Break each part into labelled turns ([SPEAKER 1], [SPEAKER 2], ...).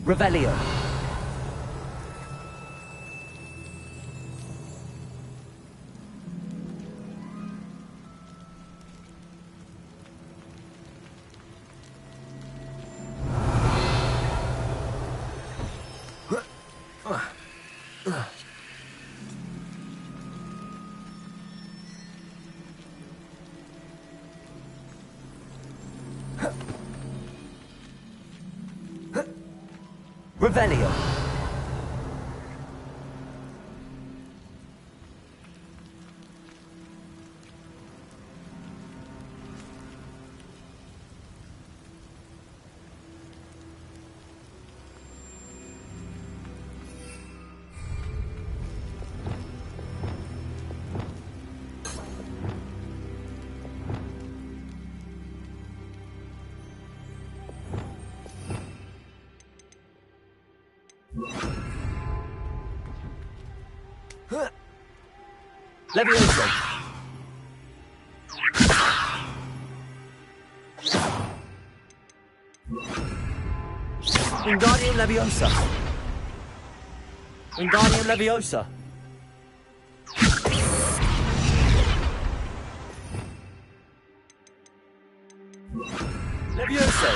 [SPEAKER 1] Revelio. Revelio. Levioso. Wingardium Leviosa. Wingardium Leviosa. Levioso.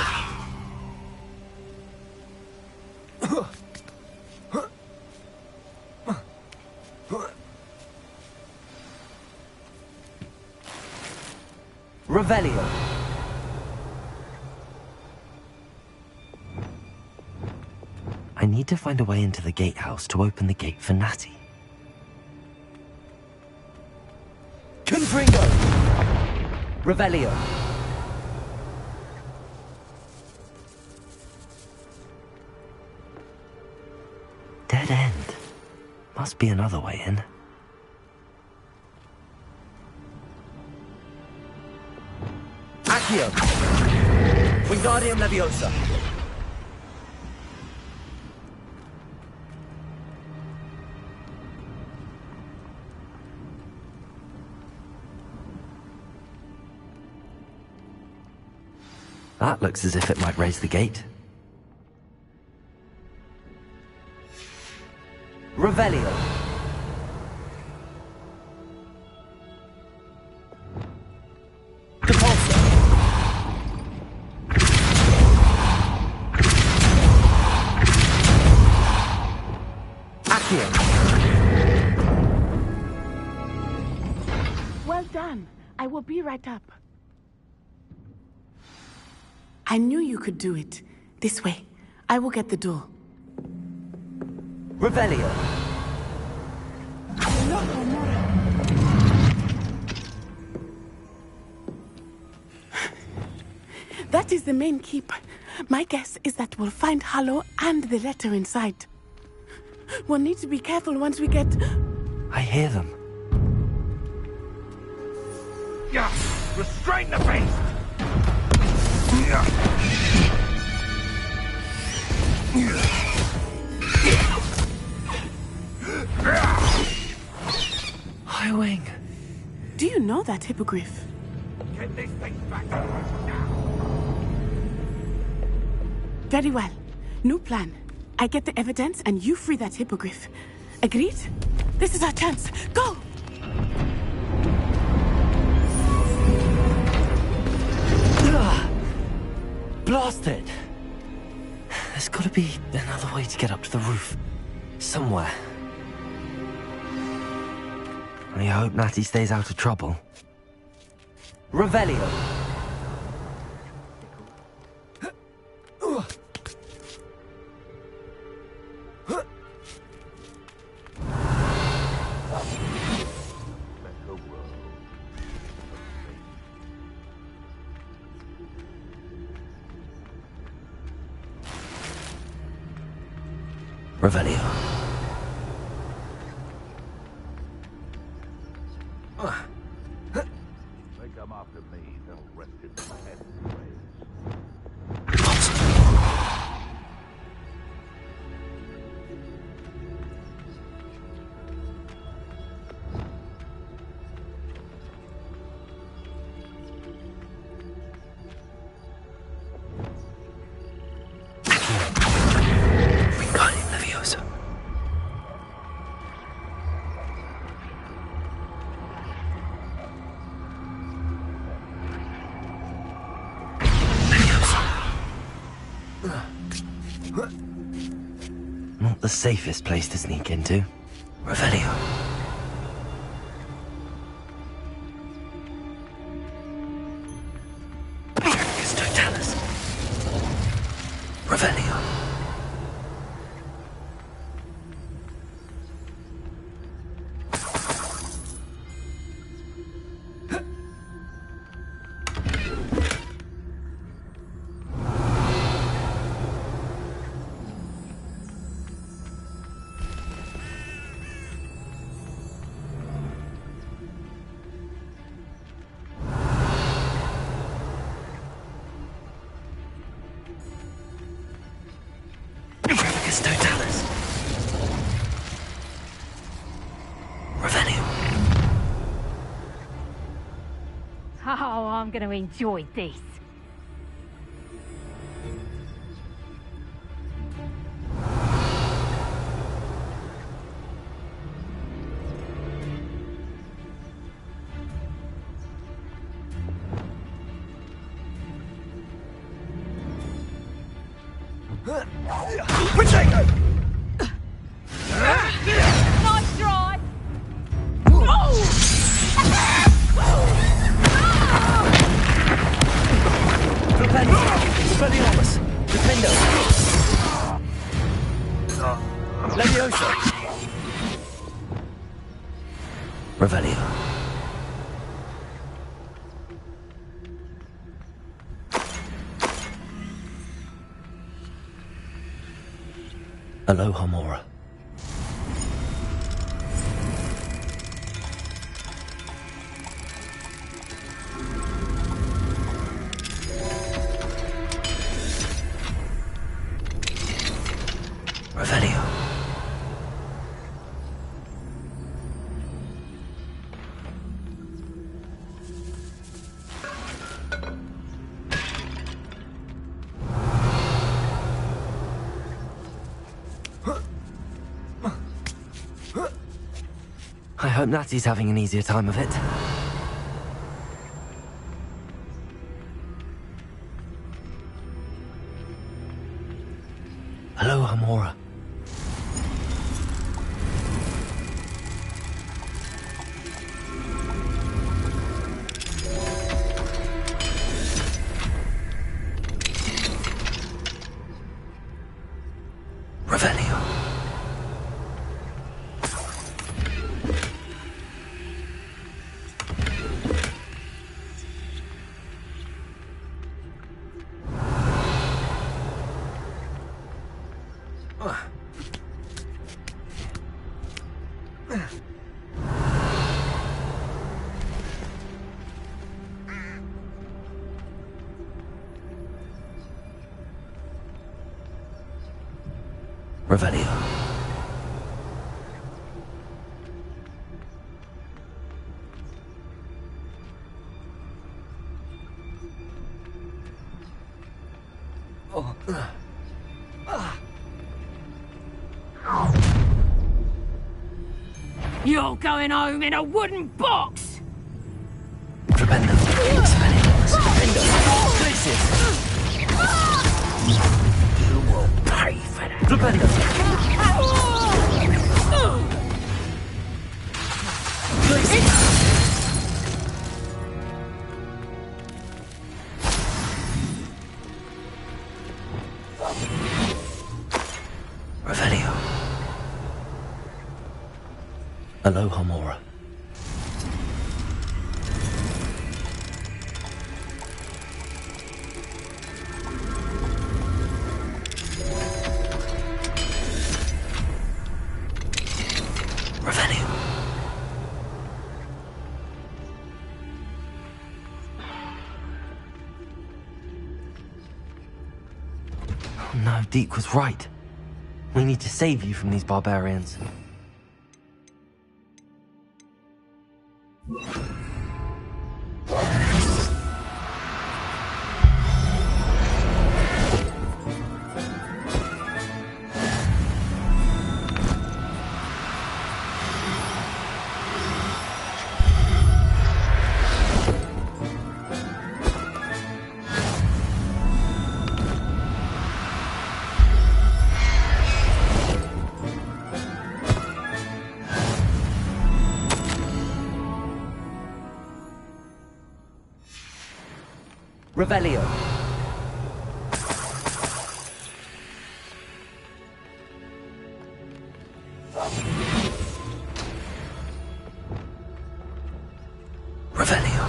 [SPEAKER 1] Revelio.
[SPEAKER 2] I need to find a way into the gatehouse to open the gate for Natty.
[SPEAKER 1] Confringo. Revelio.
[SPEAKER 2] Dead end. Must be another way in.
[SPEAKER 1] Accio. Wingardium Leviosa.
[SPEAKER 2] That looks as if it might raise the gate.
[SPEAKER 1] Revelio. Depulso. Accio.
[SPEAKER 3] Well done. I will be right up. I knew you could do it. This way. I will get the door.
[SPEAKER 1] Revelio.
[SPEAKER 3] That is the main keep. My guess is that we'll find Hallow and the letter inside. We'll need to be careful once we get...
[SPEAKER 2] I hear them.
[SPEAKER 4] Yeah, restrain the beast!
[SPEAKER 2] High Wing.
[SPEAKER 3] Do you know that hippogriff?
[SPEAKER 4] Get this thing back to us now!
[SPEAKER 3] Very well. New plan. I get the evidence and you free that hippogriff. Agreed? This is our chance. Go!
[SPEAKER 2] Blasted! There's gotta be another way to get up to the roof. Somewhere. I hope Natty stays out of trouble.
[SPEAKER 1] Revelio.
[SPEAKER 2] Revelio.
[SPEAKER 4] They come after me, they'll rest in my head.
[SPEAKER 2] Not the safest place to sneak into. Revelio. Tricus totalis. Revelio. Tricus totalis. Revelio.
[SPEAKER 5] Oh, I'm going to enjoy this. Nice try.
[SPEAKER 2] Expelliarmus. Defendo.
[SPEAKER 1] Leviosa.
[SPEAKER 2] Revelio. Aloha Mora. Revelio. I hope Natty's having an easier time of it. Aloha Mora. Revelio. Revelio.
[SPEAKER 5] You're going home in a wooden box.
[SPEAKER 2] Tremendo. Expelliarmus. Defendo. Glacius.
[SPEAKER 1] You will pay for that.
[SPEAKER 2] Tremendo. Revelio. Aloha Mora. Revelio. Oh no, Deke was right. We need to save you from these barbarians. Revelio. Revelio.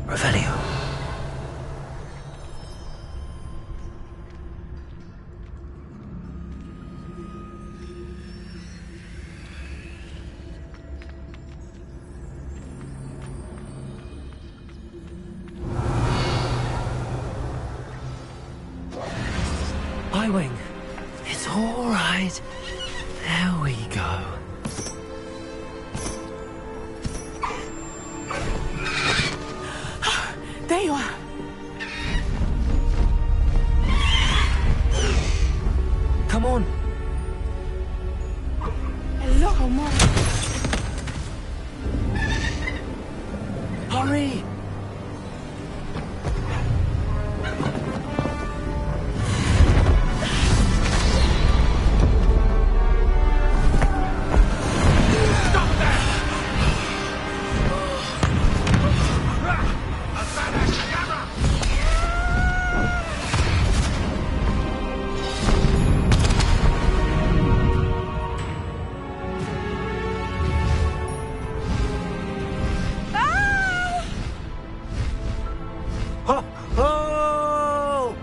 [SPEAKER 2] Revelio. I-Wing. It's all right. There we go.
[SPEAKER 3] There you are.
[SPEAKER 2] Come on.
[SPEAKER 3] Hello, Homo.
[SPEAKER 2] Hurry. Oh!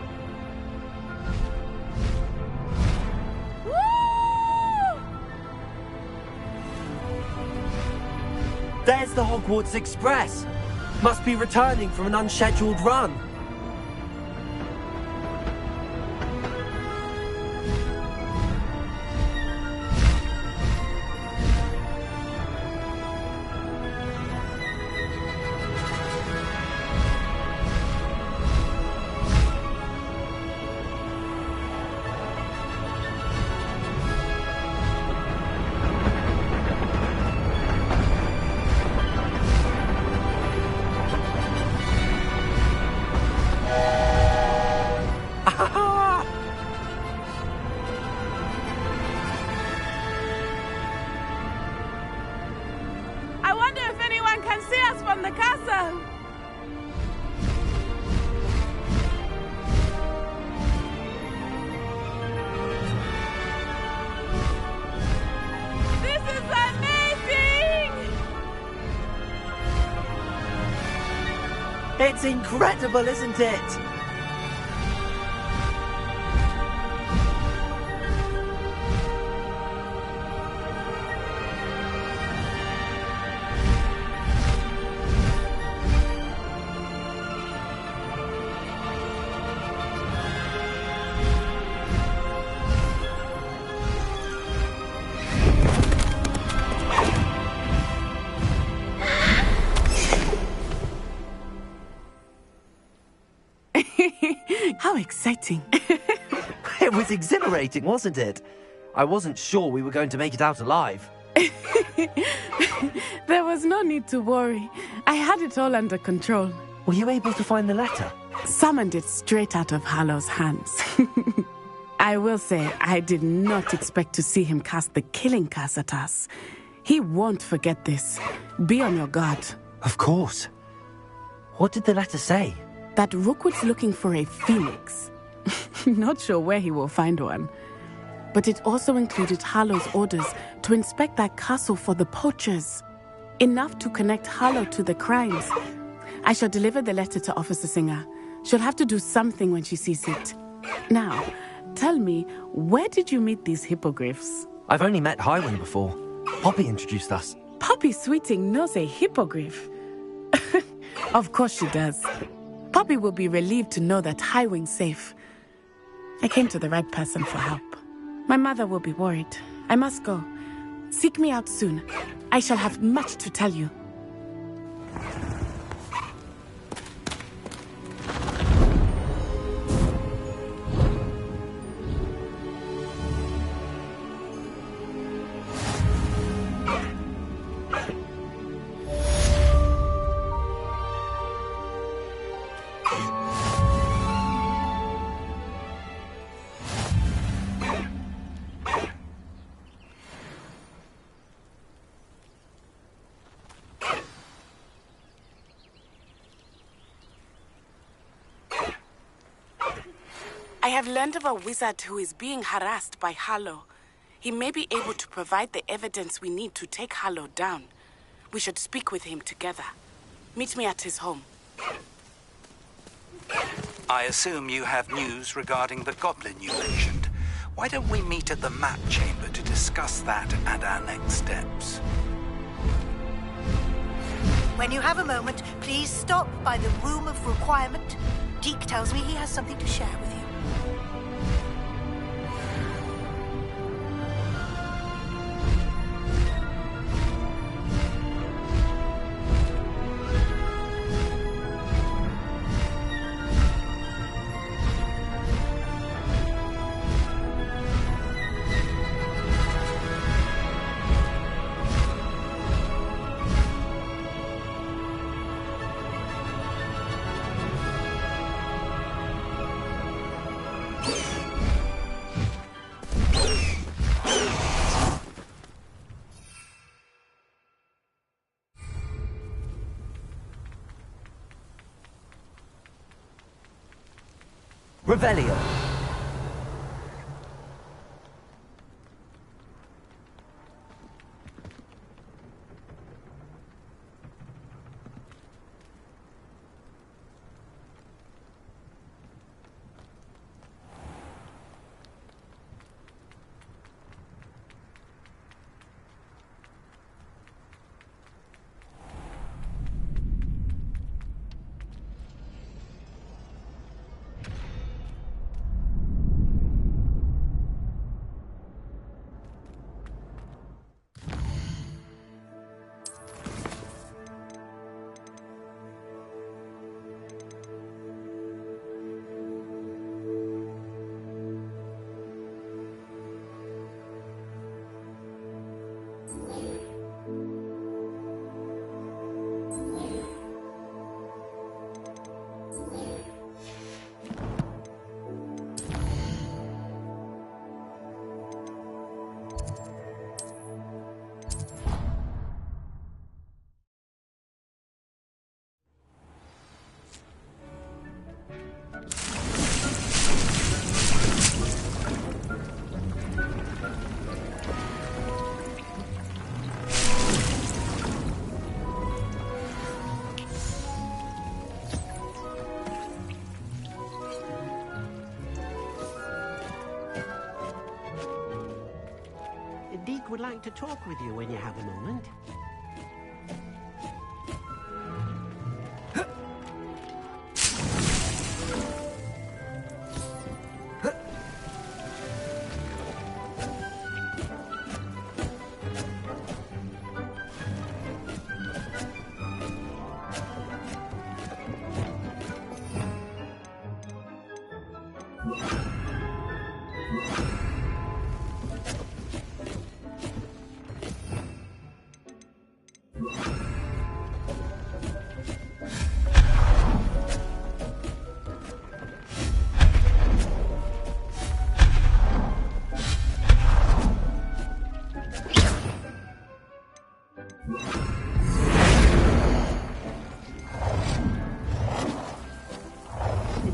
[SPEAKER 2] There's the Hogwarts Express. Must be returning from an unscheduled run.
[SPEAKER 3] I wonder if anyone can see us from the castle. This is amazing!
[SPEAKER 2] It's incredible, isn't it?
[SPEAKER 3] How exciting.
[SPEAKER 2] It was exhilarating, wasn't it? I wasn't sure we were going to make it out alive.
[SPEAKER 3] There was no need to worry. I had it all under control.
[SPEAKER 2] Were you able to find the letter?
[SPEAKER 3] Summoned it straight out of Hallow's hands. I will say, I did not expect to see him cast the killing curse at us. He won't forget this. Be on your guard.
[SPEAKER 2] Of course. What did the letter say?
[SPEAKER 3] That Rookwood's looking for a phoenix. Not sure where he will find one. But it also included Harlow's orders to inspect that castle for the poachers. Enough to connect Harlow to the crimes. I shall deliver the letter to Officer Singer. She'll have to do something when she sees it. Now, Tell me, where did you meet these hippogriffs?
[SPEAKER 2] I've only met Highwing before. Poppy introduced us.
[SPEAKER 3] Poppy Sweeting knows a hippogriff. Of course she does. Poppy will be relieved to know that Highwing's safe. I came to the right person for help. My mother will be worried. I must go. Seek me out soon. I shall have much to tell you. I have learned of a wizard who is being harassed by Harlow. He may be able to provide the evidence we need to take Harlow down. We should speak with him together. Meet me at his home.
[SPEAKER 6] I assume you have news regarding the goblin you mentioned. Why don't we meet at the map chamber to discuss that and our next steps?
[SPEAKER 7] When you have a moment, please stop by the Room of Requirement. Deke tells me he has something to share with you.
[SPEAKER 2] Revelio.
[SPEAKER 8] Deke would like to talk with you when you have a moment.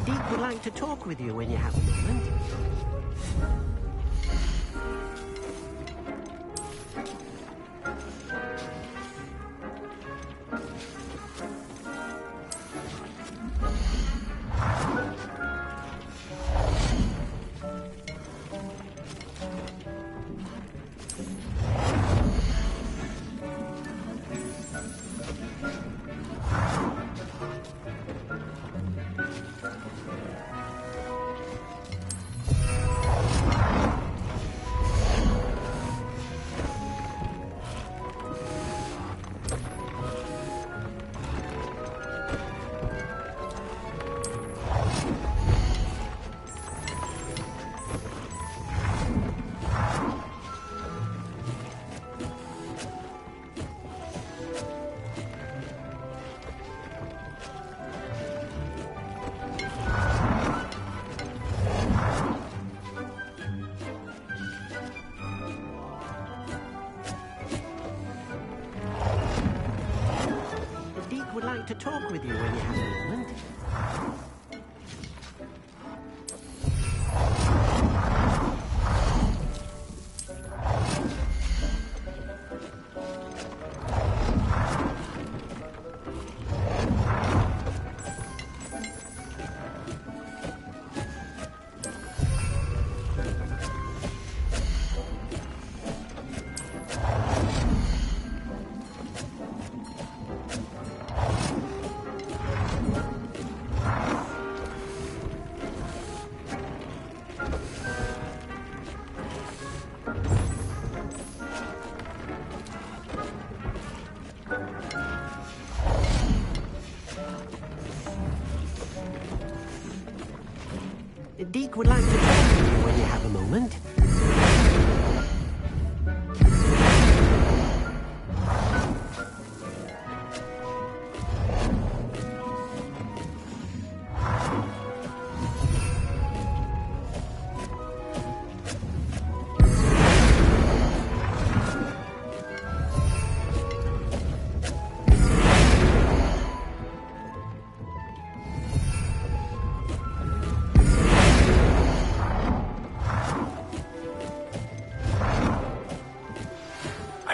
[SPEAKER 8] Deke would like to talk with you when you have a moment. to talk with you when you have a moment. Deke would like to talk to you when you have a moment.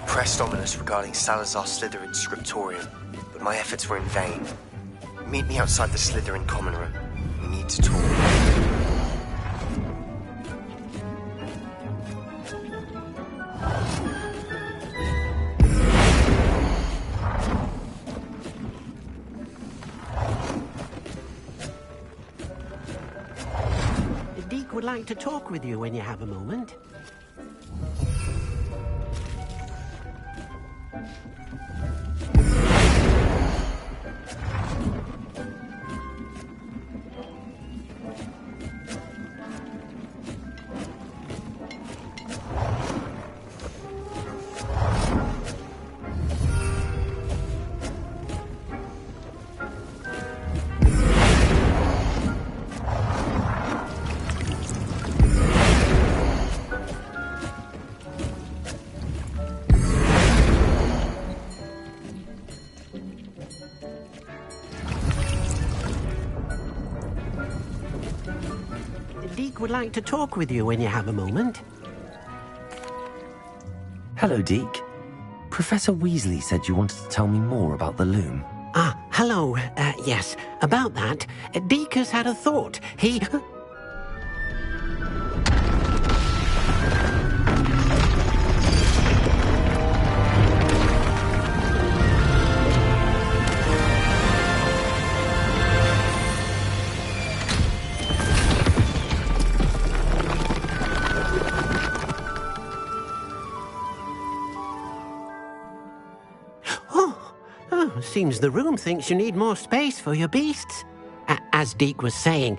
[SPEAKER 9] Pressed ominous regarding Salazar Slytherin's scriptorium, but my efforts were in vain. Meet me outside the Slytherin common room. We need to talk.
[SPEAKER 8] Deke would like to talk with you when you have a moment. Deke would like to talk with you when you have a moment.
[SPEAKER 2] Hello, Deke. Professor Weasley said you wanted to tell me more about the loom.
[SPEAKER 8] Ah, hello. Yes, about that. Deke has had a thought. He... Seems the room thinks you need more space for your beasts. As Deke was saying,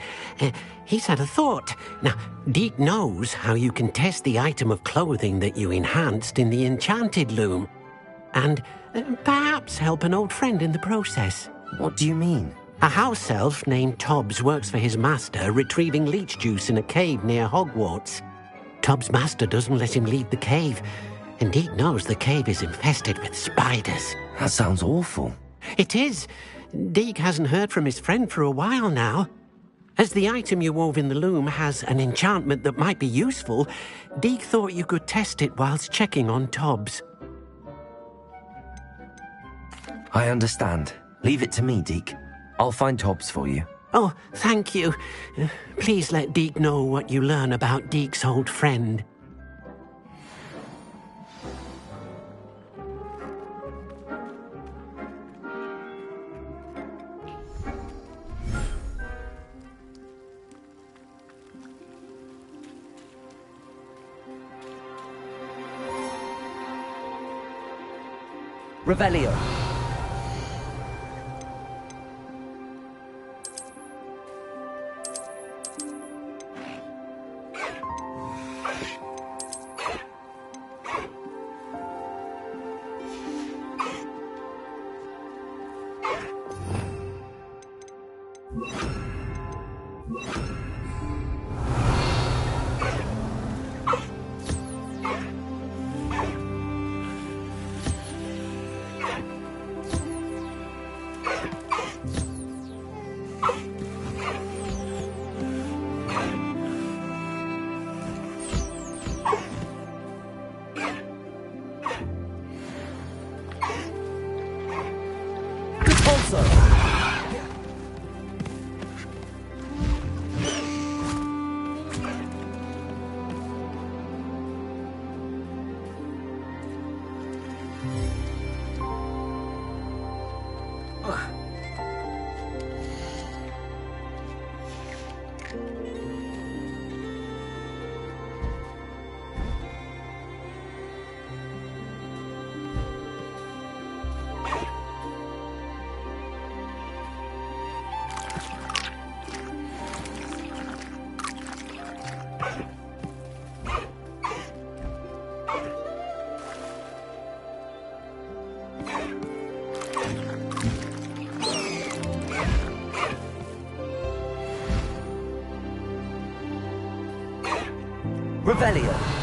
[SPEAKER 8] he's had a thought. Now, Deke knows how you can test the item of clothing that you enhanced in the enchanted loom. And perhaps help an old friend in the process.
[SPEAKER 2] What do you mean?
[SPEAKER 8] A house elf named Tobbs works for his master, retrieving leech juice in a cave near Hogwarts. Tobbs' master doesn't let him leave the cave, and Deke knows the cave is infested with spiders.
[SPEAKER 2] That sounds awful.
[SPEAKER 8] It is. Deke hasn't heard from his friend for a while now. As the item you wove in the loom has an enchantment that might be useful, Deke thought you could test it whilst checking on Tobbs.
[SPEAKER 2] I understand. Leave it to me, Deke. I'll find Tobbs for you.
[SPEAKER 8] Oh, thank you. Please let Deke know what you learn about Deke's old friend.
[SPEAKER 2] Revelio. so. Revelio.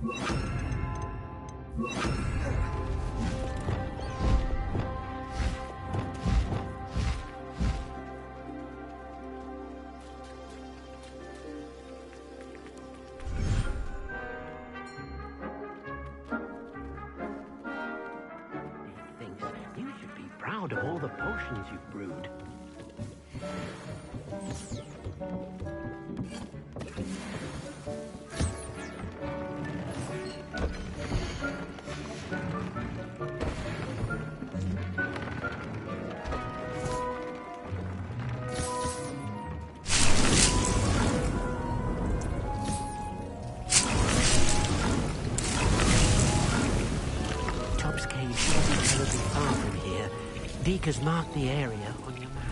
[SPEAKER 8] You should be proud of all the potions you've brewed. Deke has marked the area on your map.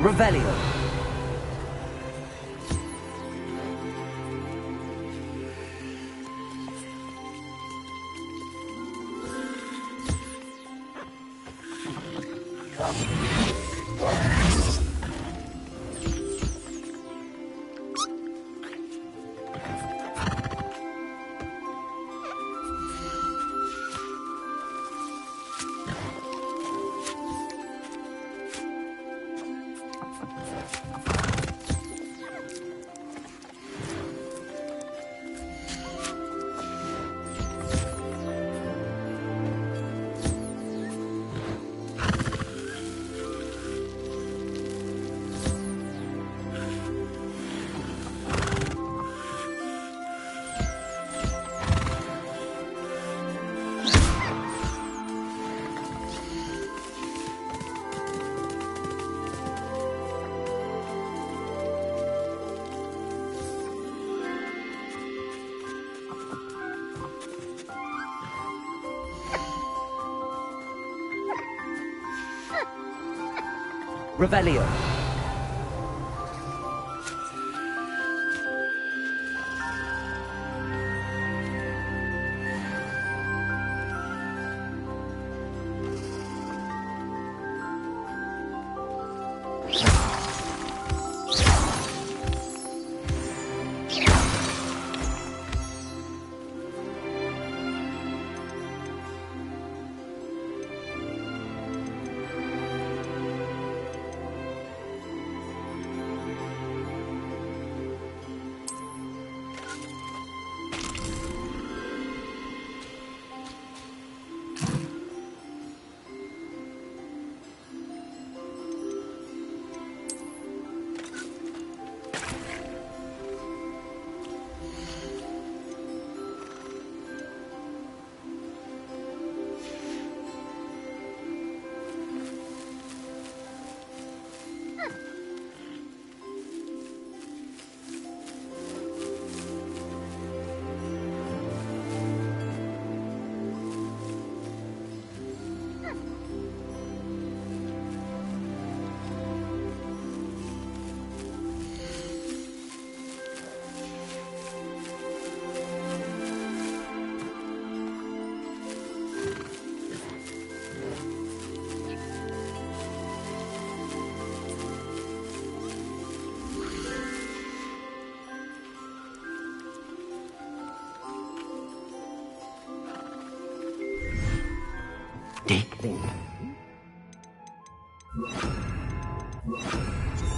[SPEAKER 2] Revelio. Revelio.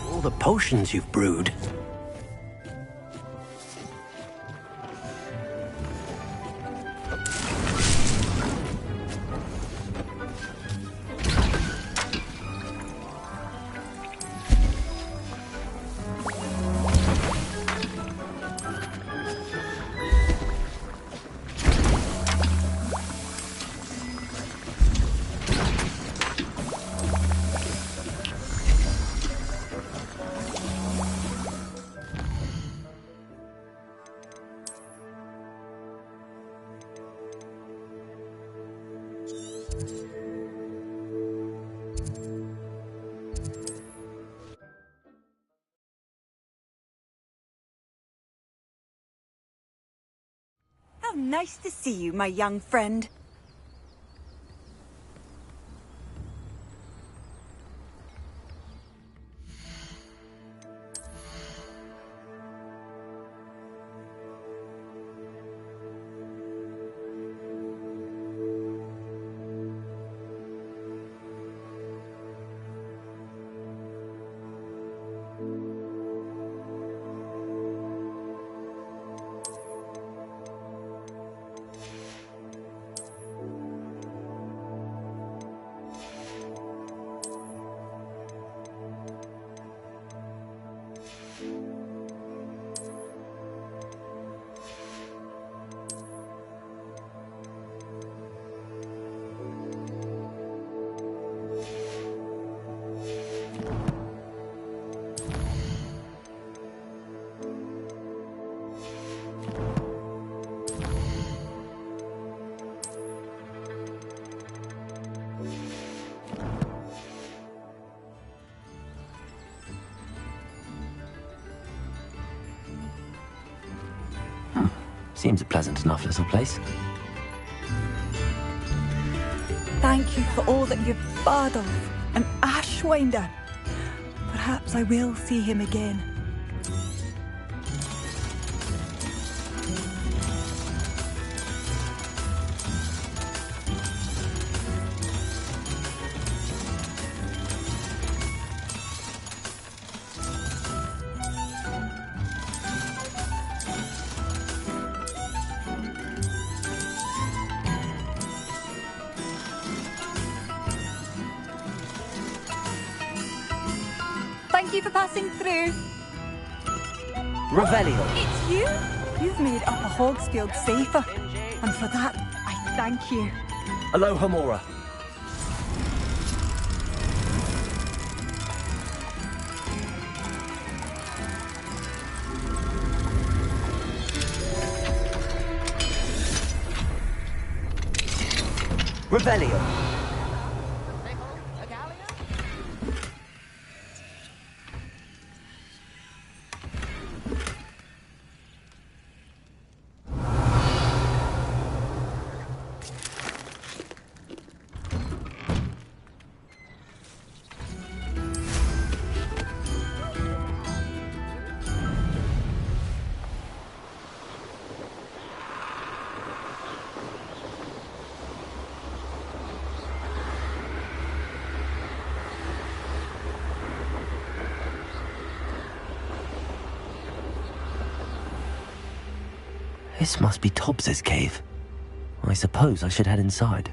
[SPEAKER 8] All the potions you've brewed.
[SPEAKER 10] How nice to see you, my young friend.
[SPEAKER 2] Seems a pleasant enough little place.
[SPEAKER 10] Thank you for all that you've barred of, an Ashwinder. Perhaps I will see him again. Thank you for passing through.
[SPEAKER 2] Revelio.
[SPEAKER 10] It's you? You've made Upper Hogsfield safer. And for that, I thank you.
[SPEAKER 2] Aloha Mora. Revelio. This must be Tobbs's cave. I suppose I should head inside.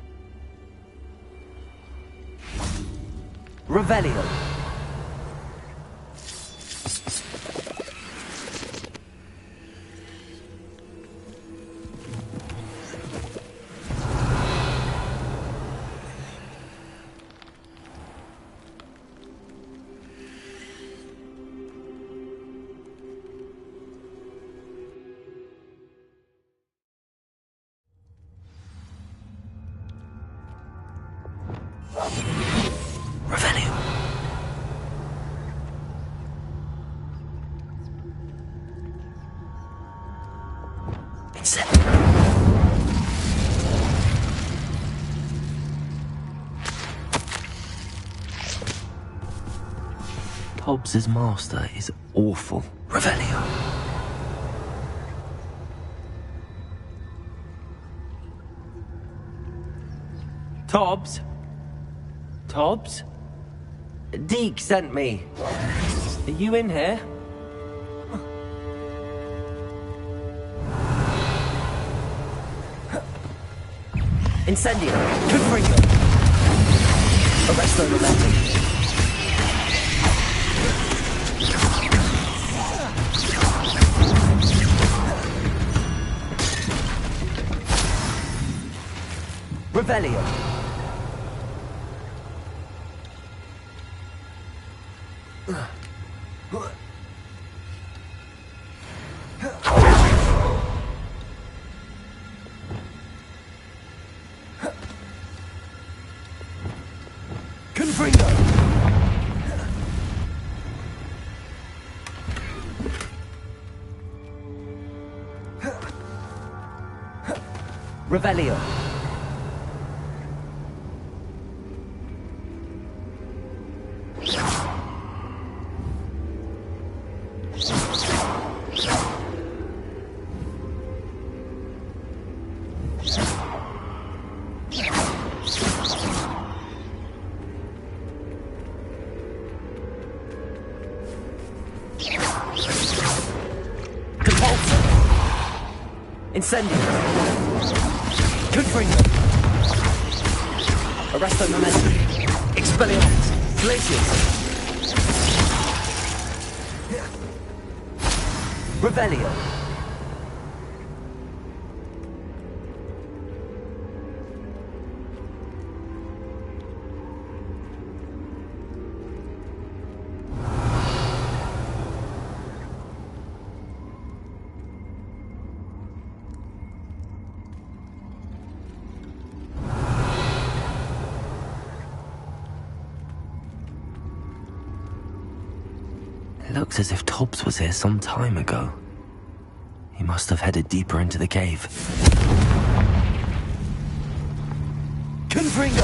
[SPEAKER 2] Revelio. Revelio. Tobbs's master is awful. Revelio. Tobbs? Tobbs? Deke sent me. Are you in here? Incendio! Confringo! Arresto Romantic! Revelio! Revelio. Incendio. Confringo. Arresto momentum. Expelliarmus. Glacius. Revelio. Looks as if Tobbs was here some time ago. He must have headed deeper into the cave. Confringo!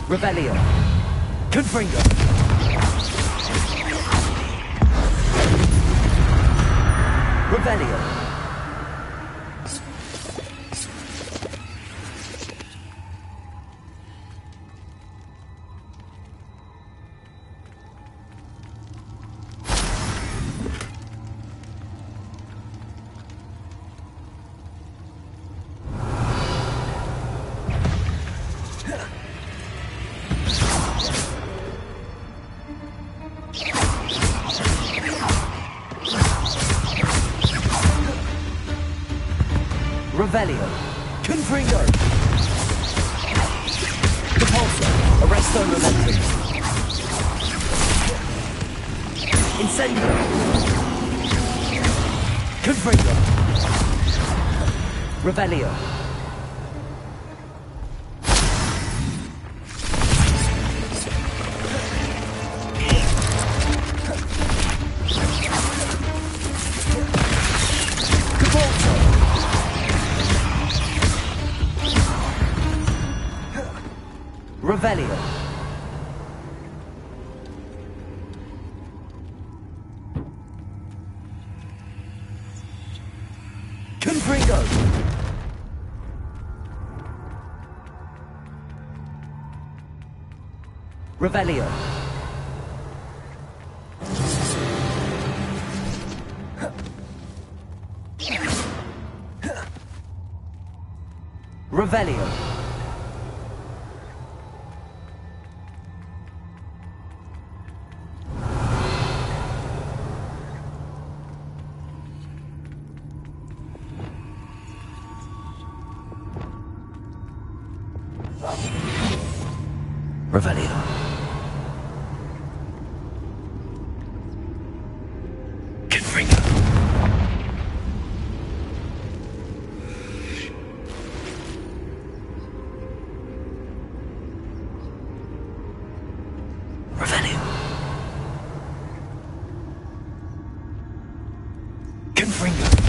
[SPEAKER 2] Revelio. Confringo. Revelio. Revelio. Confringo. Repulsor. Arresto momentum. Incendio. Confringo. Revelio. Revelio. Confringo. Revelio. Revelio. Revelio. Confringo. Revelio. Confringo.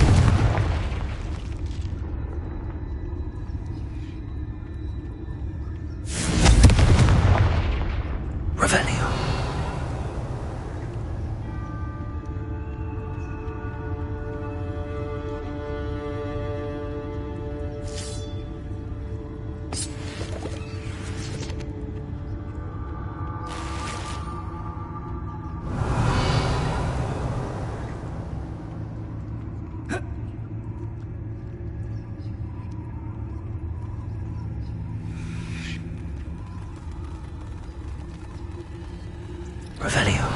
[SPEAKER 2] Revelio. Revelio.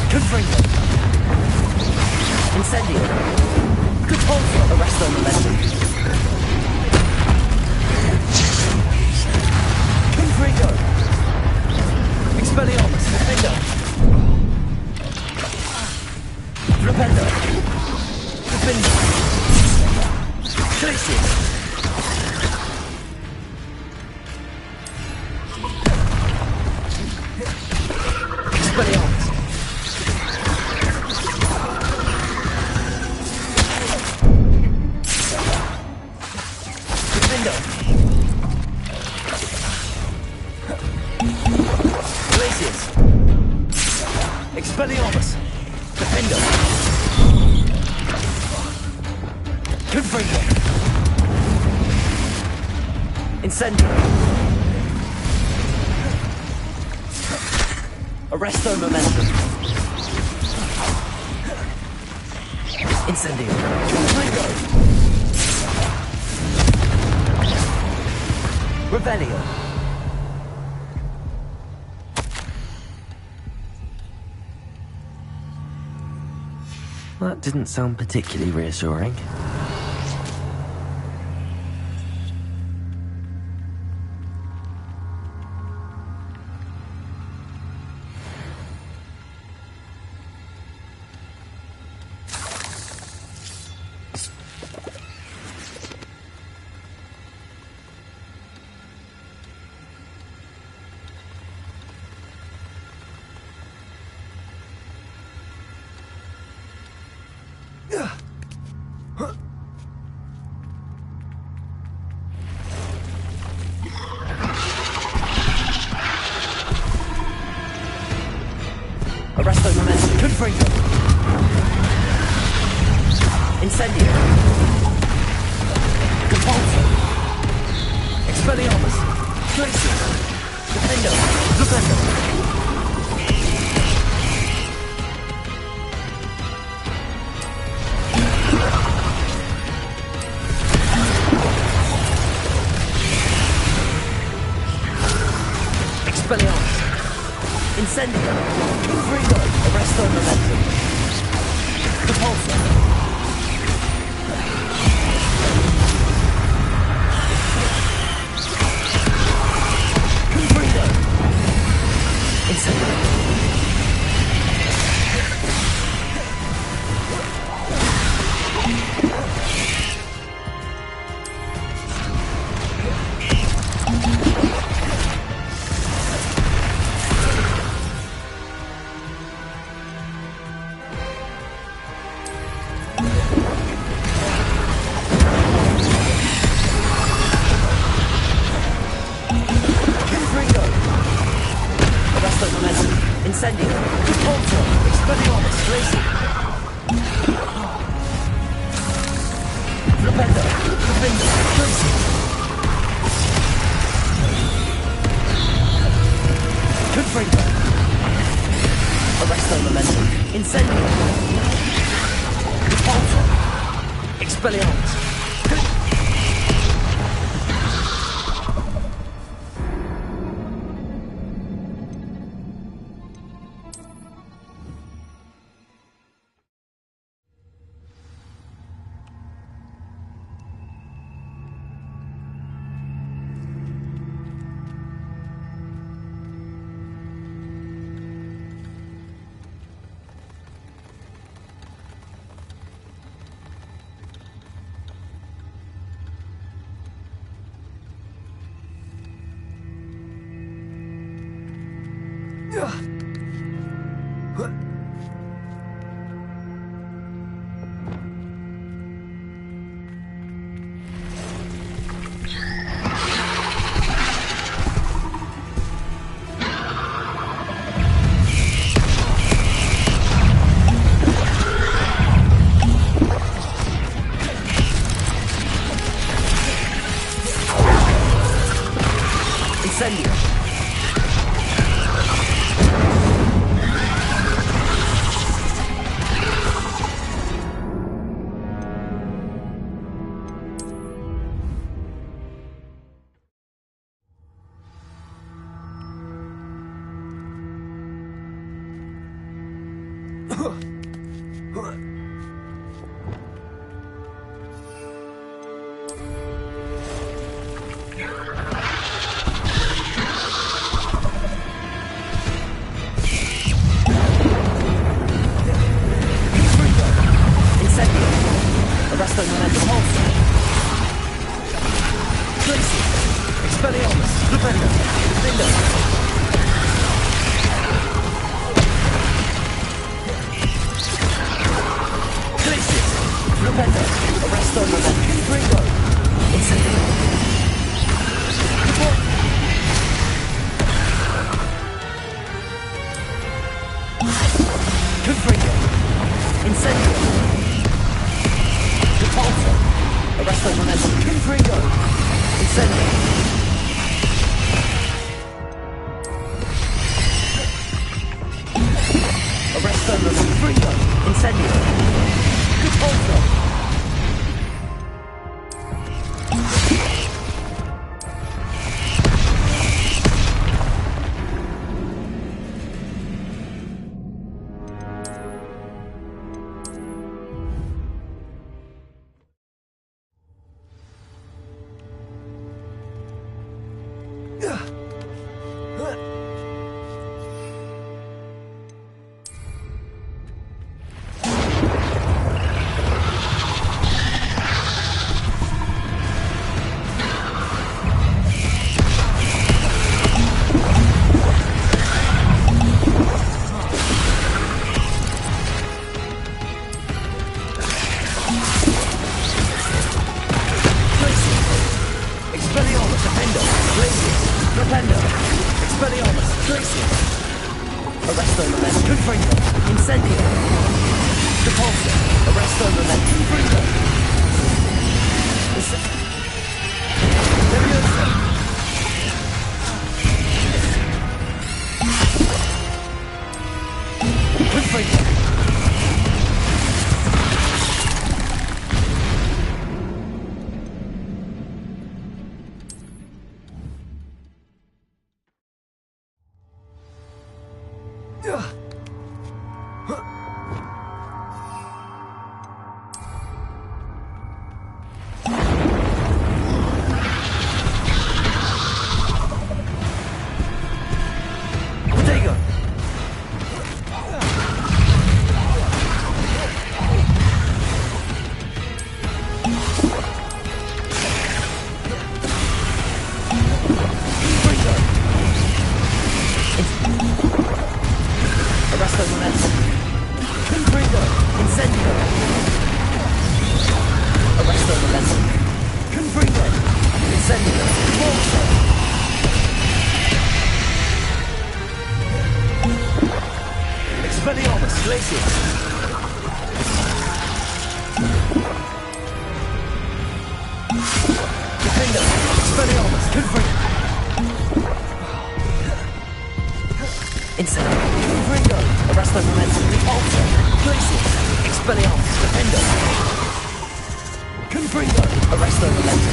[SPEAKER 2] Confringo. Incendio. Repulsor. Arresto momentum. Confringo. Expelliarmus! Defender! Repender! Defender! Glacius! Expelliarmus! Defender! Glacius! Expelliarmus! Defender! Confringo! Incendio! Arresto Momentum! Incendio! Confringo! Revelio! That didn't sound particularly reassuring. Arresto Momentum! Confringo! Incendio! Compulso! Expelliarmus! Glacius! Defendo! Defendo! Expelliarmus! Incendio! Confringo! Arresto Momentum! Compulso! Confringo! Incendio! Incendio! Compulso! Expelliarmus! Glacius! Rependo! Defendo! Glacius! Confringo! Arresto Momentum! Incendio! Compulso! Expelliarmus! Incendio! Confringo. Incendio. Repulsor. Arresto momentum. Confringo. Incendio. Arresto momentum. Confringo.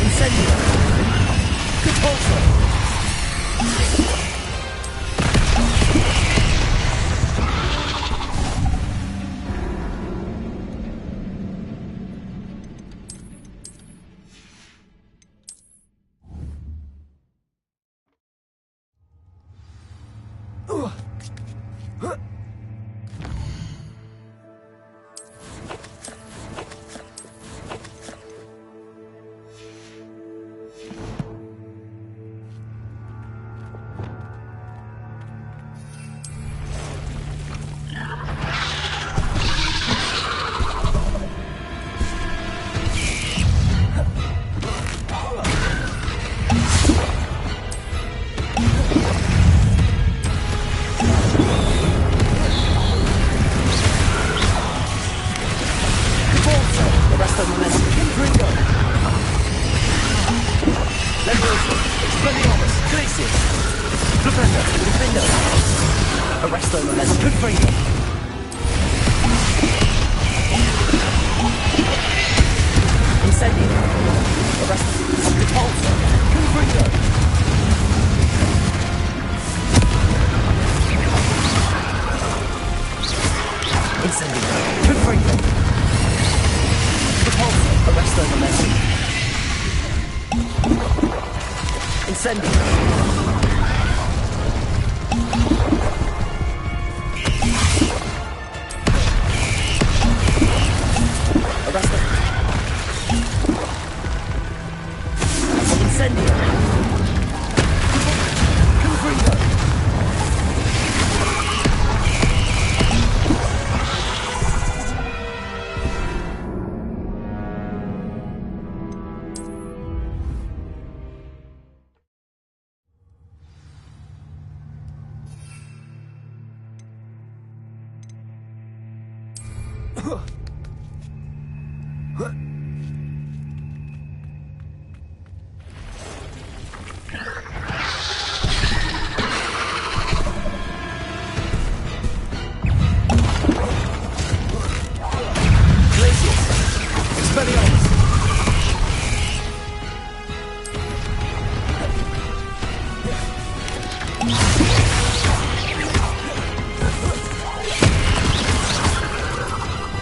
[SPEAKER 2] Incendio. Repulsor.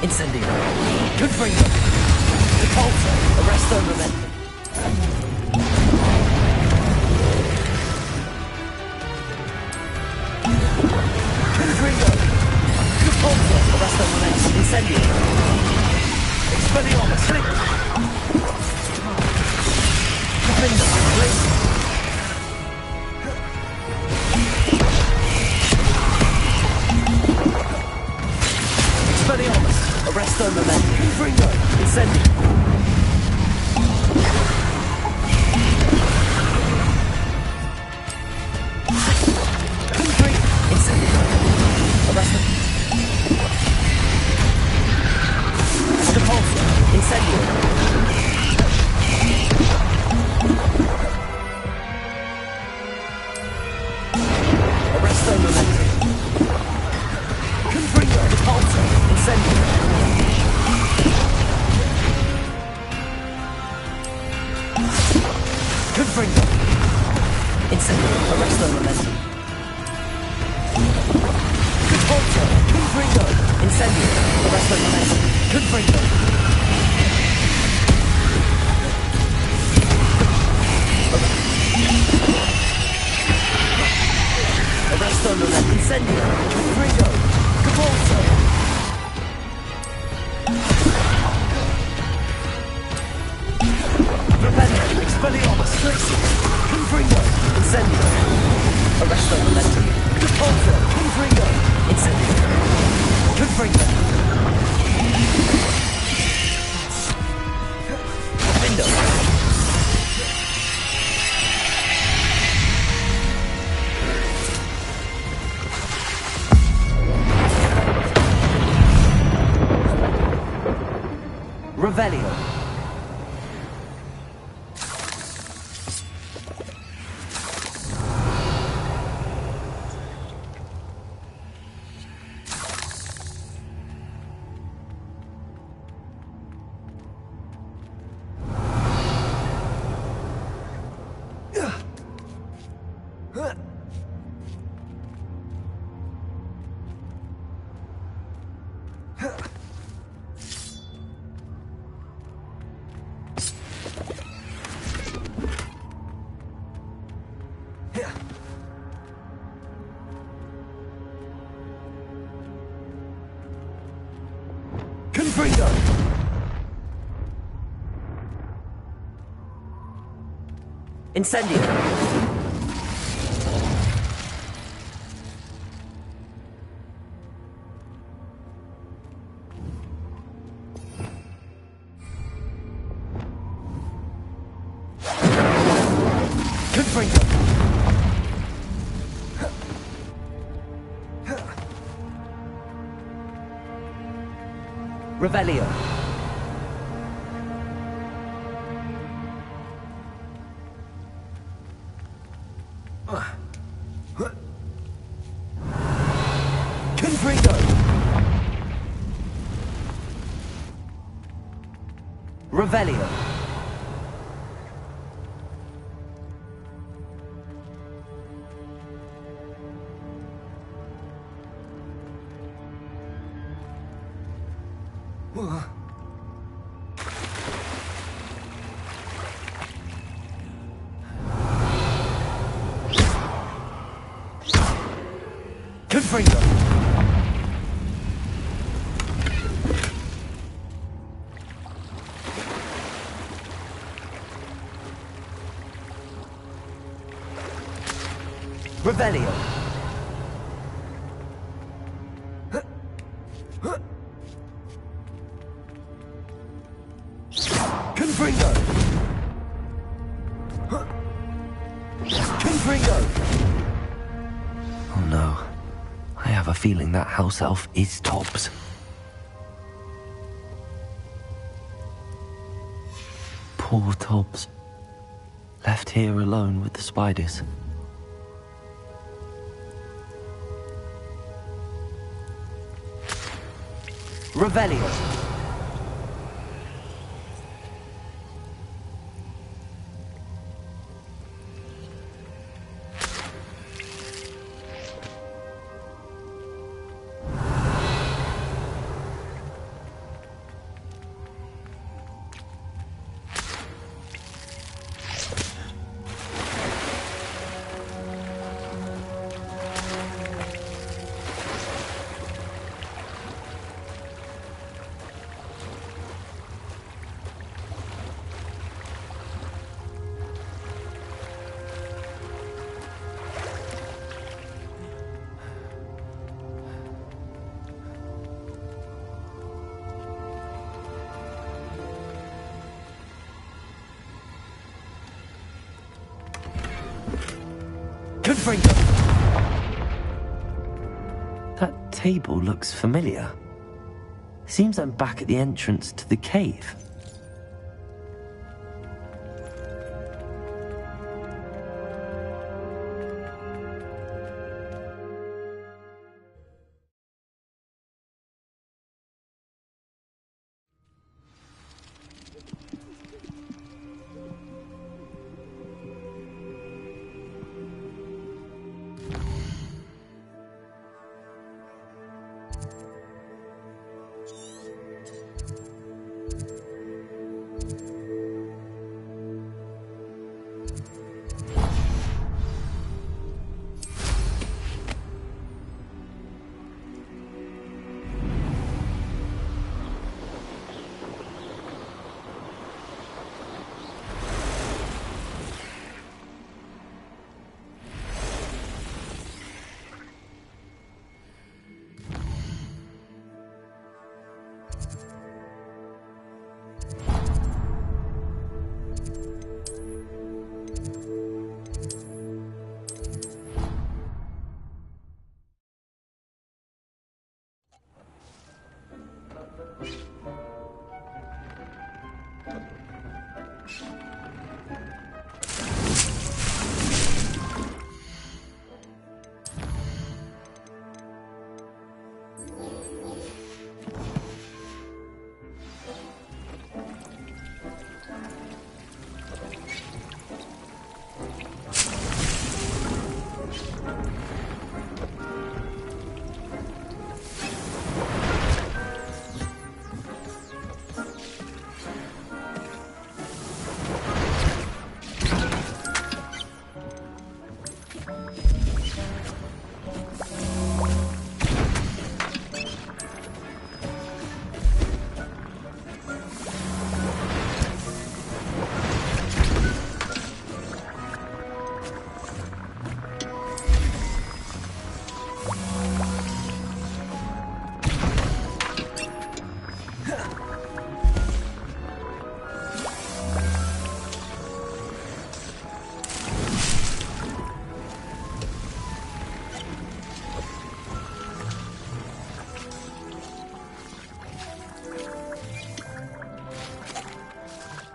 [SPEAKER 2] Incendio. Confringo. Repulsor. Arresto momentum. Confringo. Repulsor. Arresto momentum. Incendio. Expelliarmus. Confringo. Please. Expelliarmus. Arresto momentum. Confringo. Incendio. Confringo. Incendio. Arresto. Repulsor. Incendio. Arresto momentum. Confringo. Repulsor. Incendio. Confringo. Incendio. Arresto momentum. Repulsor. Confringo. Incendio. Arresto momentum. Confringo. Arresto momentum. Incendio. Confringo. Repulsor. Repelling. Expelliarmus. Confringo. Incendio. Arresto momentum. Repulsor. Confringo. Incendio. Confringo. Window. Revelio. Confringo. Incendio. Confringo. Revelio. Confringo. Revelio. Confringo. Revelio. Confringo. Confringo. Oh no. I have a feeling that house elf is Tobbs. Poor Tobbs. Left here alone with the spiders. Revelio. Confringo! That table looks familiar. Seems I'm back at the entrance to the cave.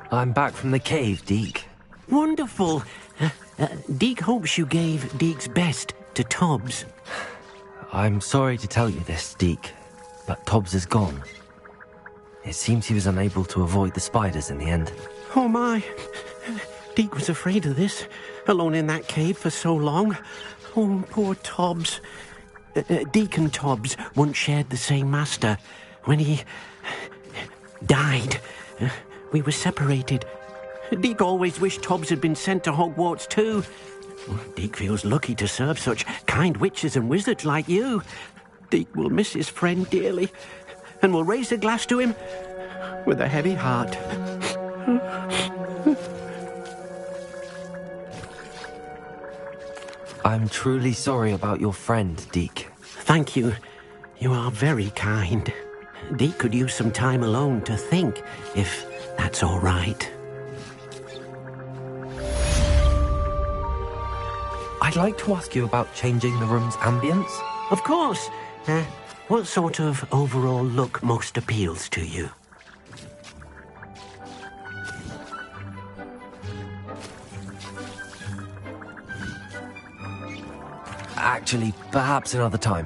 [SPEAKER 2] I'm back from the cave, Deke.
[SPEAKER 8] Wonderful. Deke hopes you gave Deke's best to Tobbs.
[SPEAKER 2] I'm sorry to tell you this, Deke, but Tobbs is gone. It seems he was unable to avoid the spiders in the end.
[SPEAKER 8] Oh my. Deke was afraid of this, alone in that cave for so long. Oh, poor Tobbs. Deke and Tobbs once shared the same master. When he died, we were separated. Deke always wished Tobbs had been sent to Hogwarts too. Deke feels lucky to serve such kind witches and wizards like you. Deke will miss his friend dearly, and will raise a glass to him with a heavy heart.
[SPEAKER 2] I'm truly sorry about your friend, Deke.
[SPEAKER 8] Thank you. You are very kind. Deke could use some time alone to think, if that's all right.
[SPEAKER 2] I'd like to ask you about changing the room's ambience.
[SPEAKER 8] Of course. What sort of overall look most appeals to you?
[SPEAKER 2] Actually, perhaps another time.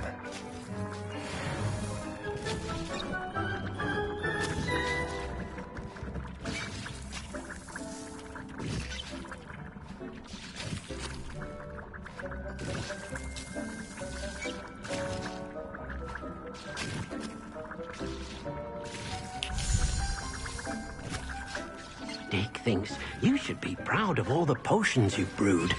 [SPEAKER 8] Dick thinks you should be proud of all the potions you've brewed.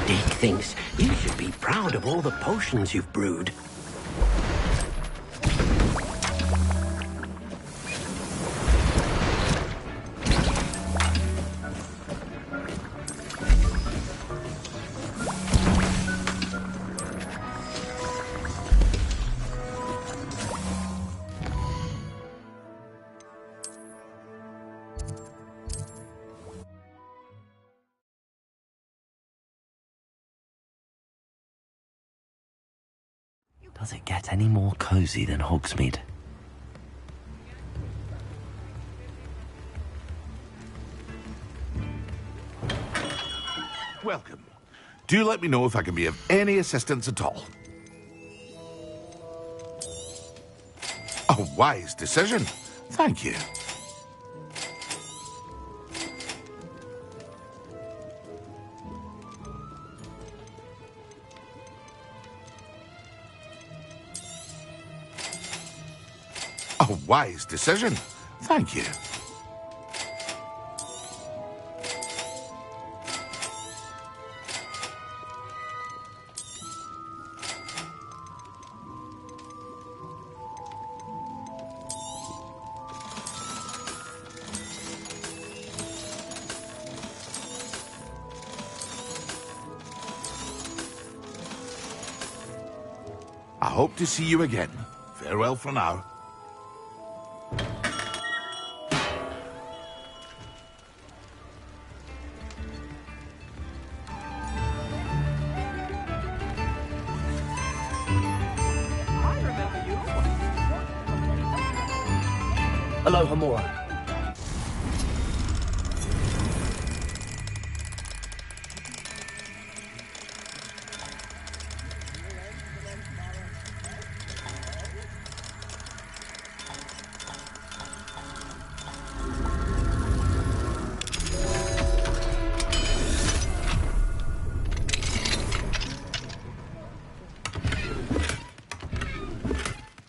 [SPEAKER 8] Dick thinks you should be proud of all the potions you've brewed.
[SPEAKER 2] Does it get any more cozy than Hogsmeade?
[SPEAKER 4] Welcome. Do let me know if I can be of any assistance at all. A wise decision. Thank you. wise decision. Thank you. I hope to see you again. Farewell for now.
[SPEAKER 2] Aloha Mora.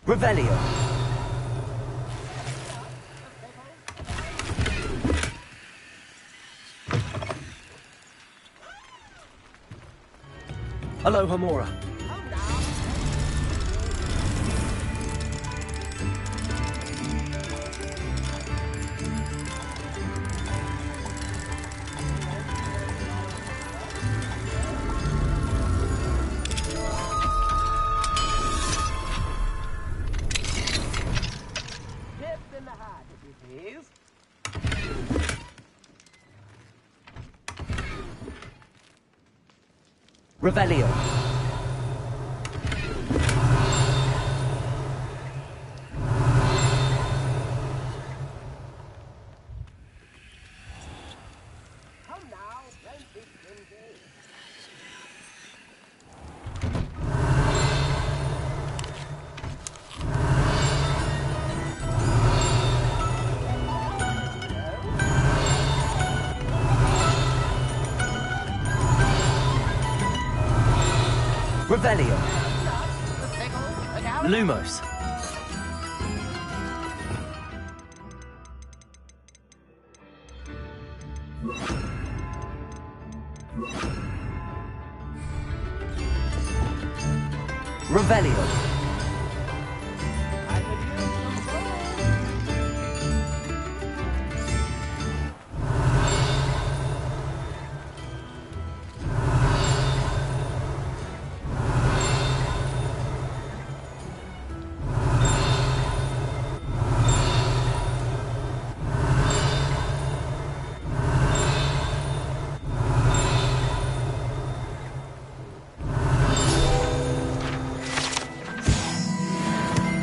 [SPEAKER 2] Revelio. Aloha Mora. Revelio. Revelio. Lumos. Revelio.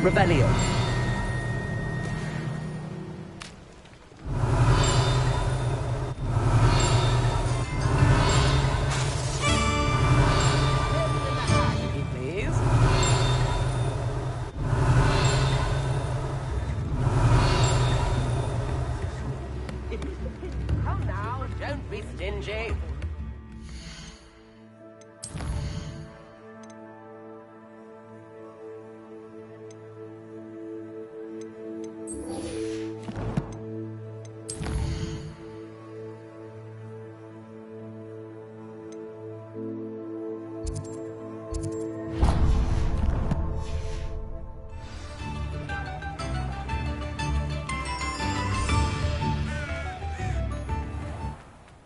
[SPEAKER 2] Revelio. Please. Come now, don't be stingy.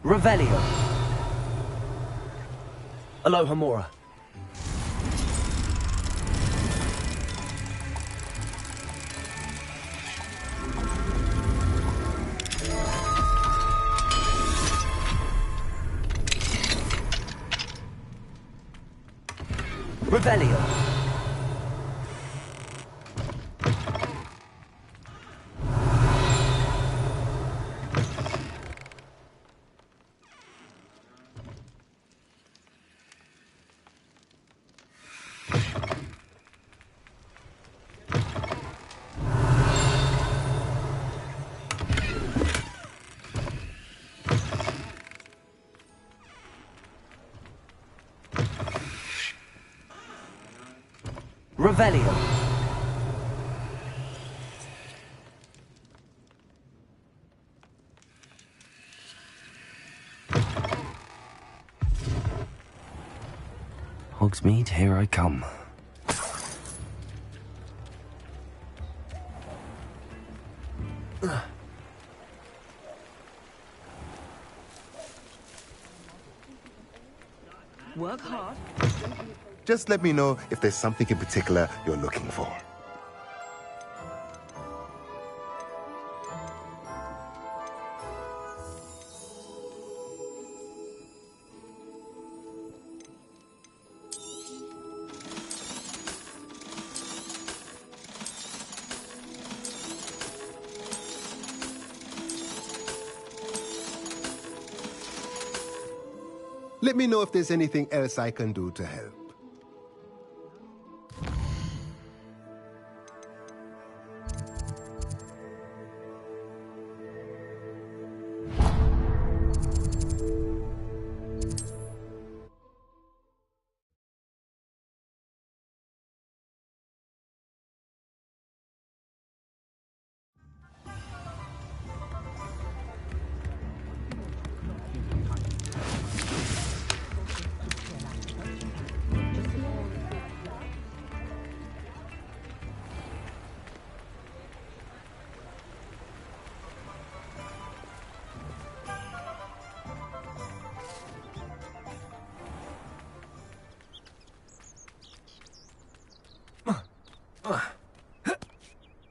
[SPEAKER 2] Revelio. Aloha Mora. Revelio. Revelio. Hogsmeade, here I come.
[SPEAKER 11] Work hard.
[SPEAKER 12] Just let me know if there's something in particular you're looking for. Let me know if there's anything else I can do to help.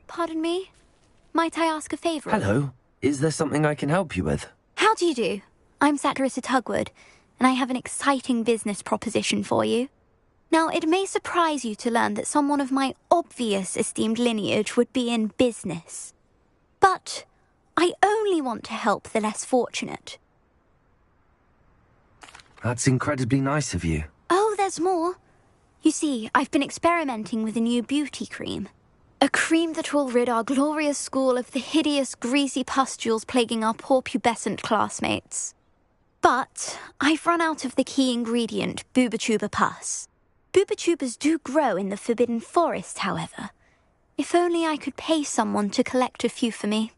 [SPEAKER 13] Pardon me? Might I ask a favour?
[SPEAKER 2] Hello. Is there something I can help you with?
[SPEAKER 13] How do you do? I'm Satirissa Tugwood, and I have an exciting business proposition for you. Now, it may surprise you to learn that someone of my obvious esteemed lineage would be in business. But I only want to help the less fortunate.
[SPEAKER 2] That's incredibly nice of you.
[SPEAKER 13] Oh, there's more. You see, I've been experimenting with a new beauty cream. A cream that will rid our glorious school of the hideous, greasy pustules plaguing our poor pubescent classmates. But I've run out of the key ingredient, Booba-Tuba pus. Booba-Tubas do grow in the Forbidden Forest, however. If only I could pay someone to collect a few for me.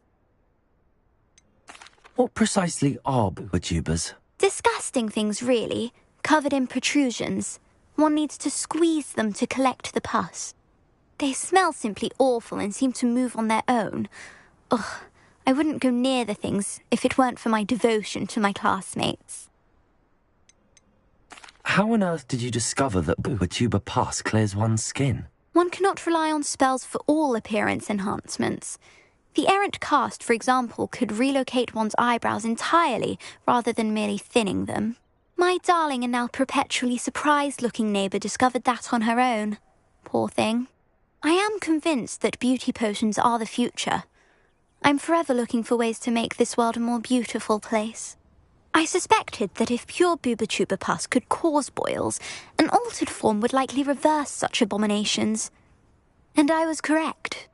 [SPEAKER 2] What precisely are Booba-Tubas?
[SPEAKER 13] Disgusting things, really, covered in protrusions. One needs to squeeze them to collect the pus. They smell simply awful and seem to move on their own. Ugh, I wouldn't go near the things if it weren't for my devotion to my classmates.
[SPEAKER 2] How on earth did you discover that Booba-Tuba pus clears one's skin?
[SPEAKER 13] One cannot rely on spells for all appearance enhancements. The errant cast, for example, could relocate one's eyebrows entirely rather than merely thinning them. My darling and now perpetually surprised-looking neighbour discovered that on her own. Poor thing. I am convinced that beauty potions are the future. I'm forever looking for ways to make this world a more beautiful place. I suspected that if pure Booba-Tuba pus could cause boils, an altered form would likely reverse such abominations. And I was correct.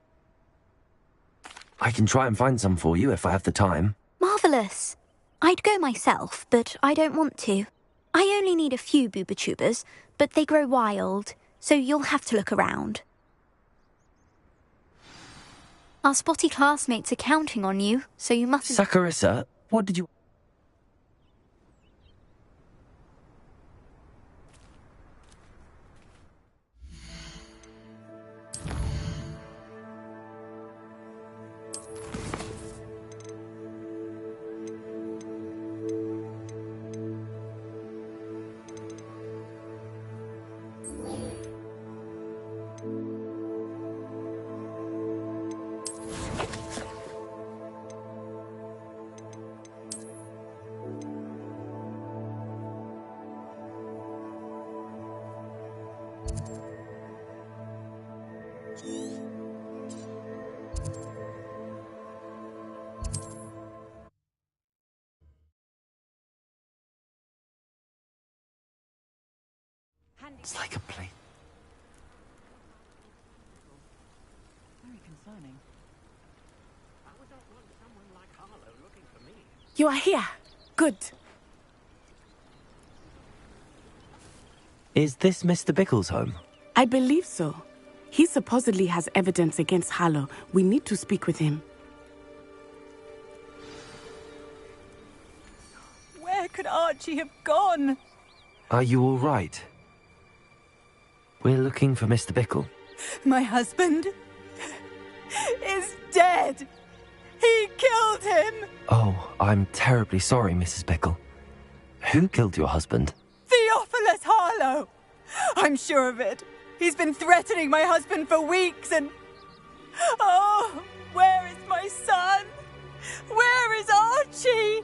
[SPEAKER 2] I can try and find some for you if I have the time.
[SPEAKER 13] Marvellous. I'd go myself, but I don't want to. I only need a few Booba-Tubas, but they grow wild, so you'll have to look around. Our spotty classmates are counting on you, so you mustn't...
[SPEAKER 2] Satirissa, what did you... It's like a plate.
[SPEAKER 11] Very concerning.
[SPEAKER 3] You are here. Good.
[SPEAKER 2] Is this Mr. Bickle's home?
[SPEAKER 3] I believe so. He supposedly has evidence against Harlow. We need to speak with him.
[SPEAKER 10] Where could Archie have gone?
[SPEAKER 2] Are you all right? We're looking for Mr. Bickle.
[SPEAKER 10] My husband is dead. He killed him.
[SPEAKER 2] Oh, I'm terribly sorry, Mrs. Bickle. Who killed your husband?
[SPEAKER 10] Theophilus Harlow. I'm sure of it. He's been threatening my husband for weeks and... Oh, where is my son? Where is Archie?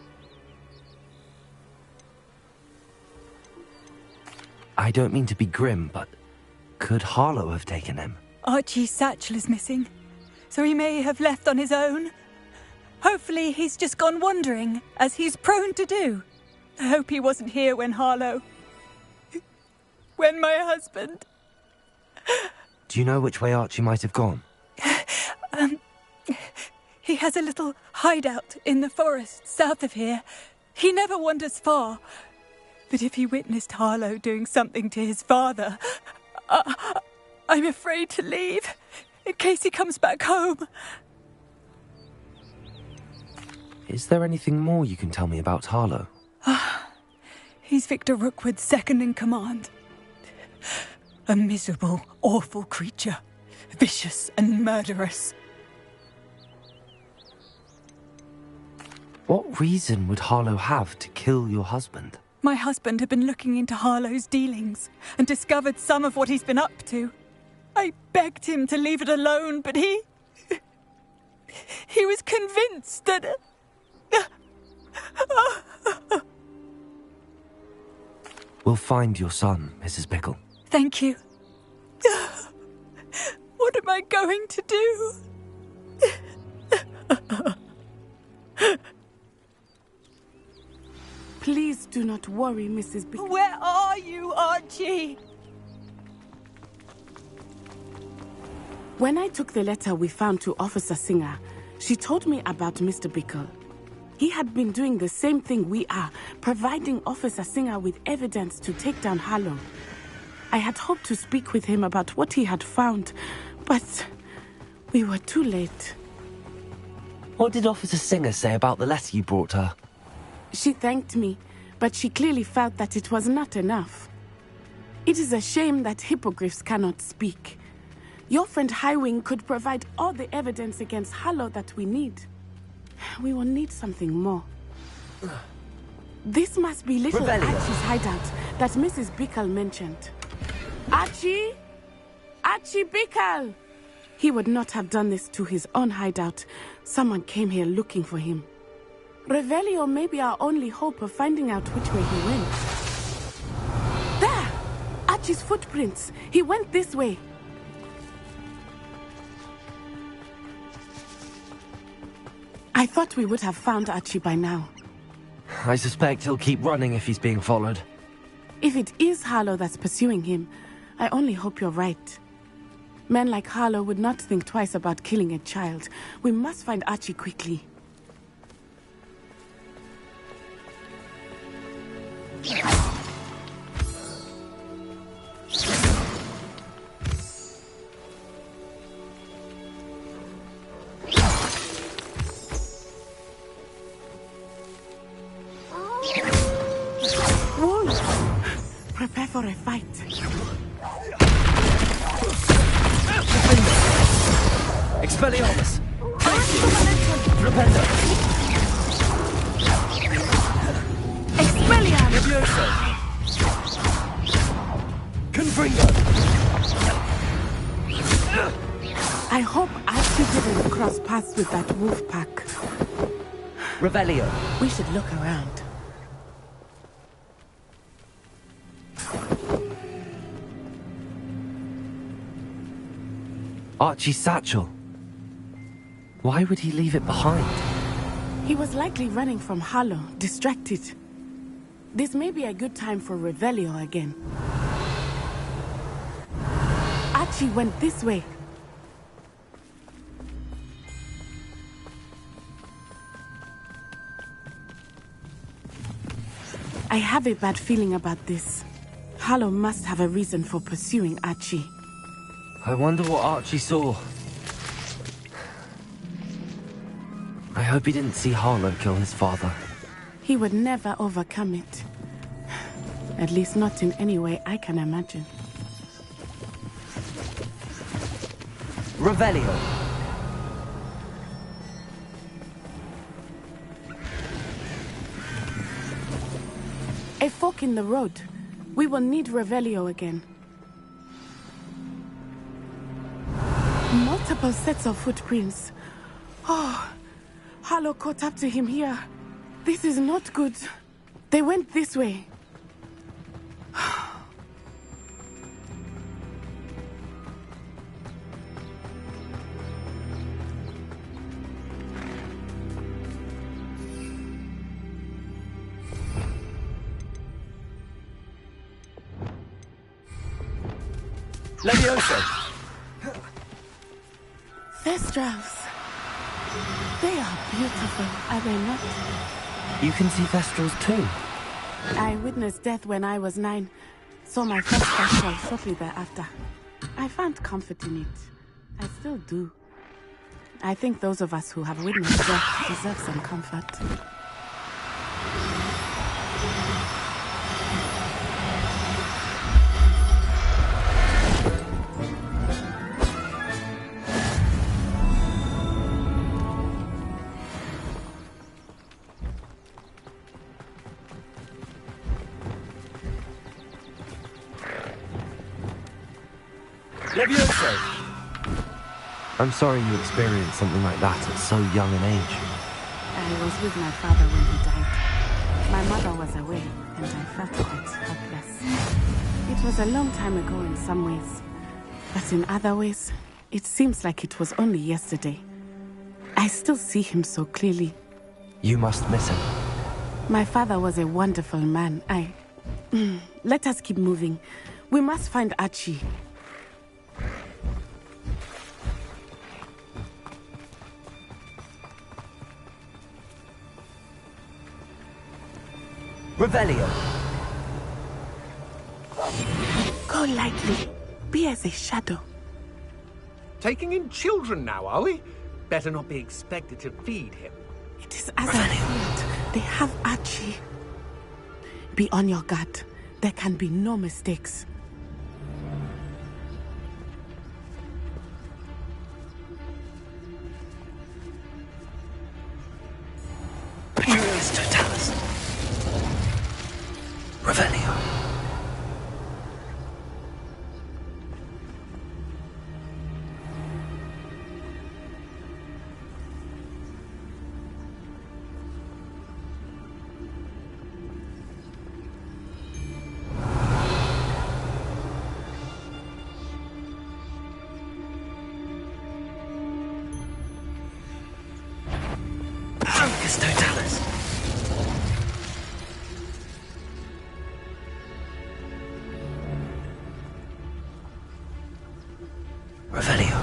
[SPEAKER 2] I don't mean to be grim, but could Harlow have taken him?
[SPEAKER 10] Archie's satchel is missing, so he may have left on his own. Hopefully he's just gone wandering, as he's prone to do. I hope he wasn't here when Harlow... when my husband...
[SPEAKER 2] Do you know which way Archie might have gone?
[SPEAKER 10] He has a little hideout in the forest south of here. He never wanders far. But if he witnessed Harlow doing something to his father, I'm afraid to leave, in case he comes back home.
[SPEAKER 2] Is there anything more you can tell me about Harlow?
[SPEAKER 10] He's Victor Rookwood's second in command. A miserable, awful creature. Vicious and murderous.
[SPEAKER 2] What reason would Harlow have to kill your husband?
[SPEAKER 10] My husband had been looking into Harlow's dealings and discovered some of what he's been up to. I begged him to leave it alone, but he was convinced that...
[SPEAKER 2] We'll find your son, Mrs. Bickle.
[SPEAKER 10] Thank you. What am I going to do?
[SPEAKER 3] Please do not worry, Mrs. Bickle.
[SPEAKER 10] Where are you, Archie?
[SPEAKER 3] When I took the letter we found to Officer Singer, she told me about Mr. Bickle. He had been doing the same thing we are, providing Officer Singer with evidence to take down Harlow. I had hoped to speak with him about what he had found, but we were too late.
[SPEAKER 2] What did Officer Singer say about the letter you brought her?
[SPEAKER 3] She thanked me, but she clearly felt that it was not enough. It is a shame that hippogriffs cannot speak. Your friend Highwing could provide all the evidence against Harlow that we need. We will need something more. This must be little Archie's hideout that Mrs. Bickle mentioned. Archie? Archie Bickle! He would not have done this to his own hideout. Someone came here looking for him. Revelio may be our only hope of finding out which way he went. There! Archie's footprints. He went this way. I thought we would have found Archie by now.
[SPEAKER 2] I suspect he'll keep running if he's being followed.
[SPEAKER 3] If it is Harlow that's pursuing him, I only hope you're right. Men like Harlow would not think twice about killing a child. We must find Archie quickly. Prepare for a fight.
[SPEAKER 2] Expelliarmus! Rependo!
[SPEAKER 3] Expelliarmus!
[SPEAKER 2] Levioso! Confringo!
[SPEAKER 3] I hope Archie didn't cross paths with that wolf pack.
[SPEAKER 2] Revelio!
[SPEAKER 3] We should look around.
[SPEAKER 2] Archie's satchel. Why would he leave it behind?
[SPEAKER 3] He was likely running from Harlow, distracted. This may be a good time for Revelio again. Archie went this way. I have a bad feeling about this. Harlow must have a reason for pursuing Archie.
[SPEAKER 2] I wonder what Archie saw. I hope he didn't see Harlow kill his father.
[SPEAKER 3] He would never overcome it. At least not in any way I can imagine.
[SPEAKER 2] Revelio.
[SPEAKER 3] A fork in the road. We will need Revelio again. Multiple sets of footprints. Oh, Harlow caught up to him here. This is not good. They went this way.
[SPEAKER 1] Levioso!
[SPEAKER 3] Thestrals. They are beautiful, are they not?
[SPEAKER 2] You can see Thestrals too.
[SPEAKER 3] I witnessed death when I was 9. Saw my first Thestral shortly thereafter. I found comfort in it. I still do. I think those of us who have witnessed death deserve some comfort.
[SPEAKER 1] Levioso!
[SPEAKER 2] I'm sorry you experienced something like that at so young an age.
[SPEAKER 3] I was with my father when he died. My mother was away, and I felt quite helpless. It was a long time ago in some ways, but in other ways, it seems like it was only yesterday. I still see him so clearly.
[SPEAKER 2] You must miss him.
[SPEAKER 3] My father was a wonderful man. Let us keep moving. We must find Archie.
[SPEAKER 2] Revelio.
[SPEAKER 3] Go lightly. Be as a shadow.
[SPEAKER 1] Taking in children now, are we? Better not be expected to feed him.
[SPEAKER 3] It is as I feared. They have Archie. Be on your guard. There can be no mistakes.
[SPEAKER 2] Patricius Totalis. Revelio. Patricius Totalis. Revelio.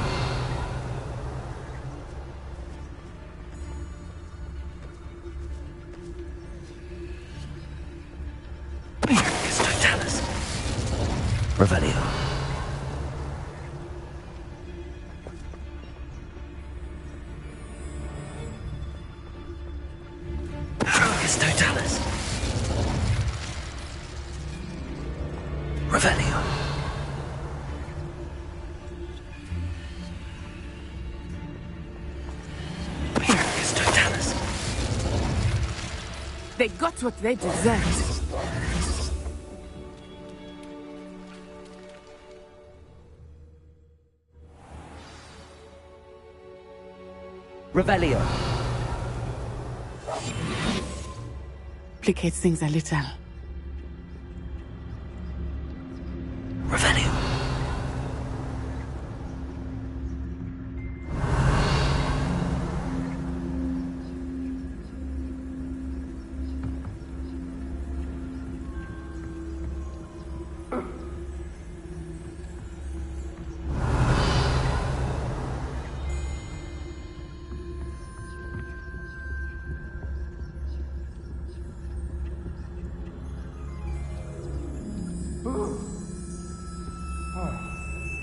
[SPEAKER 2] Patricius Totalis. Revelio. Patricius Totalis. Revelio. Patricius Totalis.
[SPEAKER 3] They got what they deserved.
[SPEAKER 2] Revelio.
[SPEAKER 3] Complicates things a little.
[SPEAKER 2] Revelio.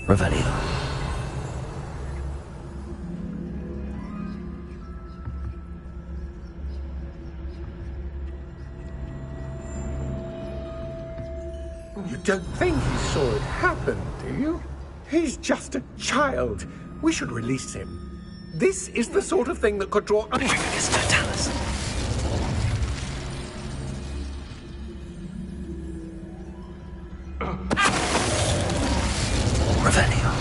[SPEAKER 2] Revelio.
[SPEAKER 1] You don't think he saw it happen, do you? He's just a child. We should release him. This is the sort of thing that could draw...
[SPEAKER 2] Privilegis totalis. Revelio.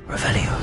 [SPEAKER 2] Revelio.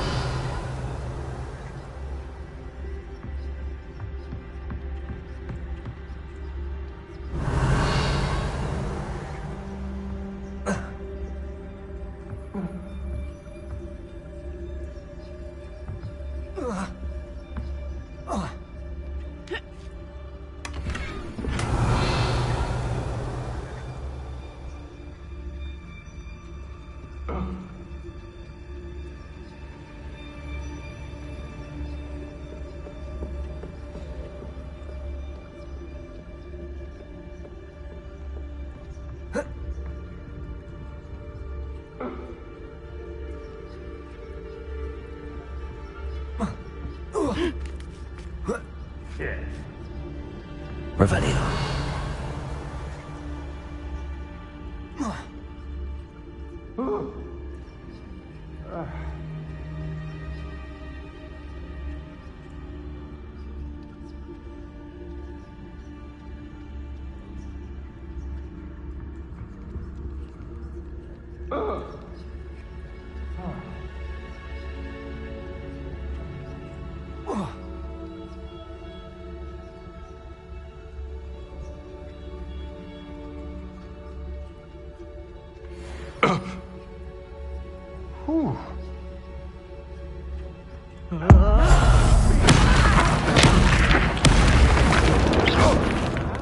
[SPEAKER 2] Revelio.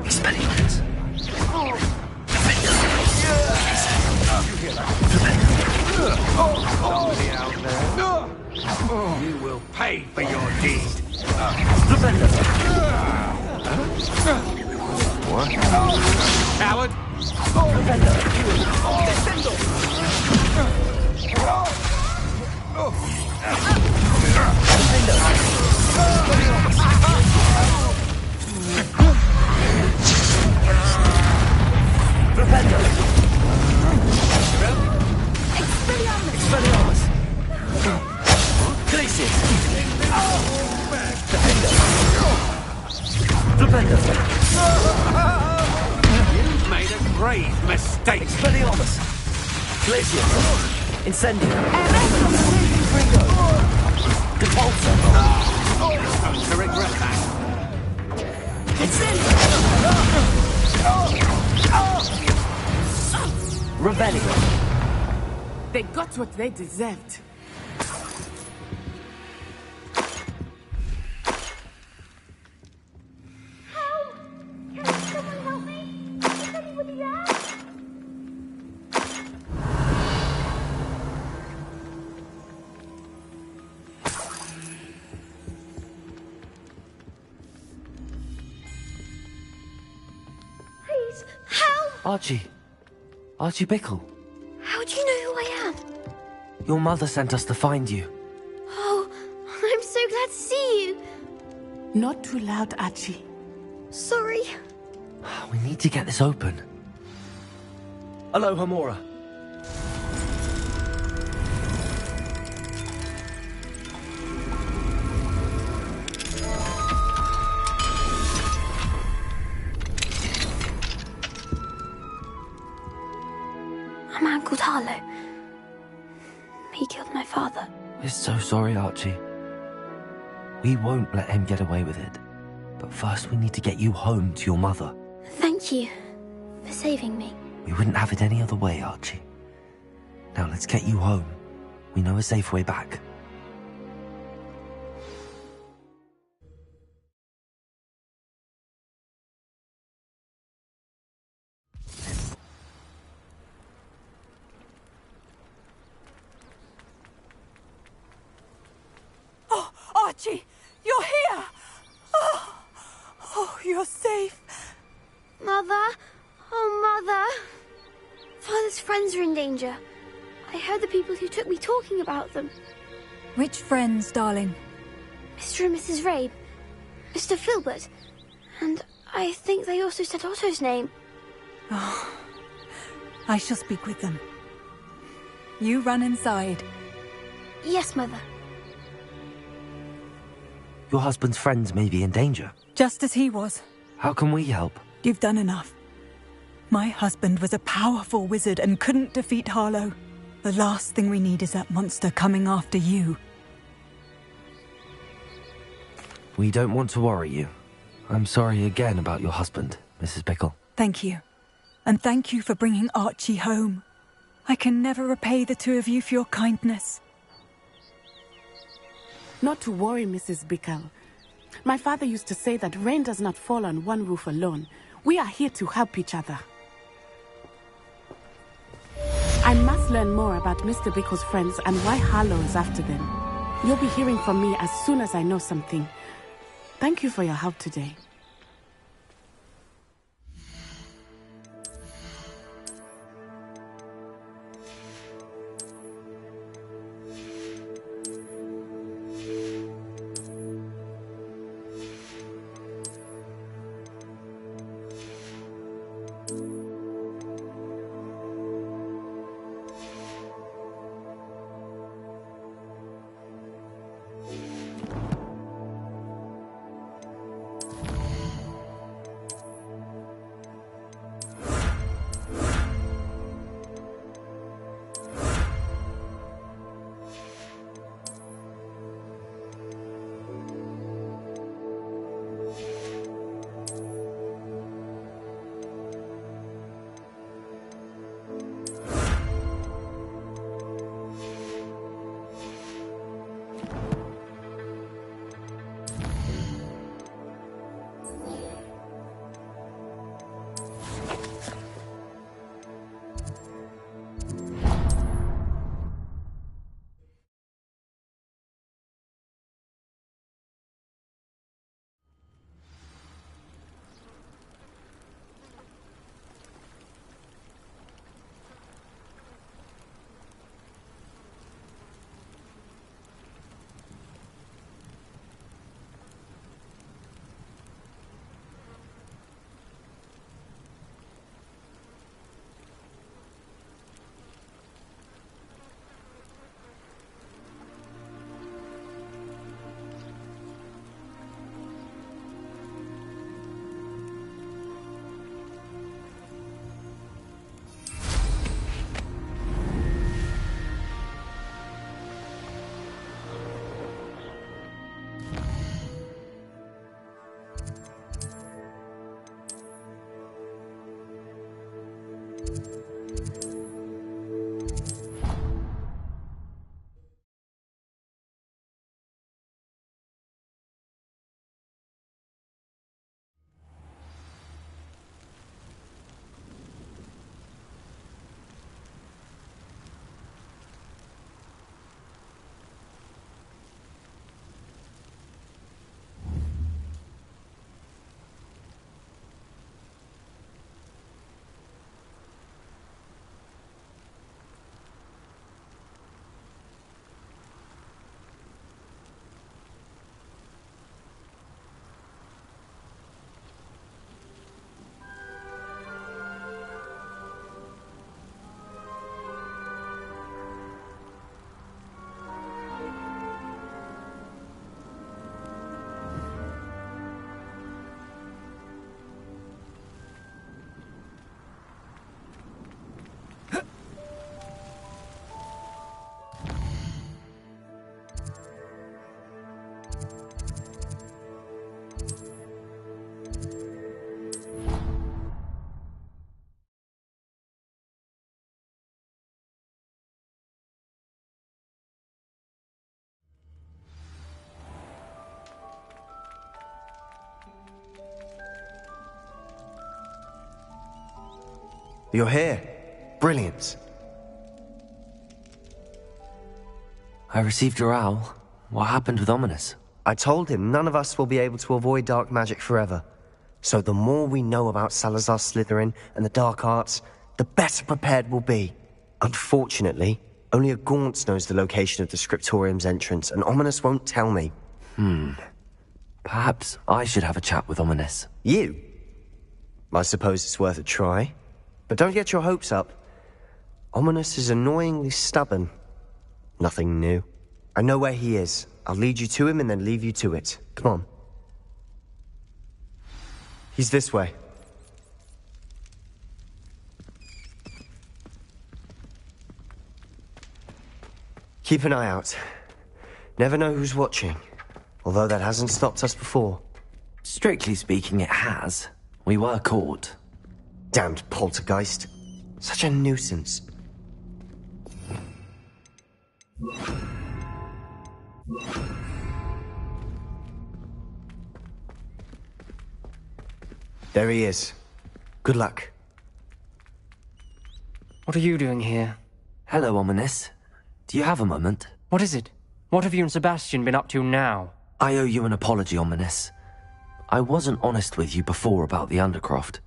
[SPEAKER 2] Experiments.
[SPEAKER 1] Somebody out there. You will pay for your deed. What? Coward!
[SPEAKER 2] Expelliarmus! Glacius! Defender!
[SPEAKER 1] You've made a grave mistake!
[SPEAKER 2] Expelliarmus! Glacius! Incendio! Depulsor!
[SPEAKER 1] You're going to regret that.
[SPEAKER 2] Revelio!
[SPEAKER 3] They got what they deserved.
[SPEAKER 13] Help! Can someone help me? Is anybody there? Please, help!
[SPEAKER 2] Archie Bickle.
[SPEAKER 13] How do you know who I am?
[SPEAKER 2] Your mother sent us to find you.
[SPEAKER 13] Oh, I'm so glad to see you.
[SPEAKER 3] Not too loud, Archie.
[SPEAKER 13] Sorry.
[SPEAKER 2] We need to get this open. Hello, Hamora.
[SPEAKER 13] A man called Harlow. He killed my father.
[SPEAKER 2] We're so sorry, Archie. We won't let him get away with it. But first we need to get you home to your mother.
[SPEAKER 13] Thank you for saving me.
[SPEAKER 2] We wouldn't have it any other way, Archie. Now let's get you home. We know a safe way back.
[SPEAKER 10] Archie, you're here! Oh, you're safe.
[SPEAKER 14] Mother? Oh, Mother. Father's friends are in danger. I heard the people who took me talking about them.
[SPEAKER 10] Which friends, darling?
[SPEAKER 14] Mr. and Mrs. Rabe, Mr. Filbert, and I think they also said Otto's name.
[SPEAKER 10] Oh, I shall speak with them. You run inside.
[SPEAKER 14] Yes, Mother.
[SPEAKER 2] Your husband's friends may be in danger.
[SPEAKER 10] Just as he was.
[SPEAKER 2] How can we help?
[SPEAKER 10] You've done enough. My husband was a powerful wizard and couldn't defeat Harlow. The last thing we need is that monster coming after you.
[SPEAKER 2] We don't want to worry you. I'm sorry again about your husband, Mrs. Bickle.
[SPEAKER 10] Thank you. And thank you for bringing Archie home. I can never repay the two of you for your kindness.
[SPEAKER 3] Not to worry, Mrs. Bickle. My father used to say that rain does not fall on one roof alone. We are here to help each other. I must learn more about Mr. Bickle's friends and why Harlow is after them. You'll be hearing from me as soon as I know something. Thank you for your help today.
[SPEAKER 9] You're here. Brilliant.
[SPEAKER 2] I received your owl. What happened with Ominous?
[SPEAKER 9] I told him none of us will be able to avoid dark magic forever. So the more we know about Salazar Slytherin and the dark arts, the better prepared we'll be. Unfortunately, only a Gaunt knows the location of the Scriptorium's entrance, and Ominous won't tell me.
[SPEAKER 2] Perhaps I should have a chat with Ominous.
[SPEAKER 9] You? I suppose it's worth a try. But don't get your hopes up. Ominous is annoyingly stubborn. Nothing new. I know where he is. I'll lead you to him and then leave you to it. Come on. He's this way. Keep an eye out. Never know who's watching. Although that hasn't stopped us before.
[SPEAKER 2] Strictly speaking, it has. We were caught.
[SPEAKER 9] Damned poltergeist. Such a nuisance. There he is. Good luck.
[SPEAKER 15] What are you doing here?
[SPEAKER 2] Hello, Ominous. Do you have a moment?
[SPEAKER 15] What is it? What have you and Sebastian been up to now?
[SPEAKER 2] I owe you an apology, Ominous. I wasn't honest with you before about the Undercroft.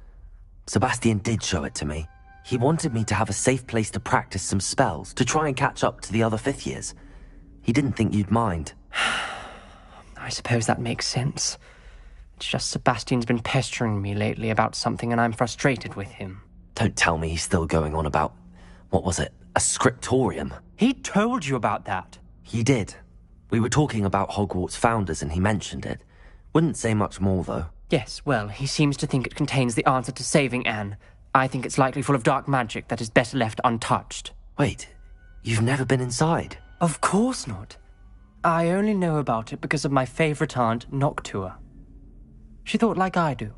[SPEAKER 2] Sebastian did show it to me. He wanted me to have a safe place to practice some spells, to try and catch up to the other fifth years. He didn't think you'd mind.
[SPEAKER 15] I suppose that makes sense. It's just Sebastian's been pestering me lately about something and I'm frustrated with him.
[SPEAKER 2] Don't tell me he's still going on about, what was it, a scriptorium?
[SPEAKER 15] He told you about that.
[SPEAKER 2] He did. We were talking about Hogwarts founders and he mentioned it. Wouldn't say much more, though.
[SPEAKER 15] Yes, well, he seems to think it contains the answer to saving Anne. I think it's likely full of dark magic that is better left untouched.
[SPEAKER 2] Wait, you've never been inside?
[SPEAKER 15] Of course not. I only know about it because of my favourite aunt, Noctua. She thought like I do.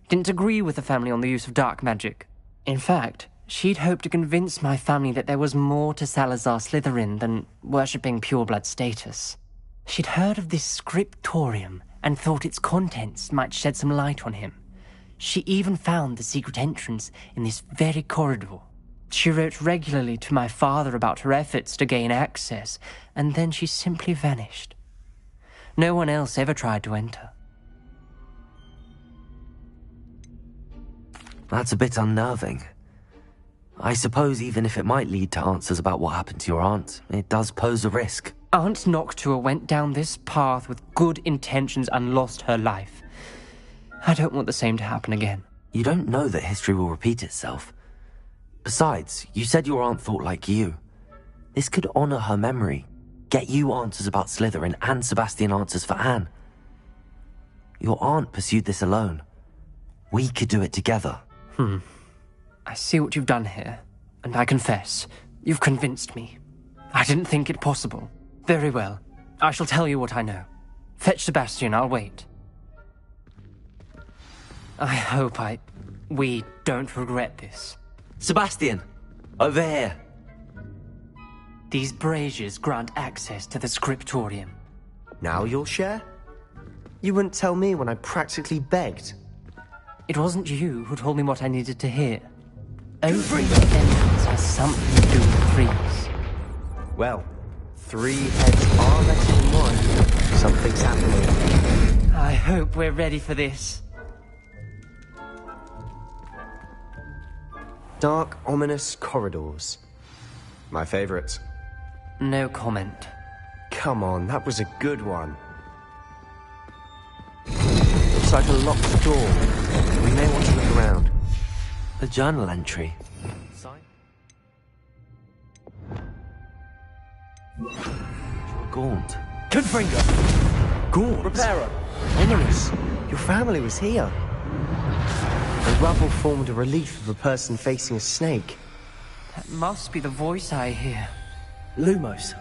[SPEAKER 15] Didn't agree with the family on the use of dark magic. In fact, she'd hoped to convince my family that there was more to Salazar Slytherin than worshipping pureblood status. She'd heard of this scriptorium and thought its contents might shed some light on him. She even found the secret entrance in this very corridor. She wrote regularly to my father about her efforts to gain access, and then she simply vanished. No one else ever tried to enter.
[SPEAKER 2] That's a bit unnerving. I suppose even if it might lead to answers about what happened to your aunt, it does pose a risk.
[SPEAKER 15] Aunt Noctua went down this path with good intentions and lost her life. I don't want the same to happen again.
[SPEAKER 2] You don't know that history will repeat itself. Besides, you said your aunt thought like you. This could honor her memory, get you answers about Slytherin and Sebastian answers for Anne. Your aunt pursued this alone. We could do it together.
[SPEAKER 15] I see what you've done here, and I confess, you've convinced me. I didn't think it possible. Very well. I shall tell you what I know. Fetch Sebastian, I'll wait. I hope we don't regret this.
[SPEAKER 2] Sebastian! Over here!
[SPEAKER 15] These braziers grant access to the scriptorium.
[SPEAKER 9] Now you'll share? You wouldn't tell me when I practically begged.
[SPEAKER 15] It wasn't you who told me what I needed to hear. Opening the entrance has something to do with threes.
[SPEAKER 9] Well, 3 heads are better than 1. Something's happening.
[SPEAKER 15] I hope we're ready for this.
[SPEAKER 9] Dark, ominous corridors. My favorite.
[SPEAKER 15] No comment.
[SPEAKER 9] Come on, that was a good one. Looks like a locked door. We may want to look around.
[SPEAKER 2] A journal entry. Gaunt.
[SPEAKER 9] Confringo! Gaunt!
[SPEAKER 2] Reparo!
[SPEAKER 9] Ominous! Your family was here. The rubble formed a relief of a person facing a snake.
[SPEAKER 15] That must be the voice I hear.
[SPEAKER 2] Lumos.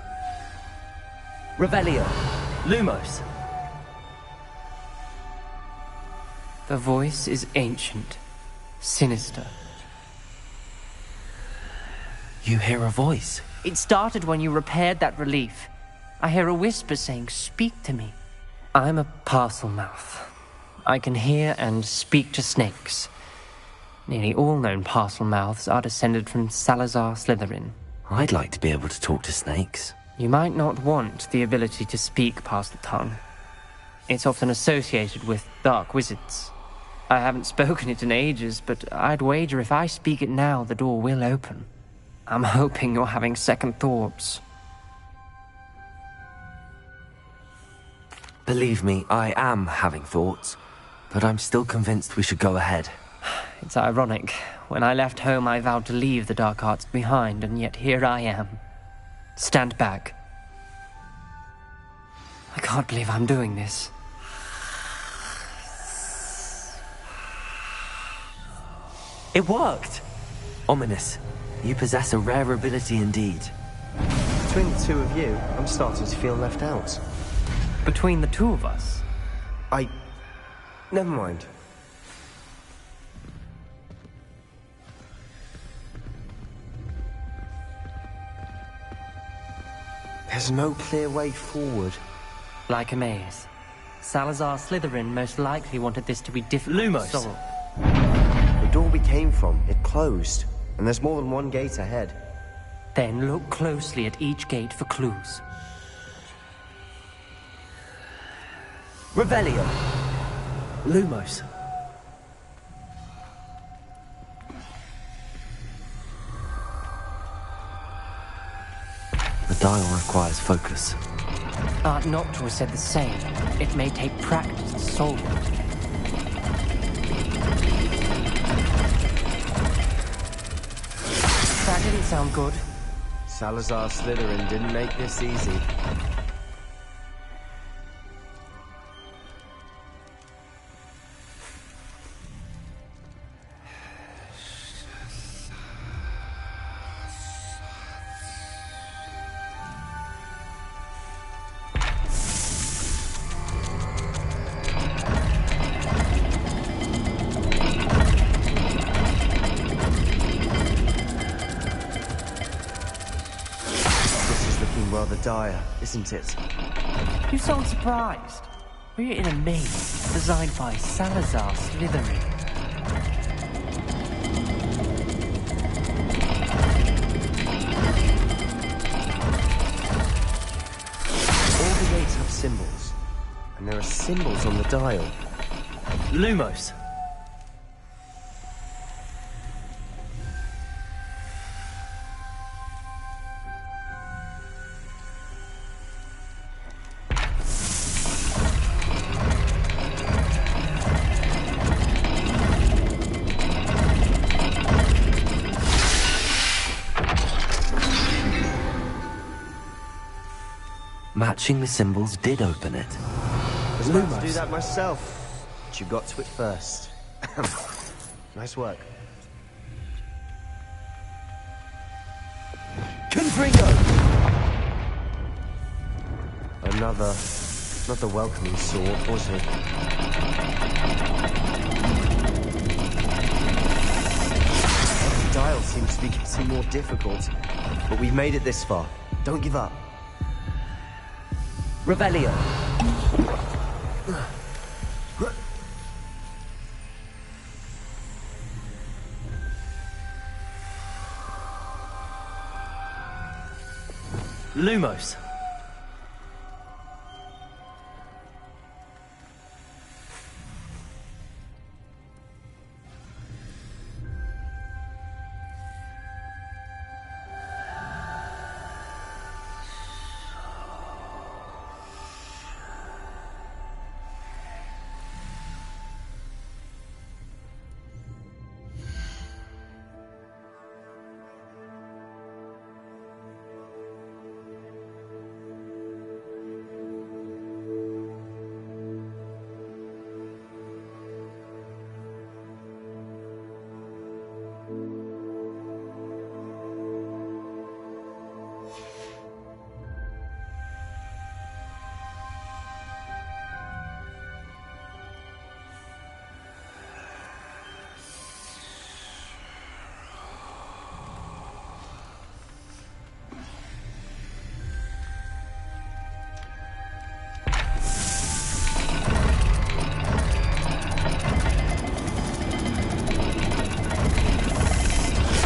[SPEAKER 2] Revelio. Lumos.
[SPEAKER 15] The voice is ancient, sinister.
[SPEAKER 2] You hear a voice?
[SPEAKER 15] It started when you repaired that relief. I hear a whisper saying, "Speak to me." I'm a parcel mouth. I can hear and speak to snakes. Nearly all known parcel mouths are descended from Salazar Slytherin.
[SPEAKER 2] I'd like to be able to talk to snakes.
[SPEAKER 15] You might not want the ability to speak past the tongue. It's often associated with dark wizards. I haven't spoken it in ages, but I'd wager if I speak it now, the door will open. I'm hoping you're having second thoughts.
[SPEAKER 2] Believe me, I am having thoughts, but I'm still convinced we should go ahead.
[SPEAKER 15] It's ironic. When I left home, I vowed to leave the dark arts behind, and yet here I am. Stand back. I can't believe I'm doing this.
[SPEAKER 2] It worked! Ominous. You possess a rare ability indeed.
[SPEAKER 9] Between the two of you, I'm starting to feel left out.
[SPEAKER 15] Between the two of us?
[SPEAKER 9] Never mind. There's no clear way forward.
[SPEAKER 15] Like a maze. Salazar Slytherin most likely wanted this to be difficult.
[SPEAKER 2] Lumos!
[SPEAKER 15] So
[SPEAKER 9] the door we came from, it closed. And there's more than one gate ahead.
[SPEAKER 15] then look closely at each gate for clues.
[SPEAKER 2] Revelio! Lumos. The dial requires focus.
[SPEAKER 15] Art Noctua said the same. It may take practice to solve it. That didn't sound good.
[SPEAKER 9] Salazar Slytherin didn't make this easy. Rather dire, isn't it?
[SPEAKER 15] You sound surprised. We're in a maze designed by Salazar Slytherin.
[SPEAKER 9] All the gates have symbols, and there are symbols on the dial.
[SPEAKER 2] Lumos. Matching the symbols did open it.
[SPEAKER 9] I was about to do that myself, but you got to it first. Nice work.
[SPEAKER 2] Confringo!
[SPEAKER 9] Another welcoming sort, wasn't it? The dial seems to be getting more difficult, but we've made it this far. Don't give up.
[SPEAKER 2] Revelio. Lumos.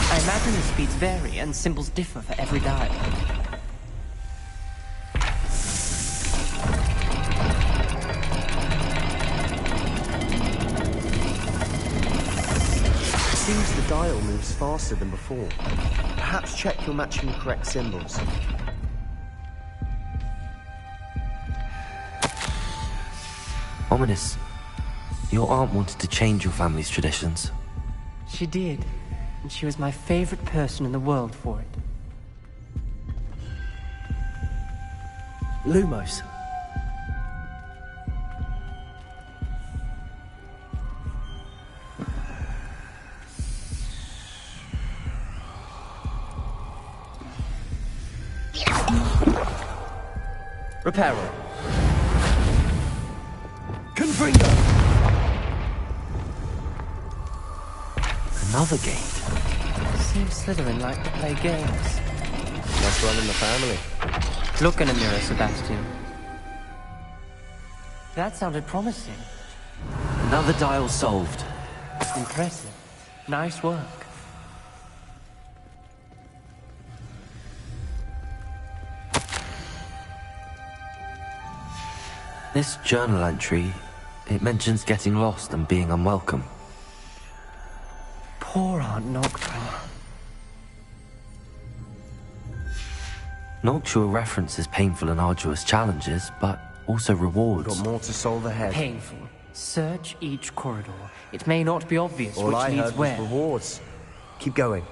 [SPEAKER 15] I imagine the speeds vary and symbols differ for every dial.
[SPEAKER 9] dial moves faster than before. Perhaps check you're matching the correct symbols.
[SPEAKER 2] Ominous, your aunt wanted to change your family's traditions.
[SPEAKER 15] She did, and she was my favorite person in the world for it.
[SPEAKER 9] Lumos.
[SPEAKER 15] Reparo.
[SPEAKER 9] Confringo!
[SPEAKER 2] Another gate.
[SPEAKER 15] Seems Slytherin like to play games.
[SPEAKER 9] Must run in the family.
[SPEAKER 15] Look in a mirror, Sebastian. That sounded promising.
[SPEAKER 2] Another dial solved.
[SPEAKER 15] Impressive. Nice work.
[SPEAKER 2] This journal entry, it mentions getting lost and being unwelcome.
[SPEAKER 15] Poor Aunt Noctua.
[SPEAKER 2] Noctua references painful and arduous challenges, but also rewards.
[SPEAKER 9] Got more to solve ahead.
[SPEAKER 15] Painful. Search each corridor. It may not be obvious
[SPEAKER 9] All
[SPEAKER 15] which
[SPEAKER 9] I
[SPEAKER 15] leads
[SPEAKER 9] heard
[SPEAKER 15] where.
[SPEAKER 9] was rewards. Keep going.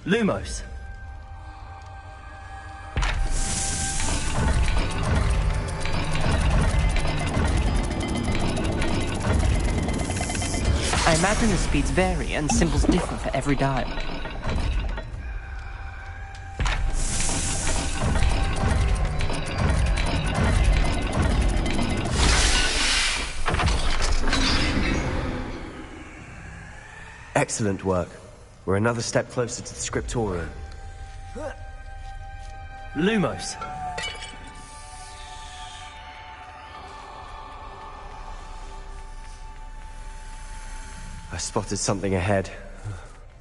[SPEAKER 16] Lumos.
[SPEAKER 15] I imagine the speeds vary and symbols differ for every dial.
[SPEAKER 9] Excellent work. We're another step closer to the scriptorium.
[SPEAKER 16] Lumos.
[SPEAKER 9] I spotted something ahead.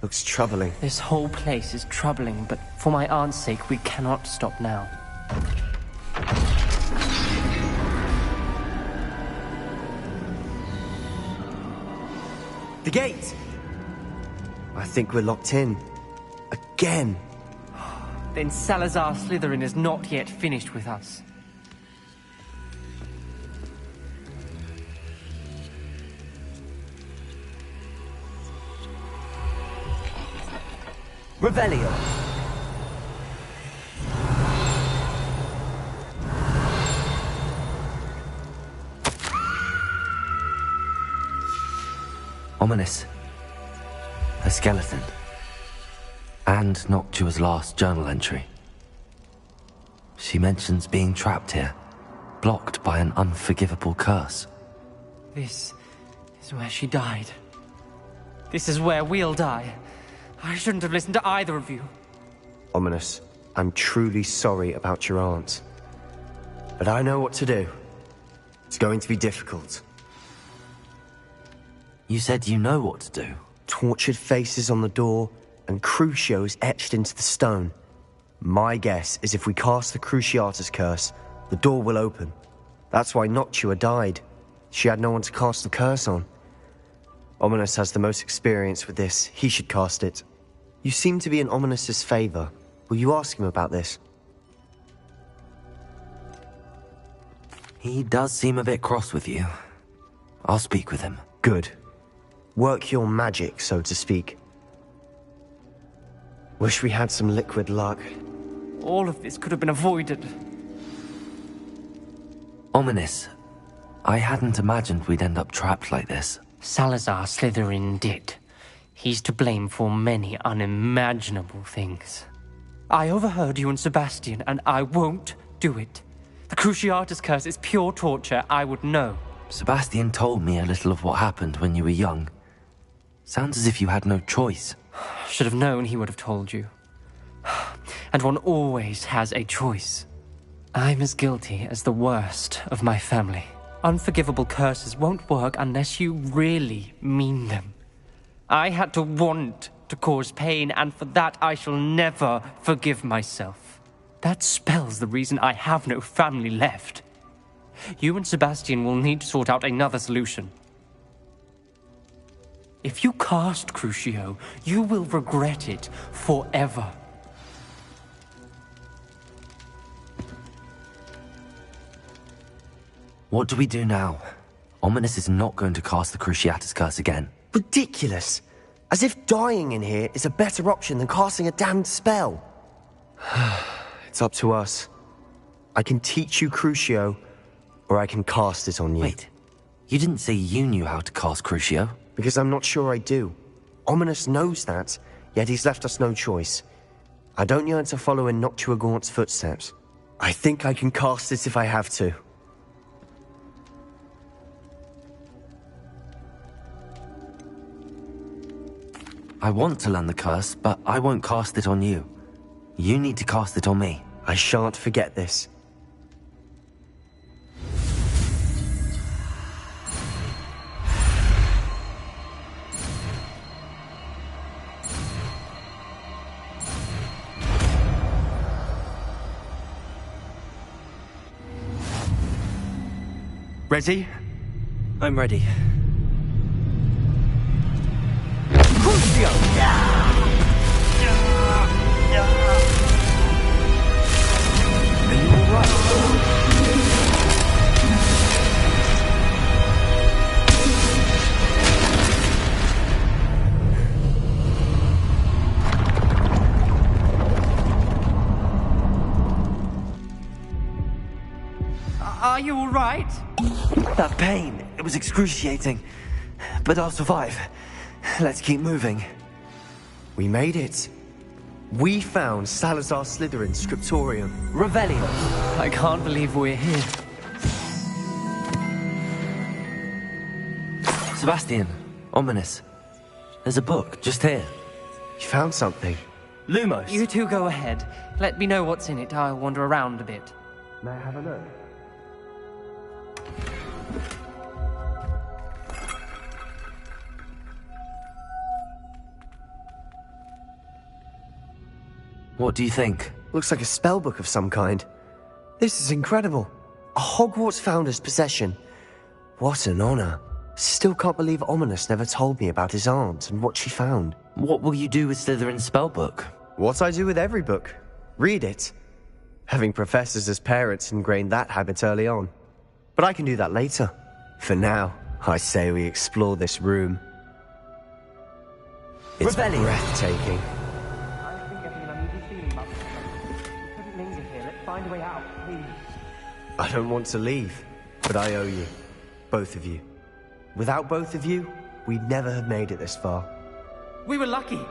[SPEAKER 9] Looks troubling.
[SPEAKER 15] This whole place is troubling, but for my aunt's sake, we cannot stop now.
[SPEAKER 9] The gate! I think we're locked in. Again!
[SPEAKER 15] Then Salazar Slytherin is not yet finished with us.
[SPEAKER 16] Revelio.
[SPEAKER 2] Ominous. A skeleton. And Noctua's last journal entry. She mentions being trapped here, blocked by an unforgivable curse.
[SPEAKER 15] This is where she died. This is where we'll die. I shouldn't have listened to either of you.
[SPEAKER 9] Ominous, I'm truly sorry about your aunt. But I know what to do. It's going to be difficult.
[SPEAKER 2] You said you know what to do.
[SPEAKER 9] Tortured faces on the door, and Crucios etched into the stone. My guess is if we cast the Cruciatus curse, the door will open. That's why Noctua died. She had no one to cast the curse on. Ominous has the most experience with this. He should cast it. You seem to be in Ominous's favor. Will you ask him about this?
[SPEAKER 2] He does seem a bit cross with you. I'll speak with him.
[SPEAKER 9] Good. Work your magic, so to speak. Wish we had some liquid luck.
[SPEAKER 15] All of this could have been avoided.
[SPEAKER 2] Ominous. I hadn't imagined we'd end up trapped like this.
[SPEAKER 15] Salazar Slytherin did. He's to blame for many unimaginable things. I overheard you and Sebastian, and I won't do it. The Cruciatus curse is pure torture. I would know.
[SPEAKER 2] Sebastian told me a little of what happened when you were young. Sounds as if you had no choice.
[SPEAKER 15] Should have known he would have told you. And one always has a choice. I'm as guilty as the worst of my family. Unforgivable curses won't work unless you really mean them. I had to want to cause pain, and for that I shall never forgive myself. That spell's the reason I have no family left. You and Sebastian will need to sort out another solution. If you cast Crucio, you will regret it forever.
[SPEAKER 2] What do we do now? Ominous is not going to cast the Cruciatus Curse again.
[SPEAKER 9] Ridiculous! As if dying in here is a better option than casting a damned spell. It's up to us. I can teach you Crucio, or I can cast it on you.
[SPEAKER 2] Wait, you didn't say you knew how to cast Crucio?
[SPEAKER 9] Because I'm not sure I do. Ominous knows that, yet he's left us no choice. I don't yearn to follow in Noctua Gaunt's footsteps. I think I can cast it if I have to.
[SPEAKER 2] I want to learn the curse, but I won't cast it on you. You need to cast it on me.
[SPEAKER 9] I shan't forget this.
[SPEAKER 2] Ready? I'm ready.
[SPEAKER 15] Are you all right?
[SPEAKER 2] That pain, it was excruciating. But I'll survive. Let's keep moving.
[SPEAKER 9] We made it. We found Salazar Slytherin's scriptorium.
[SPEAKER 2] Revelio.
[SPEAKER 15] I can't believe we're here.
[SPEAKER 2] Sebastian, Ominous. There's a book just here.
[SPEAKER 9] You found something.
[SPEAKER 2] Lumos.
[SPEAKER 15] You two go ahead. Let me know what's in it. I'll wander around a bit.
[SPEAKER 9] May I have a look?
[SPEAKER 2] What do you think?
[SPEAKER 9] Looks like a spellbook of some kind. This is incredible. A Hogwarts founder's possession. What an honor. Still can't believe Ominous never told me about his aunt and what she found.
[SPEAKER 2] What will you do with Slytherin's spellbook?
[SPEAKER 9] What I do with every book. Read it. Having professors as parents ingrained that habit early on. But I can do that later. For now, I say we explore this room. It's breathtaking.
[SPEAKER 15] Find a way out, please.
[SPEAKER 9] I don't want to leave, but I owe you. Both of you. Without both of you, we'd never have made it this far.
[SPEAKER 15] We were lucky.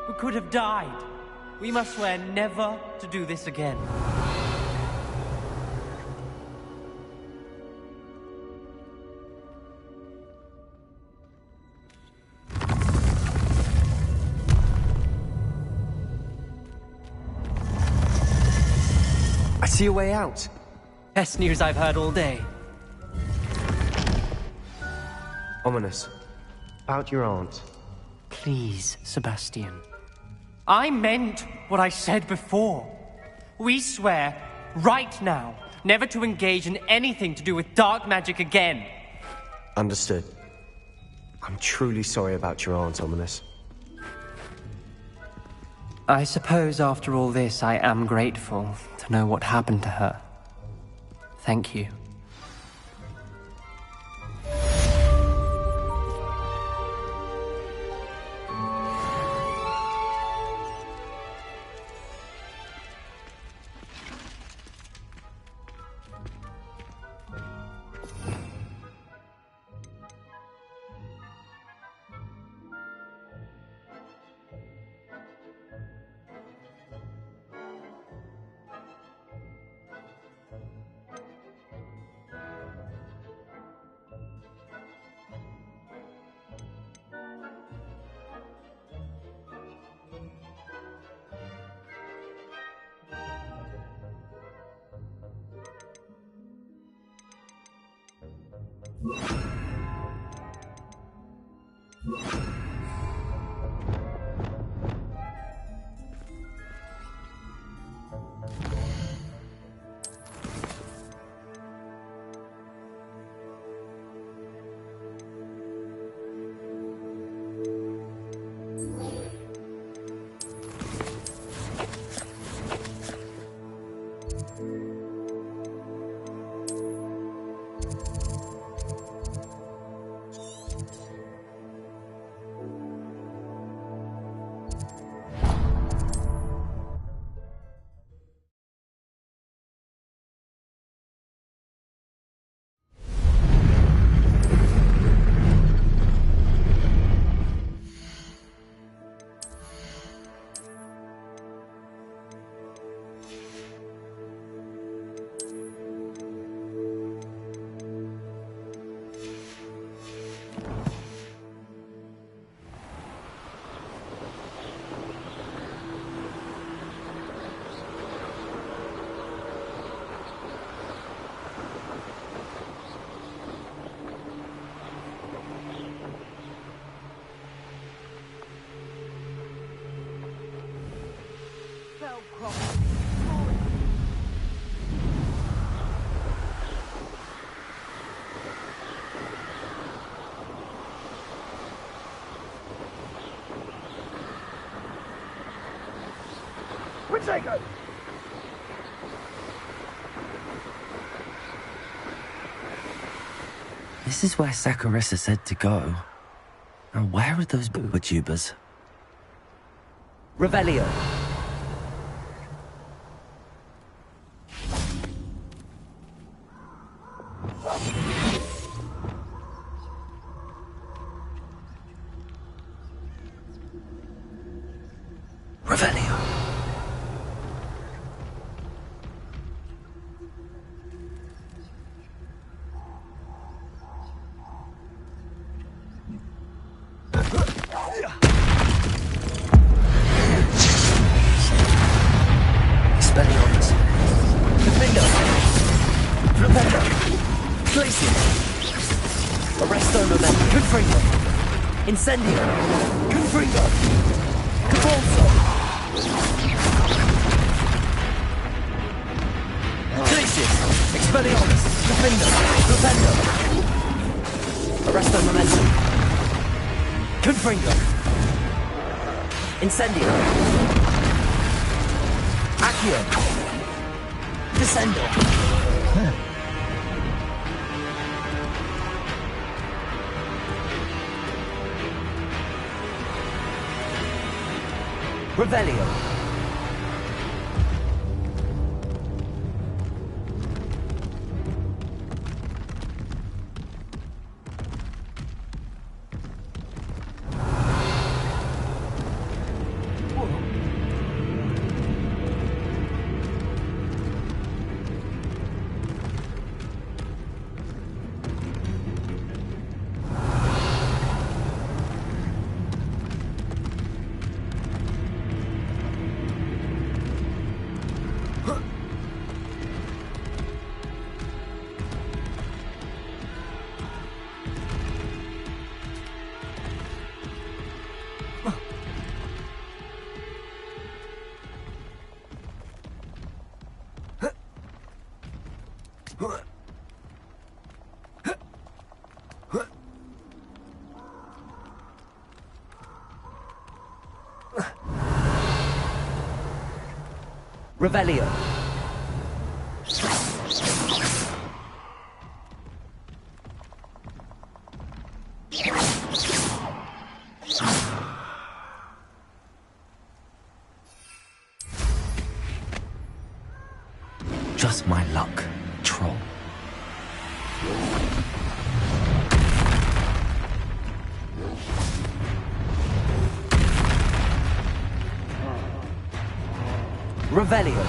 [SPEAKER 15] We could have died. We must swear never to do this again.
[SPEAKER 9] I see a way out.
[SPEAKER 15] Best news I've heard all day.
[SPEAKER 9] Ominous. About your aunt.
[SPEAKER 15] Please, Sebastian. I meant what I said before. We swear, right now, never to engage in anything to do with dark magic again.
[SPEAKER 9] Understood. I'm truly sorry about your aunt, Ominous.
[SPEAKER 15] I suppose after all this, I am grateful to know what happened to her. Thank you.
[SPEAKER 1] Take
[SPEAKER 2] This is where Saccharissa said to go. Now where are those booba tubers?
[SPEAKER 9] Revelio.
[SPEAKER 2] Revelio.
[SPEAKER 9] Incendio! Confringo! Cabolso! Glacius! Expelliarmus! Defendo! Flipendo! Arresto Momentum! Confringo! Incendio! Accio! Descendo! Revelio. Revelio.
[SPEAKER 2] Just my luck, troll.
[SPEAKER 9] Revelio.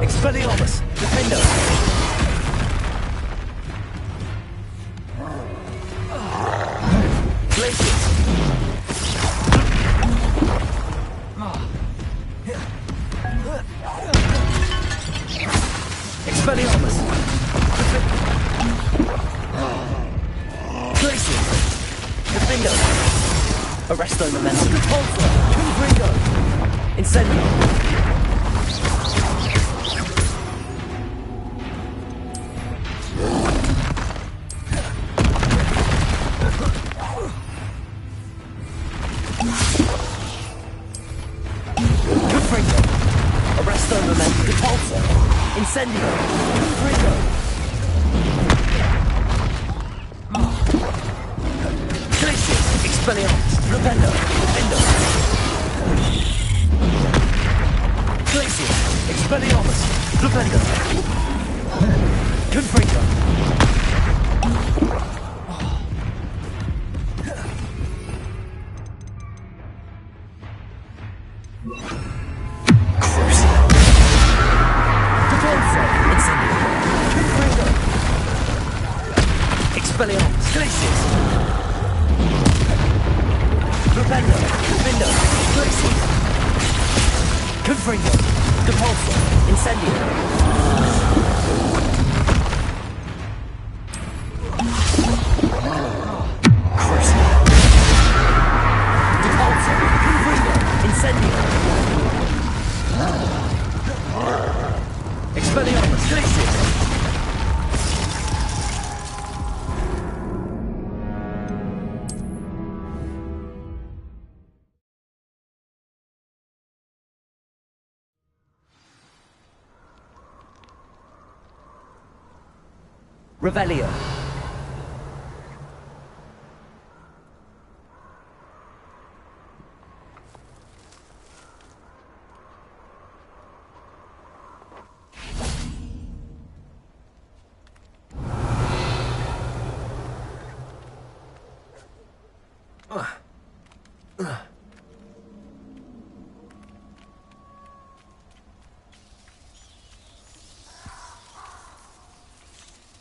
[SPEAKER 9] Expelliarmus. Defendo. Glacius.
[SPEAKER 2] Expelliarmus! Glacius! Defendo! Arresto Memento! Repulsor! Confringo! Incendio! Confringo! Arresto Memento! Repulsor! Incendio! Confringo! Glacius! Expelliarmus! Rependo! Defendo! Glacius! Expelliarmus! Rependo! Confringo! Expelliarmus! Glacius! Rependo! Defendo! Glacius! Confringo! Depulso! Incendio! Crucio! Depulso! Confringo! Incendio! Expelliarmus! Glacius! Revelio.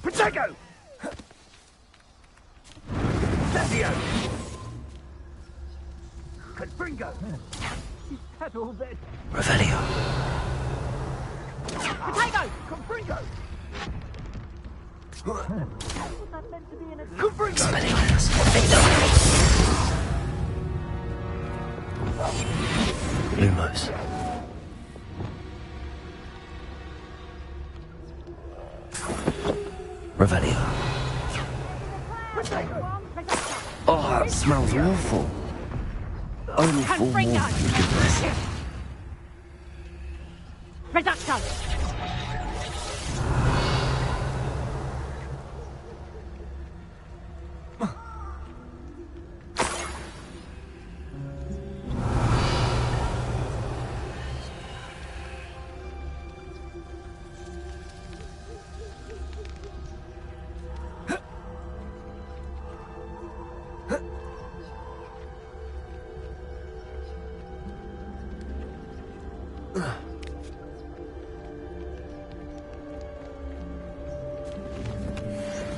[SPEAKER 1] Protego! Incendio! Confringo! He's dead already.
[SPEAKER 2] Revelio.
[SPEAKER 1] Protego! Confringo! Was that meant to be in a... Confringo!
[SPEAKER 2] Expelliarmus! Lumos. Revelio. Oh, that smells awful. Only for warmth you do this.
[SPEAKER 5] Reducto!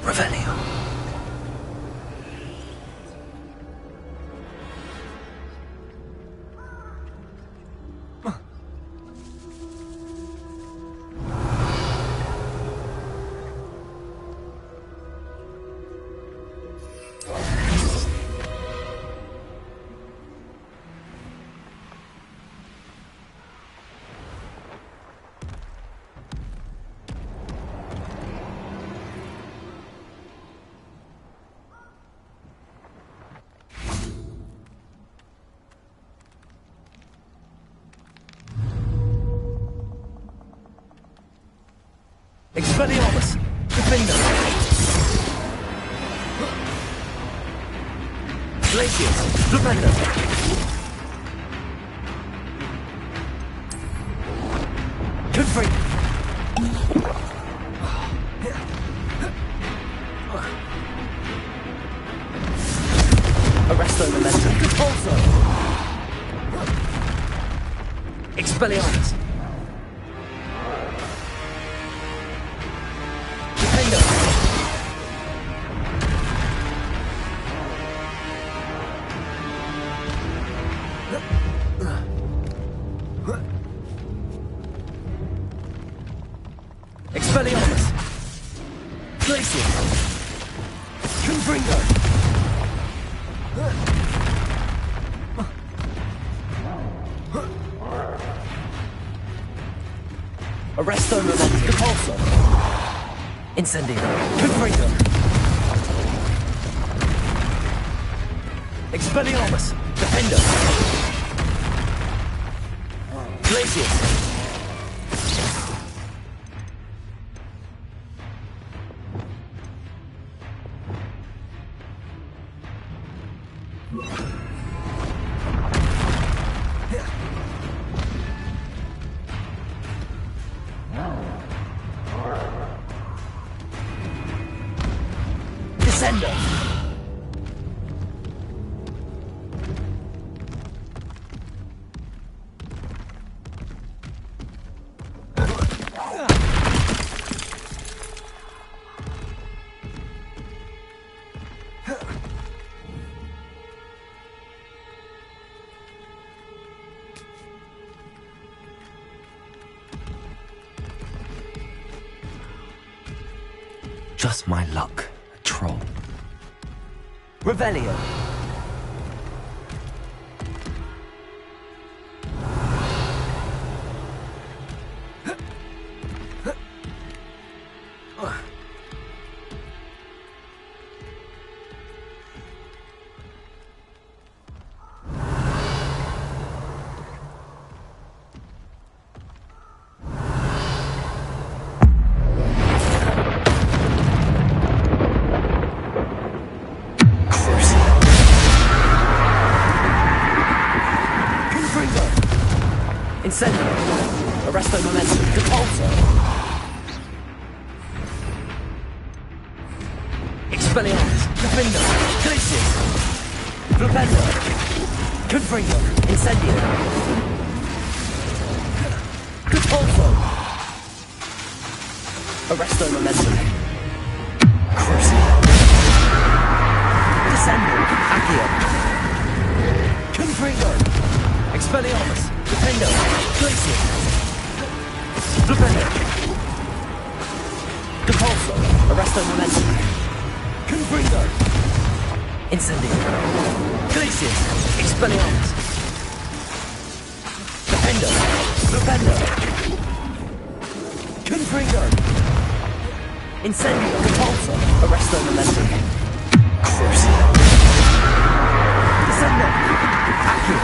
[SPEAKER 2] Revelio. Expelliarmus! Defendo! Glacius! Defendo! Confringo! Arresto Memento! Repulso! Expelliarmus! Expelliarmus! Glacius! Confringo! Arresto Momentum! Repulsor! Incendio! Confringo! Expelliarmus! Defender! Glacius! Descender! Just my luck, a troll. Revelio. Incendio! Arresto Momentum! Repulsor! Expelliarmus! Defender! Glacius! Flipendo! Confringo! Incendio! Repulsor! Arresto Momentum! Crucio! Descendo! Accio! Confringo! Expelliarmus! Defendo! Glacius! Flipendo! Repulsor! Arresto Momentum! Confringo! Incendio! Glacius! Expelliarmus! Defendo! Flipendo! Confringo! Incendio! Repulsor! Arresto Momentum! Crucio! Descendo! Accio!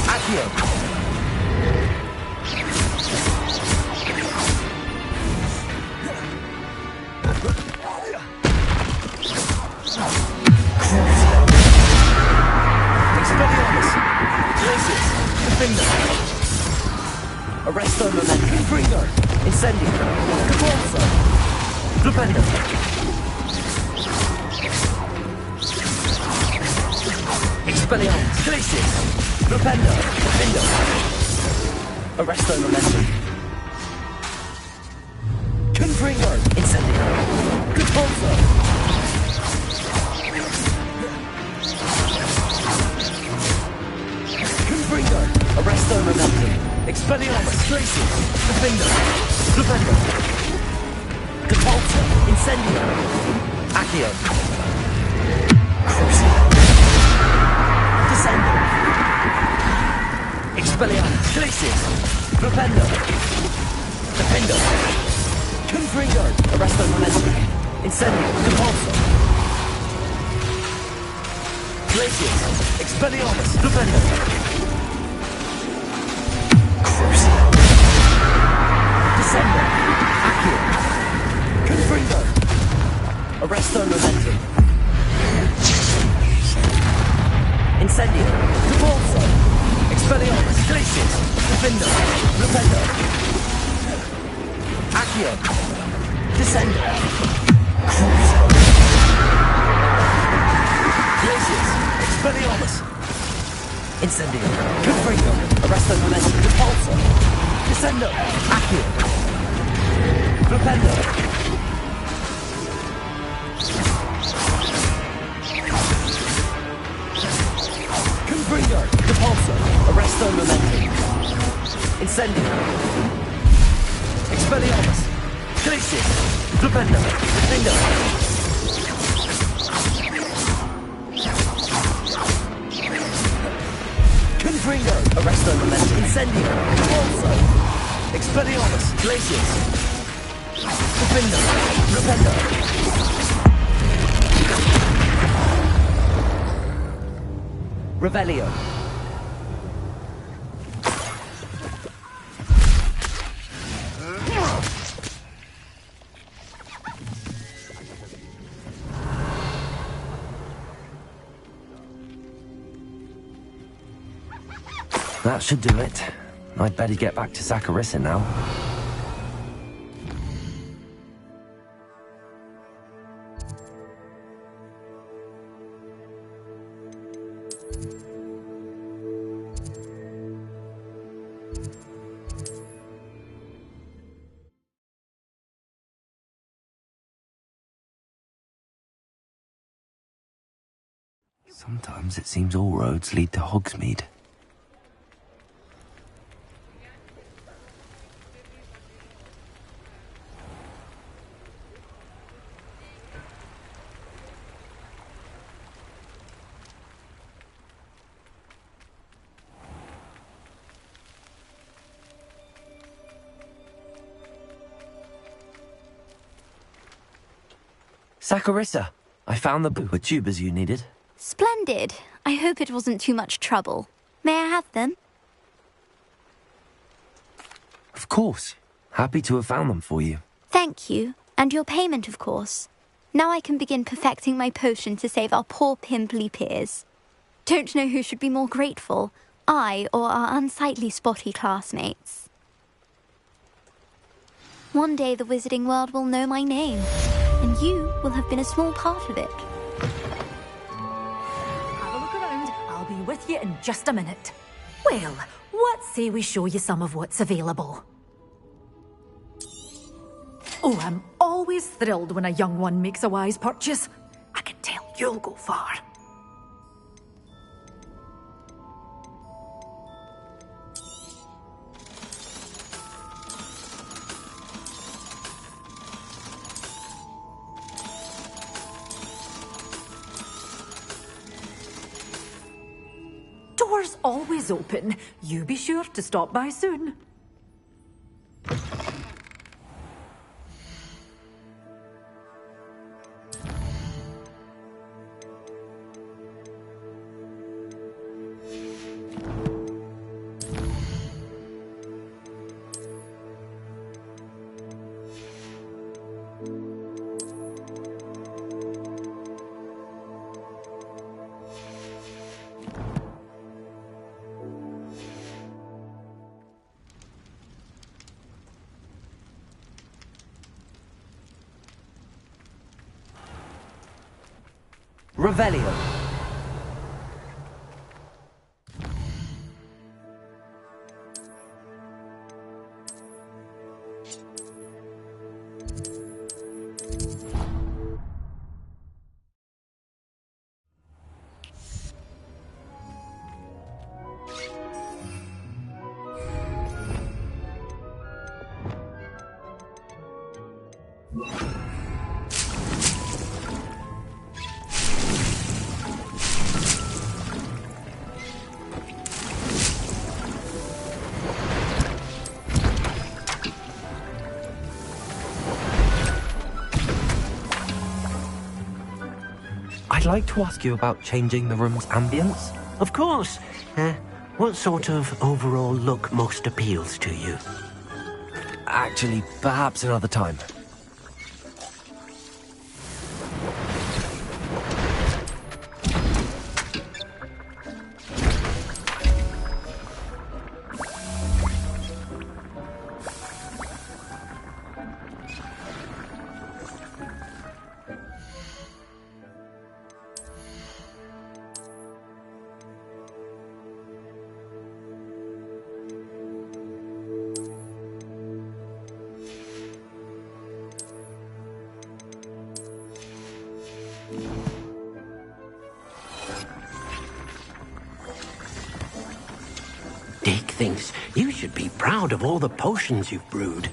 [SPEAKER 2] Accio! Expelliarmus! Glacius! Defender! Arresto Momentum! Confringo! Incendio! Repulsor! Flipendo! Expelliarmus! Glacius! Flipendo! Defendo! Arresto Momentum! Confringo! Incendio! Repulsor! Confringo! Arresto Momentum! Expelliarmus! Glacius! Defendo! Flipendo! Repulsor! Incendio! Accio! Crucio! Descendo! Expelliarmus! Glacius! Flipendo! Defendo! Confringo! Arresto Momentum! Incendio! Repulsor! Glacius! Expelliarmus! Flipendo! Crucio! Descendo! Accio! Confringo! Arresto Momentum! Incendio! Repulsor! Expelliarmus! Glacius! Defendo! Rependo! Accio! Descendo! Crucio! Glacius! Expelliarmus! Incendio! Confringo! Arresto Momentum! Repulsor! Descendo! Accio! Rependo! Incendio! Expelliarmus! Glacius! Flipendo! Defendo! Confringo! Arresto Momentum! Incendio! Also! Expelliarmus! Glacius! Defendo! Flipendo! Revelio! That should do it. I'd better get back to Saccharissa now. Sometimes it seems all roads lead to Hogsmeade. Saccharissa, I found the pooper tubers you needed.
[SPEAKER 13] Splendid. I hope it wasn't too much trouble. May I have them?
[SPEAKER 2] Of course. Happy to have found them for you.
[SPEAKER 13] Thank you. And your payment, of course. Now I can begin perfecting my potion to save our poor pimply peers. Don't know who should be more grateful, I or our unsightly spotty classmates. One day the wizarding world will know my name, and you will have been a small part of it.
[SPEAKER 16] Have a look around. I'll be with you in just a minute. Well, what say we show you some of what's available? Oh, I'm always thrilled when a young one makes a wise purchase. I can tell you'll go far. Doors always open. You be sure to stop by soon.
[SPEAKER 2] Revelio. I'd like to ask you about changing the room's ambience.
[SPEAKER 8] Of course. What sort of overall look most appeals to you?
[SPEAKER 2] Actually, perhaps another time.
[SPEAKER 8] thinks you should be proud of all the potions you've brewed.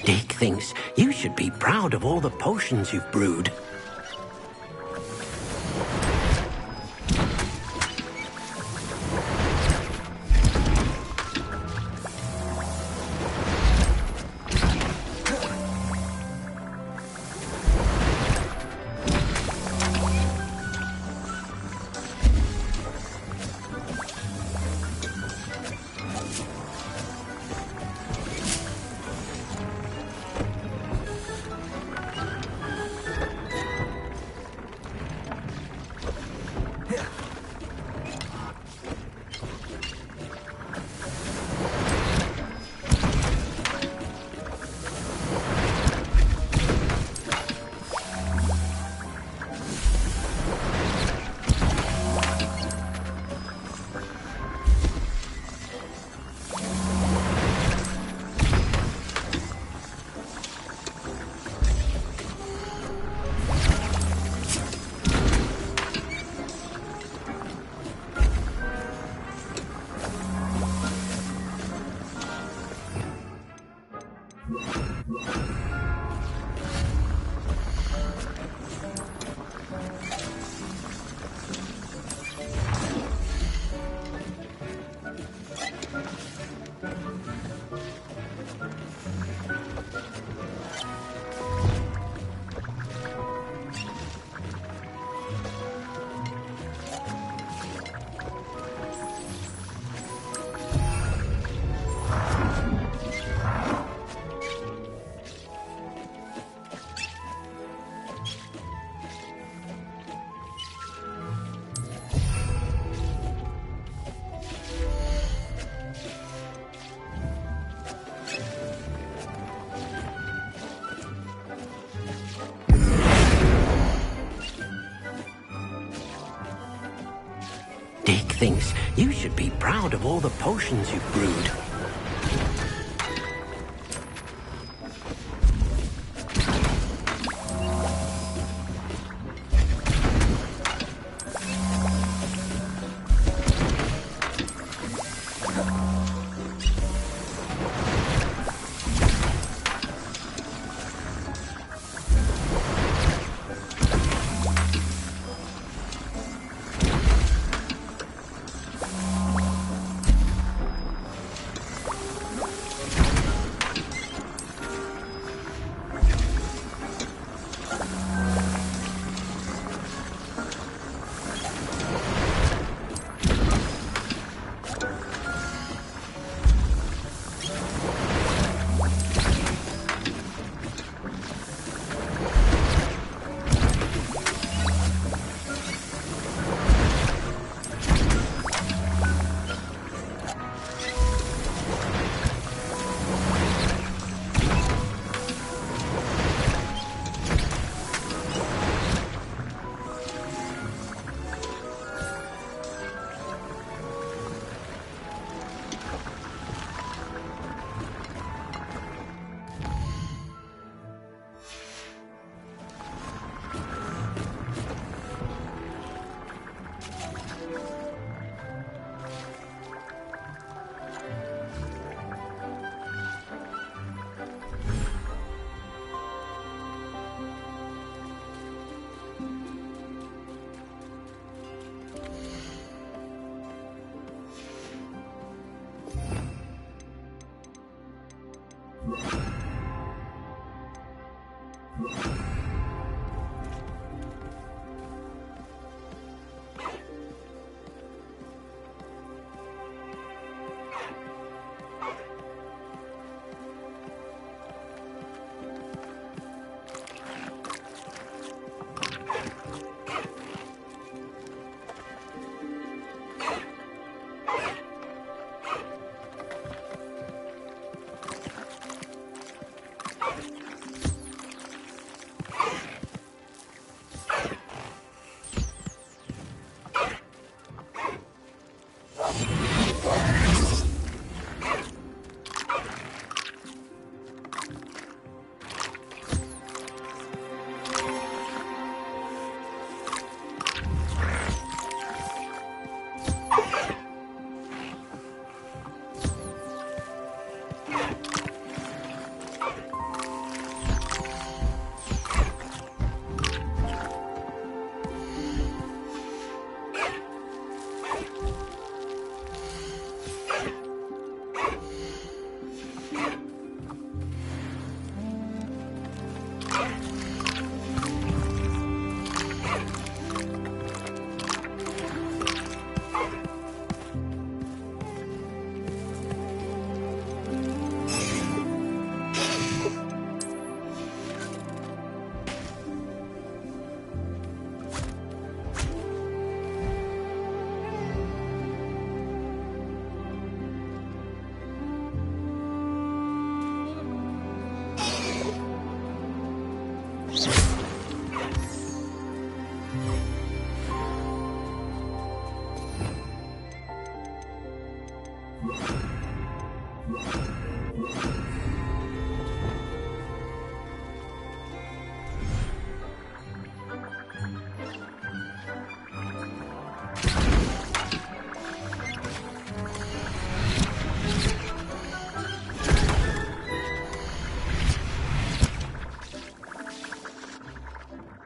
[SPEAKER 8] Dick thinks you should be proud of all the potions you've brewed. Dick thinks you should be proud of all the potions you've brewed.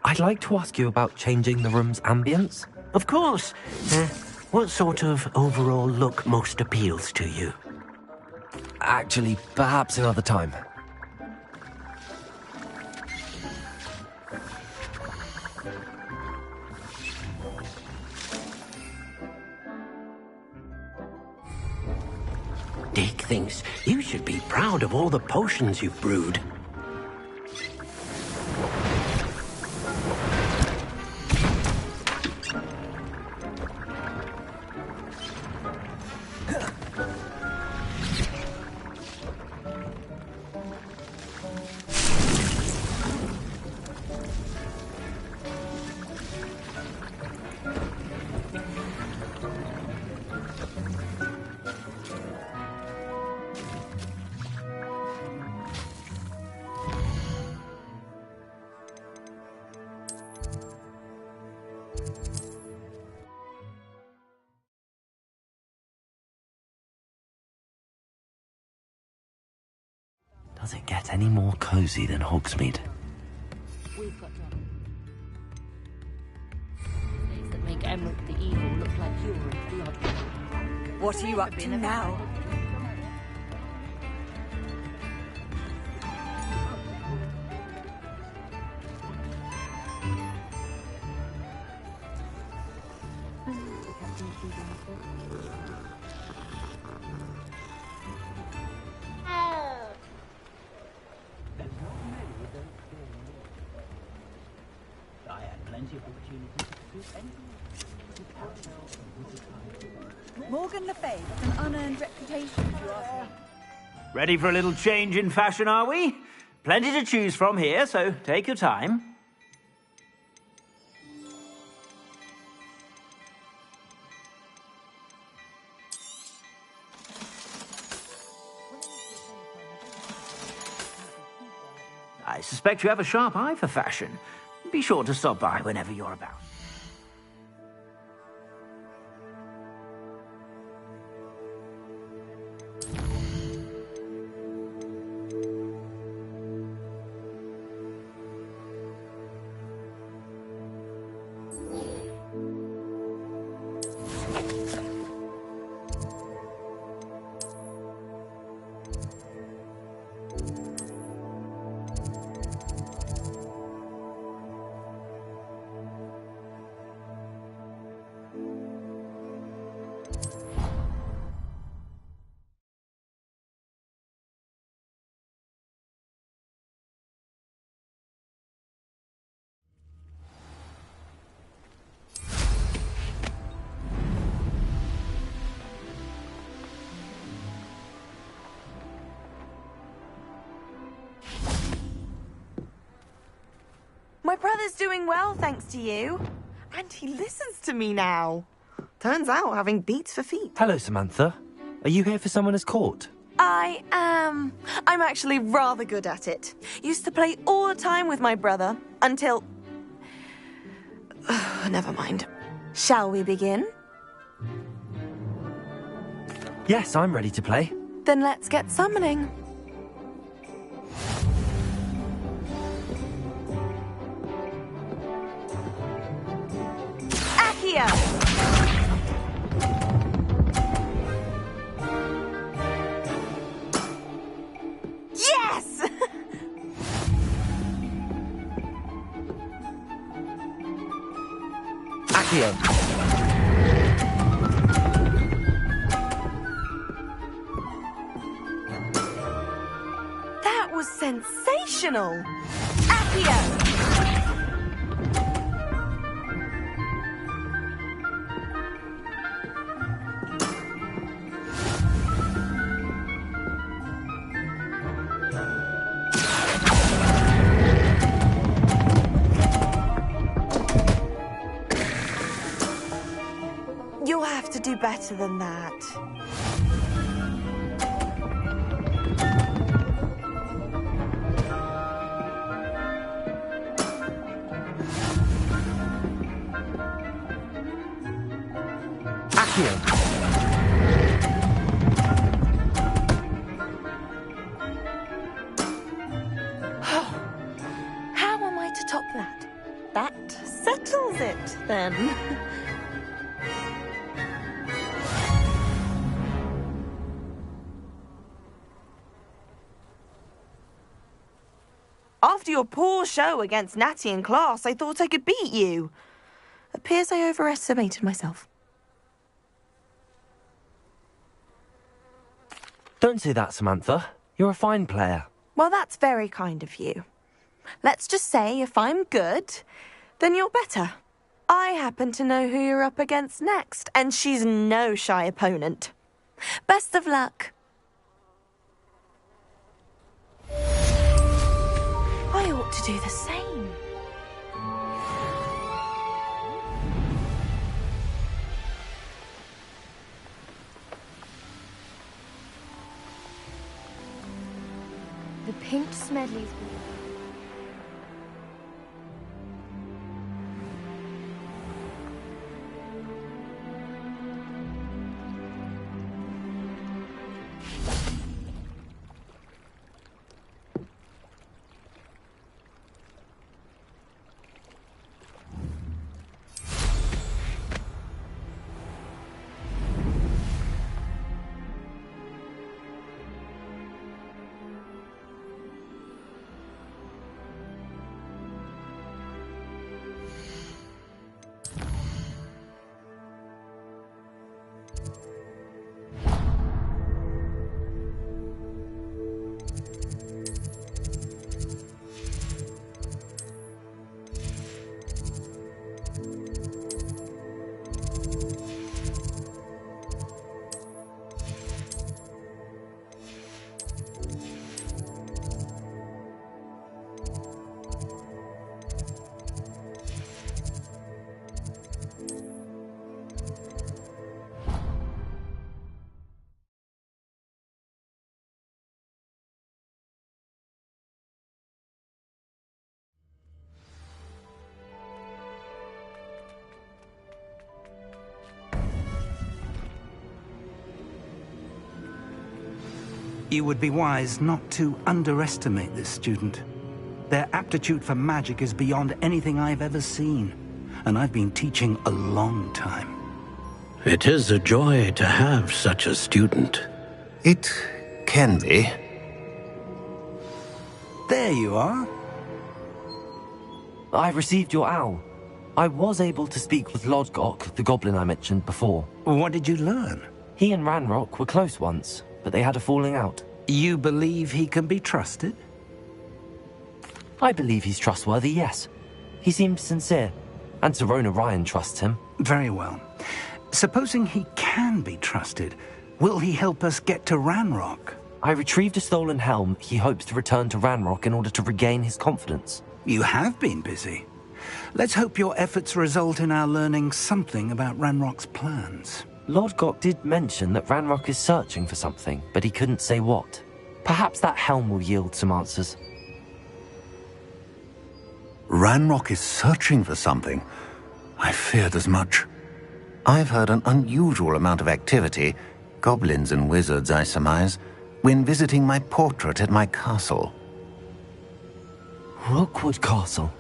[SPEAKER 2] I'd like to ask you about changing the room's ambience.
[SPEAKER 8] Of course. What sort of overall look most appeals to you?
[SPEAKER 2] Actually, perhaps another time.
[SPEAKER 8] Dick thinks you should be proud of all the potions you've brewed.
[SPEAKER 2] Does it get any more cozy than Hogsmeade?
[SPEAKER 11] We've got trouble. Things that make Emmerich the Evil look like you're a blood.
[SPEAKER 10] What are you up to now? Morgan Le Fay has an unearned reputation, if you ask me.
[SPEAKER 17] Ready for a little change in fashion, are we? Plenty to choose from here, so take your time. I suspect you have a sharp eye for fashion. Be sure to stop by whenever you're about.
[SPEAKER 18] My brother's doing well, thanks to you. And he listens to me now. Turns out having beats for feet.
[SPEAKER 2] Hello, Samantha. Are you here for someone as court?
[SPEAKER 18] I am. I'm actually rather good at it. Used to play all the time with my brother, until... Never mind. Shall we begin?
[SPEAKER 2] Yes, I'm ready to play.
[SPEAKER 18] Then let's get summoning. Accio! Yes!
[SPEAKER 2] Accio!
[SPEAKER 18] That was sensational! Accio! You'll have to do better than that.
[SPEAKER 2] Accio!
[SPEAKER 18] How am I to top that? That settles it, then. After your poor show against Natty in class, I thought I could beat you. Appears I overestimated myself.
[SPEAKER 2] Don't say that, Samantha. You're a fine player.
[SPEAKER 18] Well, that's very kind of you. Let's just say if I'm good, then you're better. I happen to know who you're up against next, and she's no shy opponent. Best of luck. I ought to do the same.
[SPEAKER 14] The pink Smedley's...
[SPEAKER 6] You would be wise not to underestimate this student. Their aptitude for magic is beyond anything I've ever seen, and I've been teaching a long time.
[SPEAKER 8] It is a joy to have such a student.
[SPEAKER 19] It can be.
[SPEAKER 6] There you are.
[SPEAKER 2] I received your owl. I was able to speak with Lodgok, the goblin I mentioned before.
[SPEAKER 6] What did you learn?
[SPEAKER 2] He and Ranrock were close once, but they had a falling out.
[SPEAKER 6] You believe he can be trusted?
[SPEAKER 2] I believe he's trustworthy, yes. He seemed sincere, and Serona Ryan trusts him.
[SPEAKER 6] Very well. Supposing he can be trusted, will he help us get to Ranrock?
[SPEAKER 2] I retrieved a stolen helm. He hopes to return to Ranrock in order to regain his confidence.
[SPEAKER 6] You have been busy. Let's hope your efforts result in our learning something about Ranrock's plans.
[SPEAKER 2] Lodgok did mention that Ranrock is searching for something, but he couldn't say what. Perhaps that helm will yield some answers.
[SPEAKER 19] Ranrock is searching for something. I feared as much. I've heard an unusual amount of activity, goblins and wizards, I surmise, when visiting my portrait at my castle.
[SPEAKER 2] Rookwood Castle?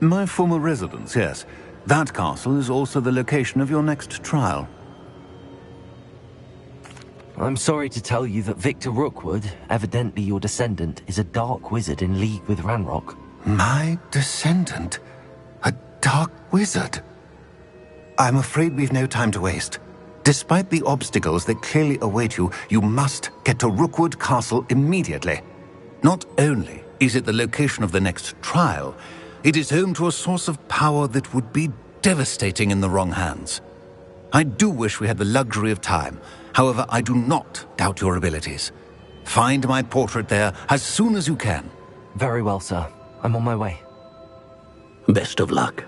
[SPEAKER 19] My former residence, yes. That castle is also the location of your next trial.
[SPEAKER 2] I'm sorry to tell you that Victor Rookwood, evidently your descendant, is a dark wizard in league with Ranrock.
[SPEAKER 19] My descendant? A dark wizard? I'm afraid we've no time to waste. Despite the obstacles that clearly await you, you must get to Rookwood Castle immediately. Not only is it the location of the next trial, it is home to a source of power that would be devastating in the wrong hands. I do wish we had the luxury of time. However, I do not doubt your abilities. Find my portrait there as soon as you can.
[SPEAKER 2] Very well, sir. I'm on my way.
[SPEAKER 8] Best of luck.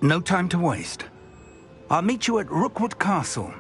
[SPEAKER 6] No time to waste. I'll meet you at Rookwood Castle.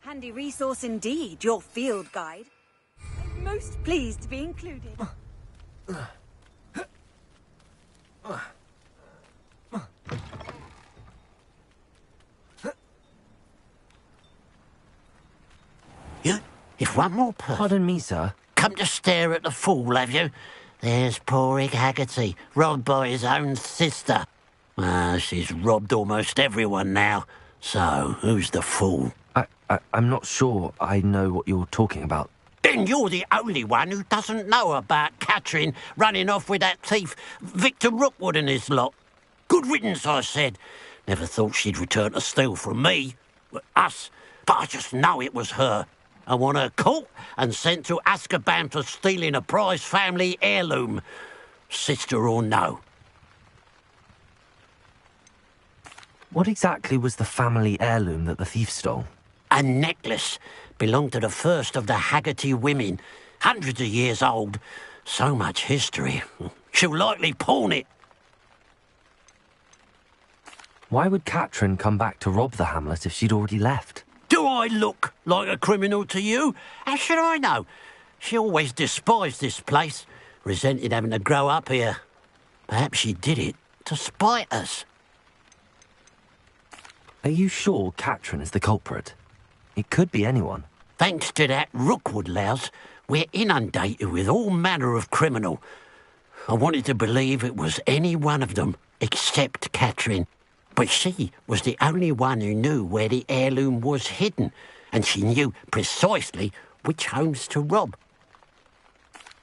[SPEAKER 20] Handy resource indeed, your field guide. I'm most pleased to be included.
[SPEAKER 8] If one more person...
[SPEAKER 2] Pardon me, sir.
[SPEAKER 8] Come to stare at the fool, have you? There's poor Ig Haggerty, robbed by his own sister. She's robbed almost everyone now. So, who's the fool?
[SPEAKER 2] I'm not sure I know what you're talking about.
[SPEAKER 8] Then you're the only one who doesn't know about Catherine running off with that thief, Victor Rookwood and his lot. Good riddance, I said. Never thought she'd return to steal from me. Us. But I just know it was her. I want her caught and sent to Azkaban for stealing a prize family heirloom. Sister or no.
[SPEAKER 2] What exactly was the family heirloom that the thief stole?
[SPEAKER 8] A necklace. Belonged to the first of the Haggerty women. Hundreds of years old. So much history. She'll likely pawn it.
[SPEAKER 2] Why would Catherine come back to rob the hamlet if she'd already left?
[SPEAKER 8] Do I look like a criminal to you? How should I know? She always despised this place, resented having to grow up here. Perhaps she did it to spite us.
[SPEAKER 2] Are you sure Catherine is the culprit? It could be anyone.
[SPEAKER 8] Thanks to that Rookwood louse, we're inundated with all manner of criminal. I wanted to believe it was any one of them. except Catherine. But she was the only one who knew where the heirloom was hidden, and she knew precisely which homes to rob.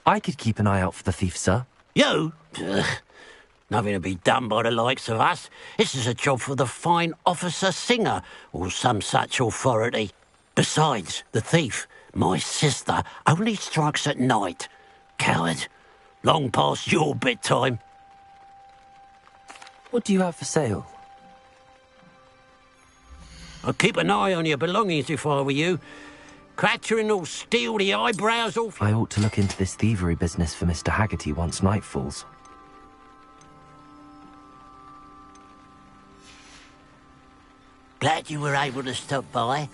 [SPEAKER 2] I could keep an eye out for the thief, sir.
[SPEAKER 8] You? Ugh. Nothing to be done by the likes of us. This is a job for the fine officer Singer, or some such authority. Besides, the thief, my sister, only strikes at night. Coward. Long past your bedtime.
[SPEAKER 2] What do you have for sale?
[SPEAKER 8] I'd keep an eye on your belongings if I were you. Catherine will steal the eyebrows off you.
[SPEAKER 2] I ought to look into this thievery business for Mr. Haggerty once night falls.
[SPEAKER 8] Glad you were able to stop by.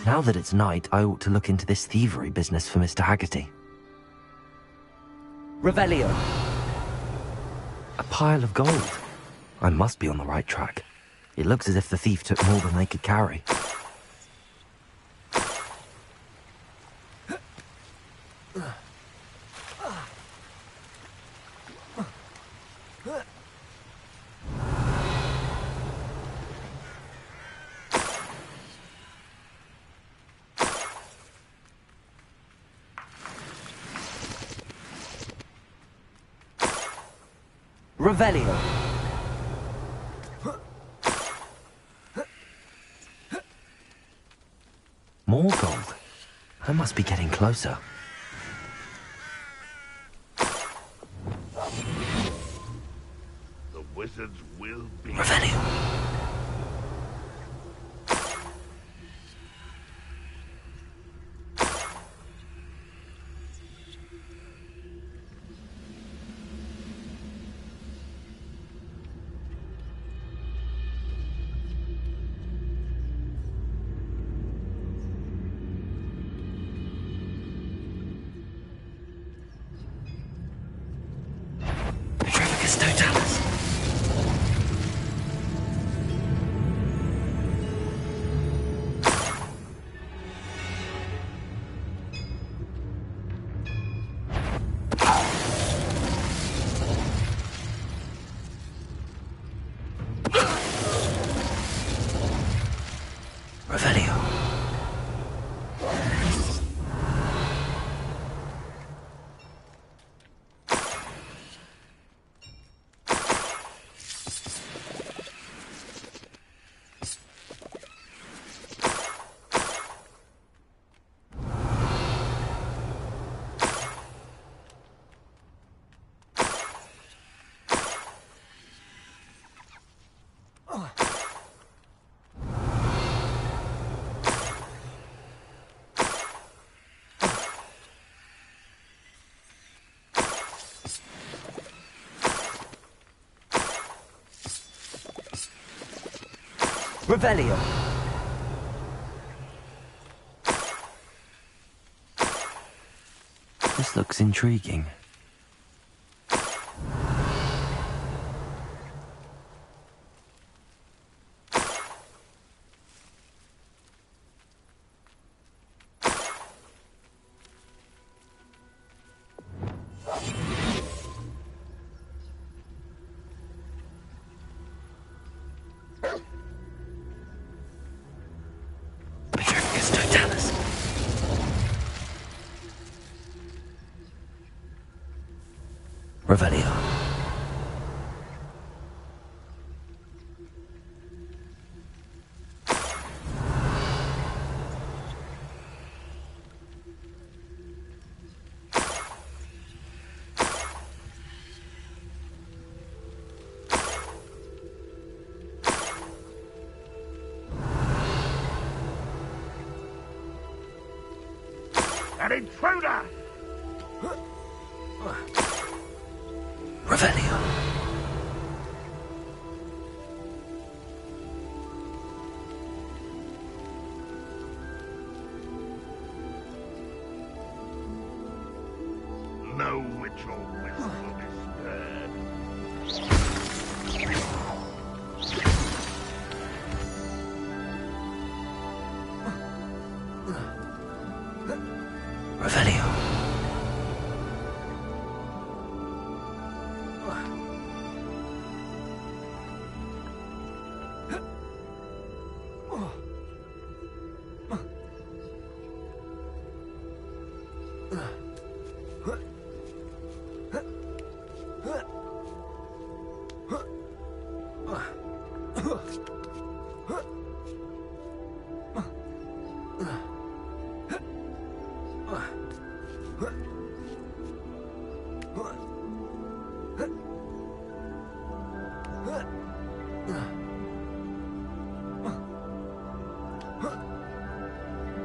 [SPEAKER 2] Now that it's night, I ought to look into this thievery business for Mr. Haggerty. Revelio. A pile of gold. I must be on the right track. It looks as if the thief took more than they could carry. Revelio. More gold. I must be getting closer.
[SPEAKER 4] The wizards will be...
[SPEAKER 2] Revelio. Revelio. This looks intriguing. Revelio.
[SPEAKER 4] An intruder!
[SPEAKER 2] Revelio.
[SPEAKER 4] No witch or wizard will be spared.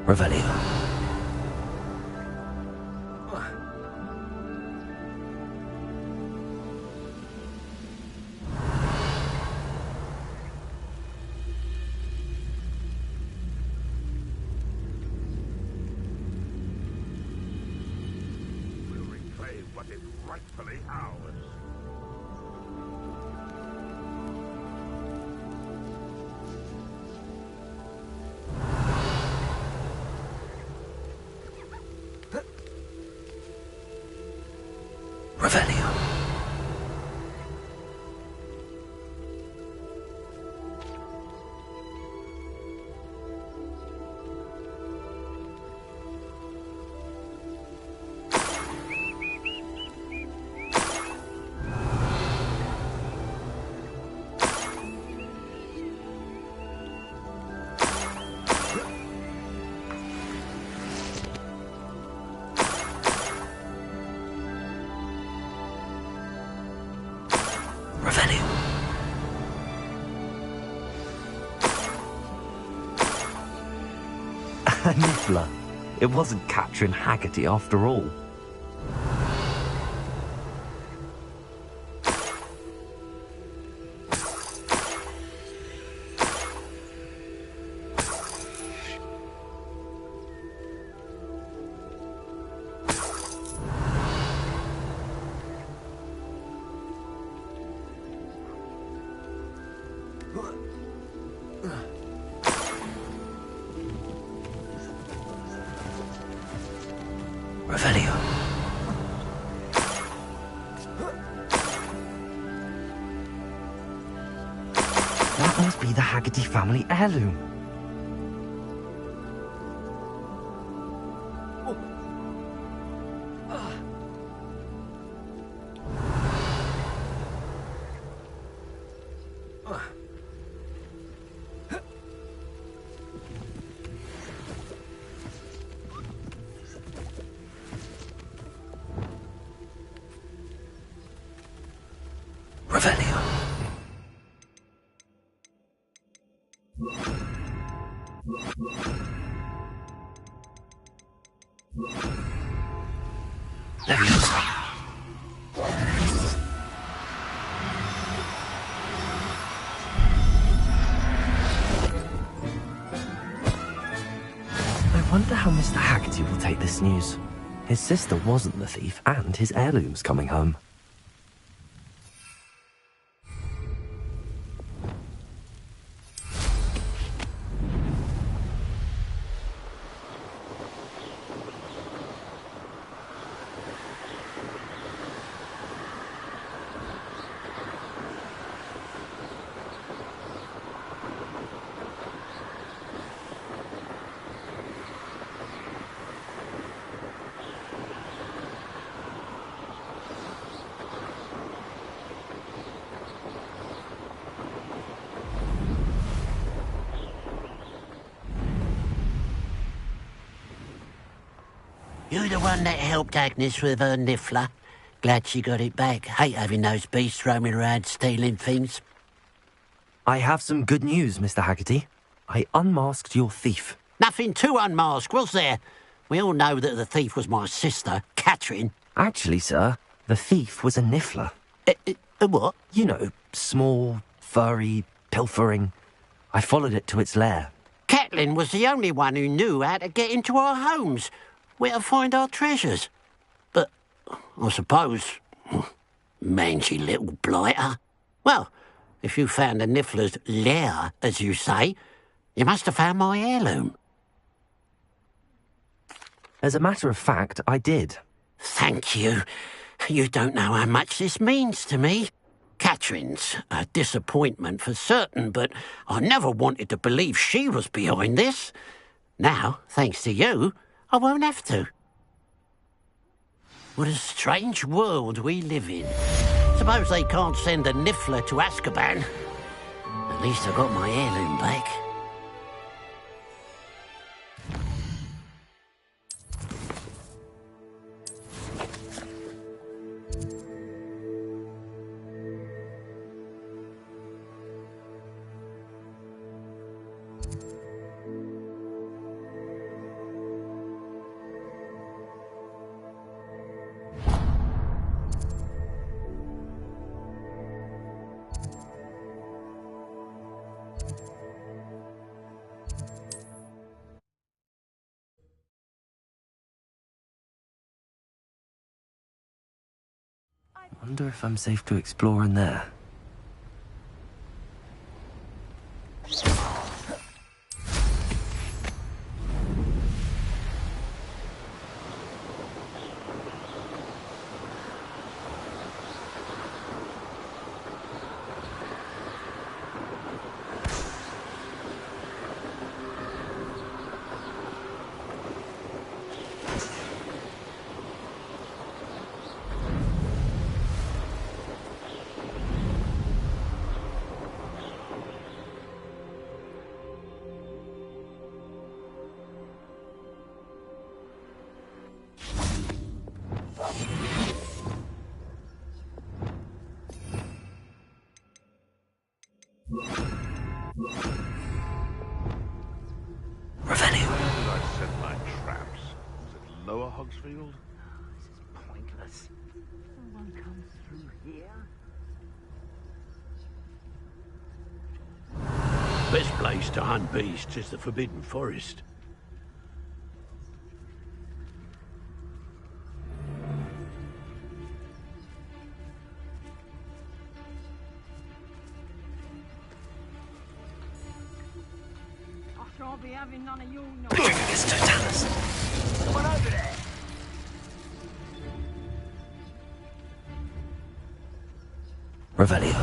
[SPEAKER 2] Revelio.
[SPEAKER 4] We'll reclaim what is rightfully ours.
[SPEAKER 2] Revelio. Revelio. Niffler. It wasn't Catherine Haggerty after all. Revelio. That must be the Haggerty family heirloom. Revelio. Leviosa. I wonder how Mr. Haggerty will take this news. His sister wasn't the thief, and his heirloom's coming home.
[SPEAKER 8] You're the one that helped Agnes with her niffler. Glad she got it back. Hate having those beasts roaming around stealing things.
[SPEAKER 2] I have some good news, Mr. Haggerty. I unmasked your thief.
[SPEAKER 8] Nothing to unmask, was there? We all know that the thief was my sister, Catherine.
[SPEAKER 2] Actually, sir, the thief was a niffler.
[SPEAKER 8] A what?
[SPEAKER 2] You know, small, furry, pilfering. I followed it to its lair.
[SPEAKER 8] Catelyn was the only one who knew how to get into our homes, where to find our treasures. But, I suppose, mangy little blighter. Well, if you found the niffler's lair, as you say, you must have found my heirloom.
[SPEAKER 2] As a matter of fact, I did.
[SPEAKER 8] Thank you. You don't know how much this means to me. Catherine's a disappointment for certain, but I never wanted to believe she was behind this. Now, thanks to you, I won't have to. What a strange world we live in. Suppose they can't send a Niffler to Azkaban. At least I got my heirloom back.
[SPEAKER 2] Wonder if I'm safe to explore in there.
[SPEAKER 4] Hogsfield?
[SPEAKER 17] This is pointless. Someone comes through here.
[SPEAKER 8] Best place to hunt beasts is the Forbidden Forest.
[SPEAKER 5] I shan't be having none of your
[SPEAKER 17] Come on over there.
[SPEAKER 2] Revelio.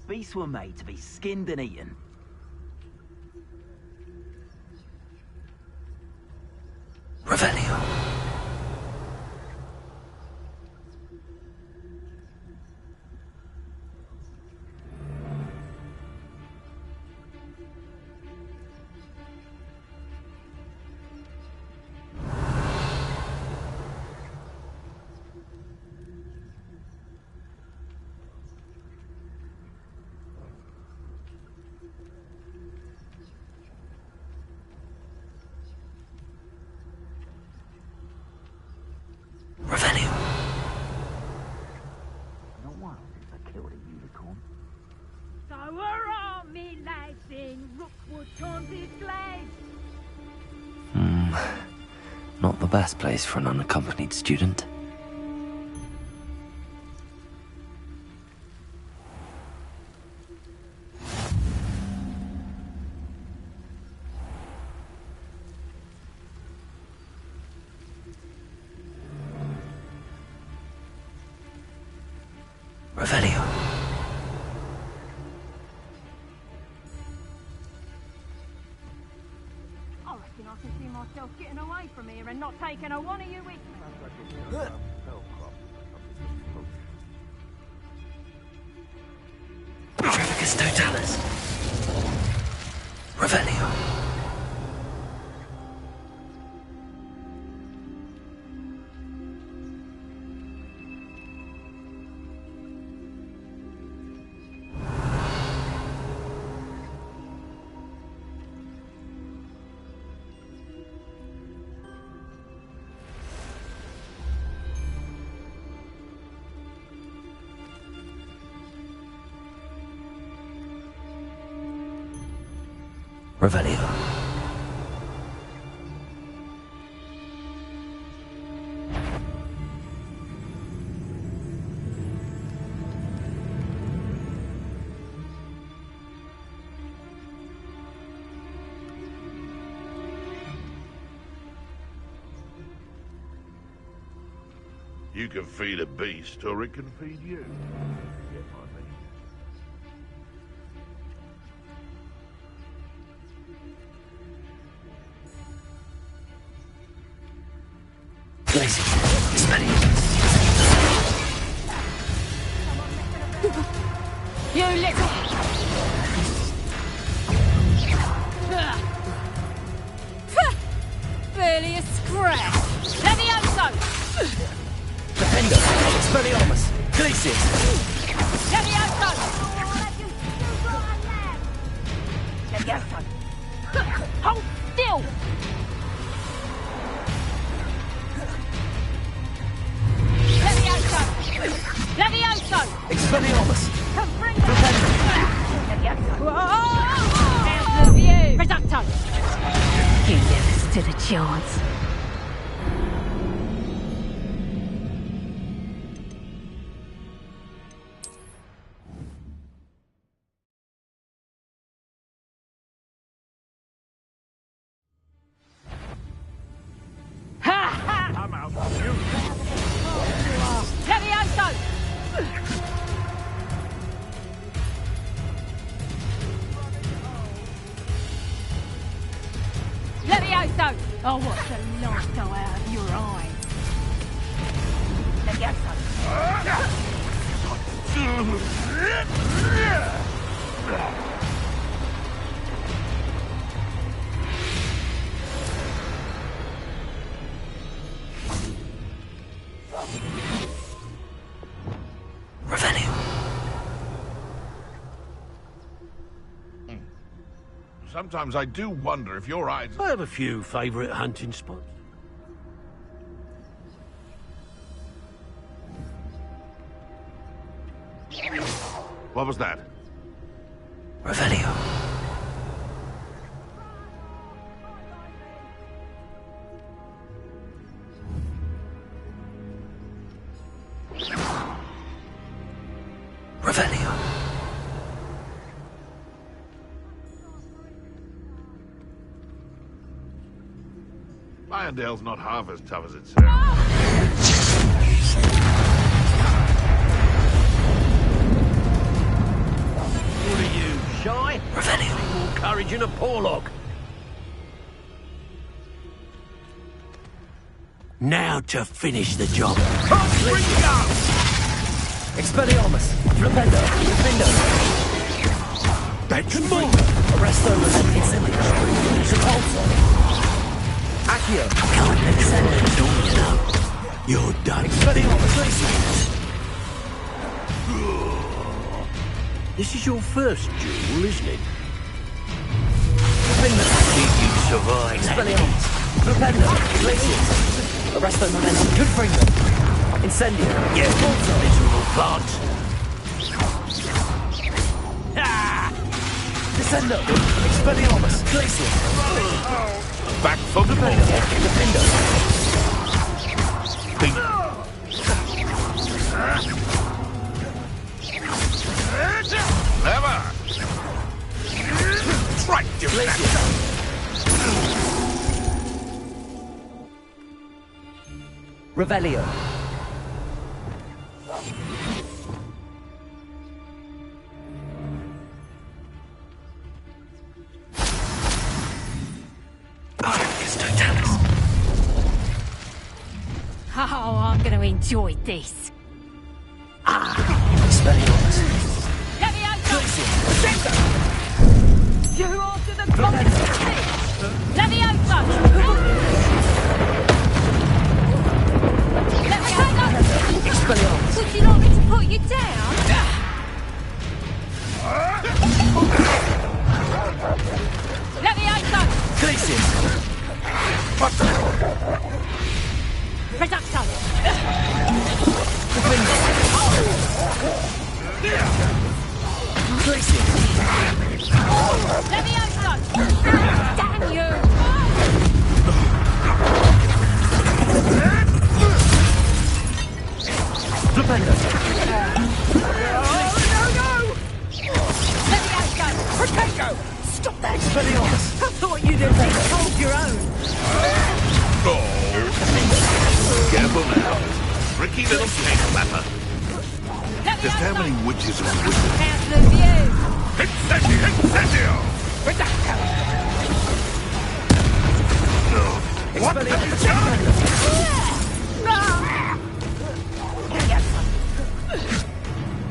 [SPEAKER 17] Beasts were made to be skinned and eaten.
[SPEAKER 2] Revelio.
[SPEAKER 5] So hurrah, me lads in Rookwood Taunted Glade!
[SPEAKER 2] Not the best place for an unaccompanied student. Revelio.
[SPEAKER 5] I reckon I can see myself getting away from here and not taking a one of you with me.
[SPEAKER 2] Trevicus Totalis. Revelio. Revelio.
[SPEAKER 4] You can feed a beast, or it can feed you. Get my meaning.
[SPEAKER 2] Lazy. Smelly.
[SPEAKER 16] You little... Barely a scratch. Levioso!
[SPEAKER 2] Defender. Expelliarmus. Glacius.
[SPEAKER 16] Levioso! Levioso! Hold still! Levioso! Levioso!
[SPEAKER 2] Expelliarmus.
[SPEAKER 16] Out of view! Reducto! You never stood a chance.
[SPEAKER 4] I'm out. You.
[SPEAKER 16] Levioso! Levioso! Oh, what the light go out of your eye? Levioso!
[SPEAKER 2] Revelio.
[SPEAKER 4] Sometimes I do wonder if your eyes...
[SPEAKER 21] I have a few favourite hunting spots.
[SPEAKER 4] What was that?
[SPEAKER 2] Revelio. Revelio.
[SPEAKER 4] Irondale's not half as tough as it sounds.
[SPEAKER 21] What are you, shy?
[SPEAKER 2] Revelio.
[SPEAKER 21] More courage in a Porlock. Now to finish the job.
[SPEAKER 2] Expelliarmus. Flipendo. Defendo.
[SPEAKER 21] That's more.
[SPEAKER 2] Arresto. Incendio. Sepulso. Accio.
[SPEAKER 21] Incendio. You're done.
[SPEAKER 2] Expelliarmus. Glacius.
[SPEAKER 21] This is your first duel, isn't it?
[SPEAKER 2] Defendo.
[SPEAKER 21] Did you survive?
[SPEAKER 2] Expelliarmus. Flipendo. Glacius. Arresto. Momentum. Good freedom. Incendio.
[SPEAKER 21] Yeah, miserable plants.
[SPEAKER 2] Descendo. Expelliarmus. Glacius.
[SPEAKER 4] Back for the ball.
[SPEAKER 2] Defendo.
[SPEAKER 4] Never. Right, you
[SPEAKER 2] Revelio.
[SPEAKER 16] Oh, I'm going to enjoy this.
[SPEAKER 2] Expelliarmus.
[SPEAKER 16] Levioso! You order the goddess of this! Levioso! Levioso!
[SPEAKER 2] Expelliarmus.
[SPEAKER 16] Would you like me to put you down? Levioso!
[SPEAKER 2] Glacius.
[SPEAKER 16] Reducto!
[SPEAKER 2] Glacius.
[SPEAKER 16] Levioso!
[SPEAKER 21] Expelliarmus!
[SPEAKER 20] I thought you'd have been told your own.
[SPEAKER 4] Oh. Careful now. Tricky little snake flapper. Just how many witches and wizards?
[SPEAKER 20] Council of you.
[SPEAKER 4] Incendio!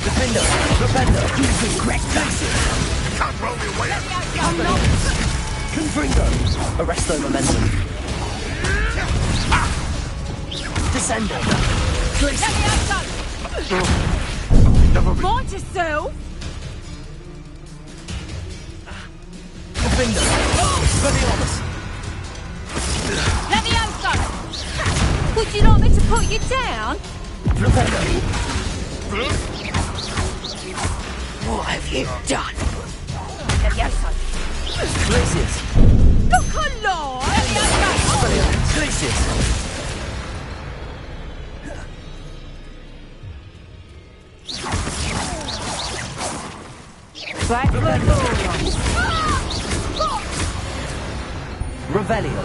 [SPEAKER 21] Defender! Defender! Use regret, that's it!
[SPEAKER 4] Can't roll me away!
[SPEAKER 21] Confringo! Arresto momentum. Descender!
[SPEAKER 20] Mind yourself.
[SPEAKER 21] Defender! Expelliarmus!
[SPEAKER 16] Levioso! Would you like me to put you down?
[SPEAKER 21] What have you done?
[SPEAKER 16] Levioso!
[SPEAKER 21] Glacius!
[SPEAKER 16] Look alive! Levioso!
[SPEAKER 21] Glacius!
[SPEAKER 16] Back to the
[SPEAKER 21] Revelio!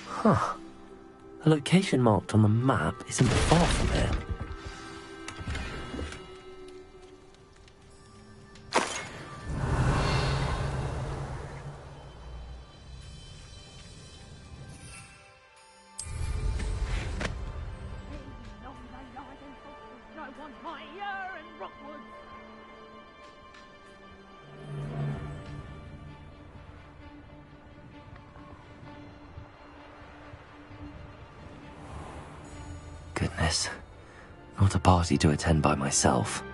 [SPEAKER 2] Huh. The location marked on the map isn't far from here. Goodness. Not a party to attend by myself.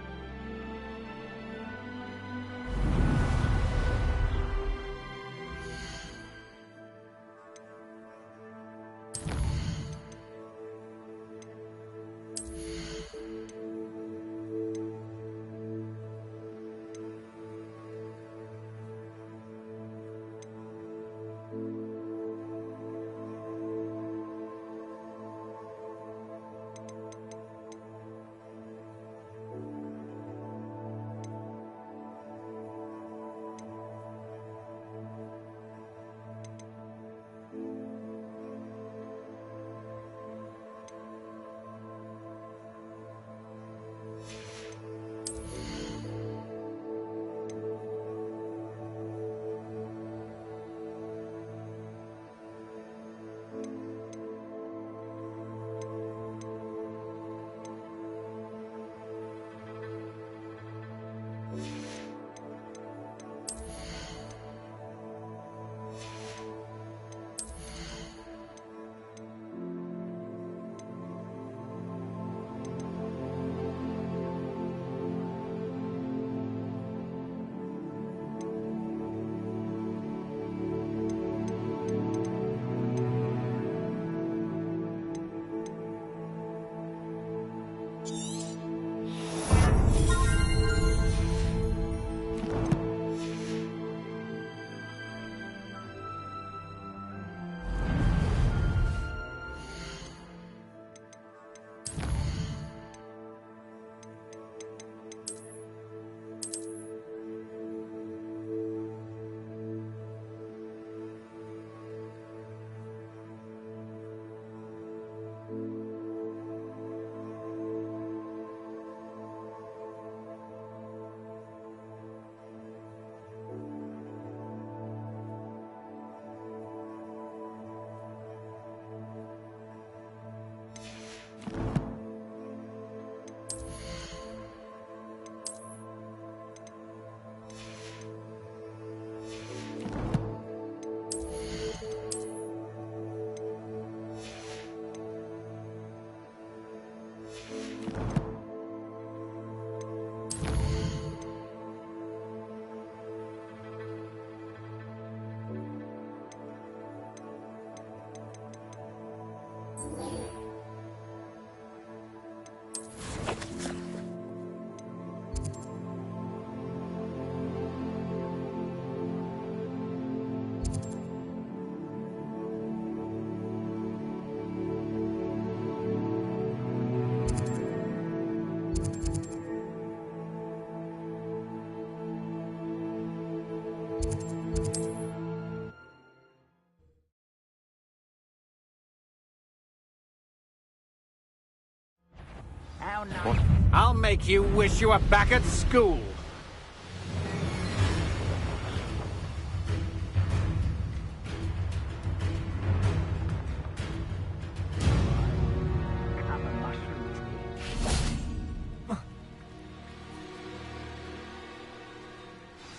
[SPEAKER 1] I'll make you wish you were back at school.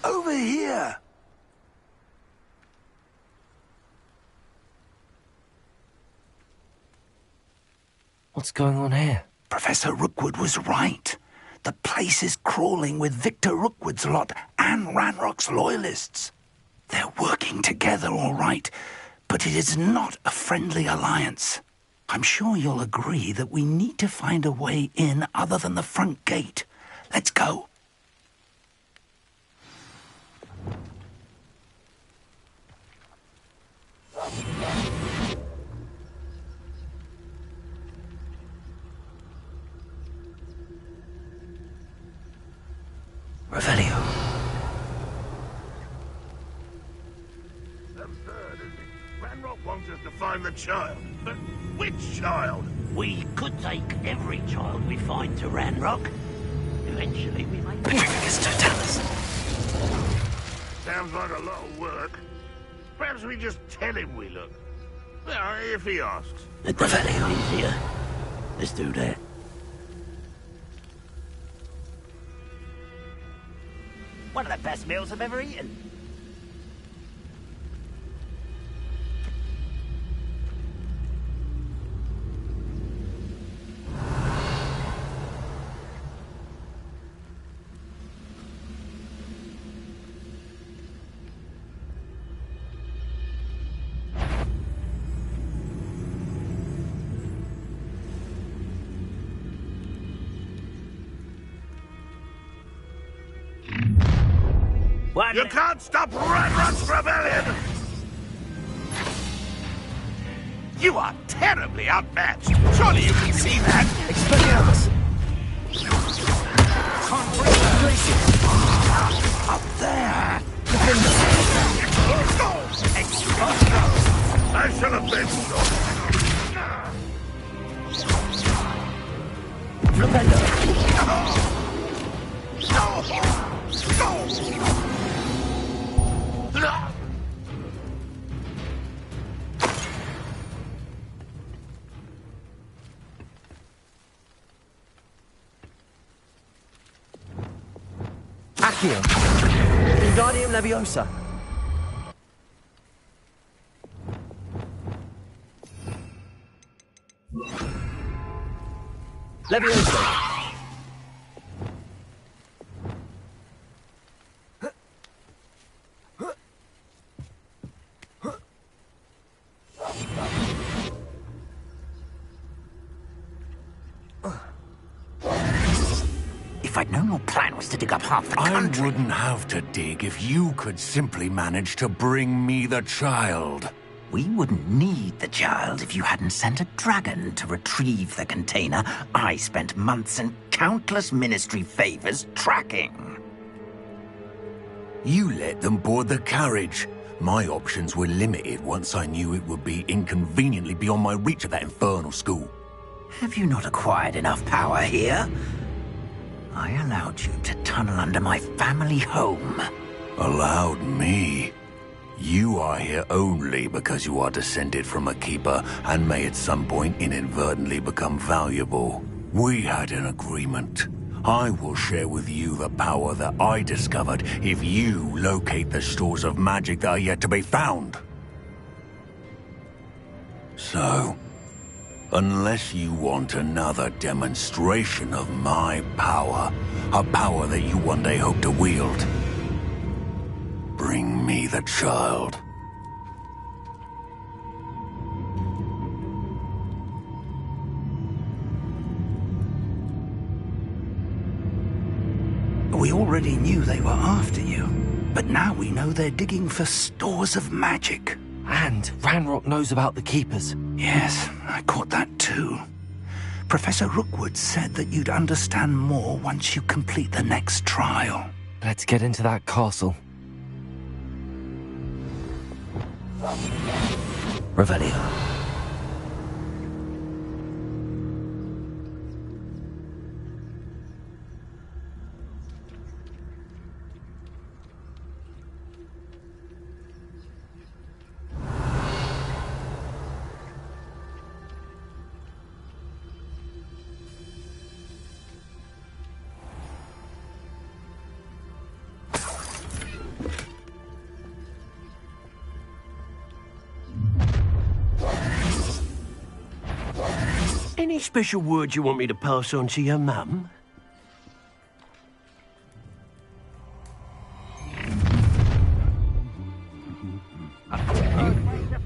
[SPEAKER 6] Over here!
[SPEAKER 2] What's going on here?
[SPEAKER 6] Professor Rookwood was right. The place is crawling with Victor Rookwood's lot and Ranrock's loyalists. They're working together, all right, but it is not a friendly alliance. I'm sure you'll agree that we need to find a way in other than the front gate. Let's go.
[SPEAKER 1] Revelio.
[SPEAKER 4] Absurd, isn't it? Ranrock wants us to find the child. But which child?
[SPEAKER 8] We could take every child we find to Ranrock. Eventually we might...
[SPEAKER 6] Petrificus totalis.
[SPEAKER 4] Sounds like a lot of work. Perhaps we just tell him we look. Well, if he asks.
[SPEAKER 8] Easier. Let's do that.
[SPEAKER 17] One of the best meals I've ever eaten.
[SPEAKER 4] You can't stop Ranrock's rebellion! You are terribly outmatched. Surely you can see that.
[SPEAKER 6] Expelliarmus! Concentration! Up there!
[SPEAKER 4] I shall have been
[SPEAKER 9] Accio! Wingardium Leviosa! Leviosa!
[SPEAKER 6] If I'd known your plan was to dig up half the country...
[SPEAKER 19] I wouldn't have to dig if you could simply manage to bring me the child.
[SPEAKER 6] We wouldn't need the child if you hadn't sent a dragon to retrieve the container I spent months and countless ministry favors tracking.
[SPEAKER 19] You let them board the carriage. My options were limited once I knew it would be inconveniently beyond my reach at that infernal school.
[SPEAKER 6] Have you not acquired enough power here? I allowed you to tunnel under my family home.
[SPEAKER 19] Allowed me? You are here only because you are descended from a keeper and may at some point inadvertently become valuable. We had an agreement. I will share with you the power that I discovered if you locate the stores of magic that are yet to be found. So, unless you want another demonstration of my power, a power that you one day hope to wield, bring me the child.
[SPEAKER 6] We already knew they were after you, but now we know they're digging for stores of magic.
[SPEAKER 2] And Ranrock knows about the Keepers.
[SPEAKER 6] Yes, I caught that too. Professor Rookwood said that you'd understand more once you complete the next trial.
[SPEAKER 2] Let's get into that castle. Revelio.
[SPEAKER 21] Any special words you want me to pass on to your mum?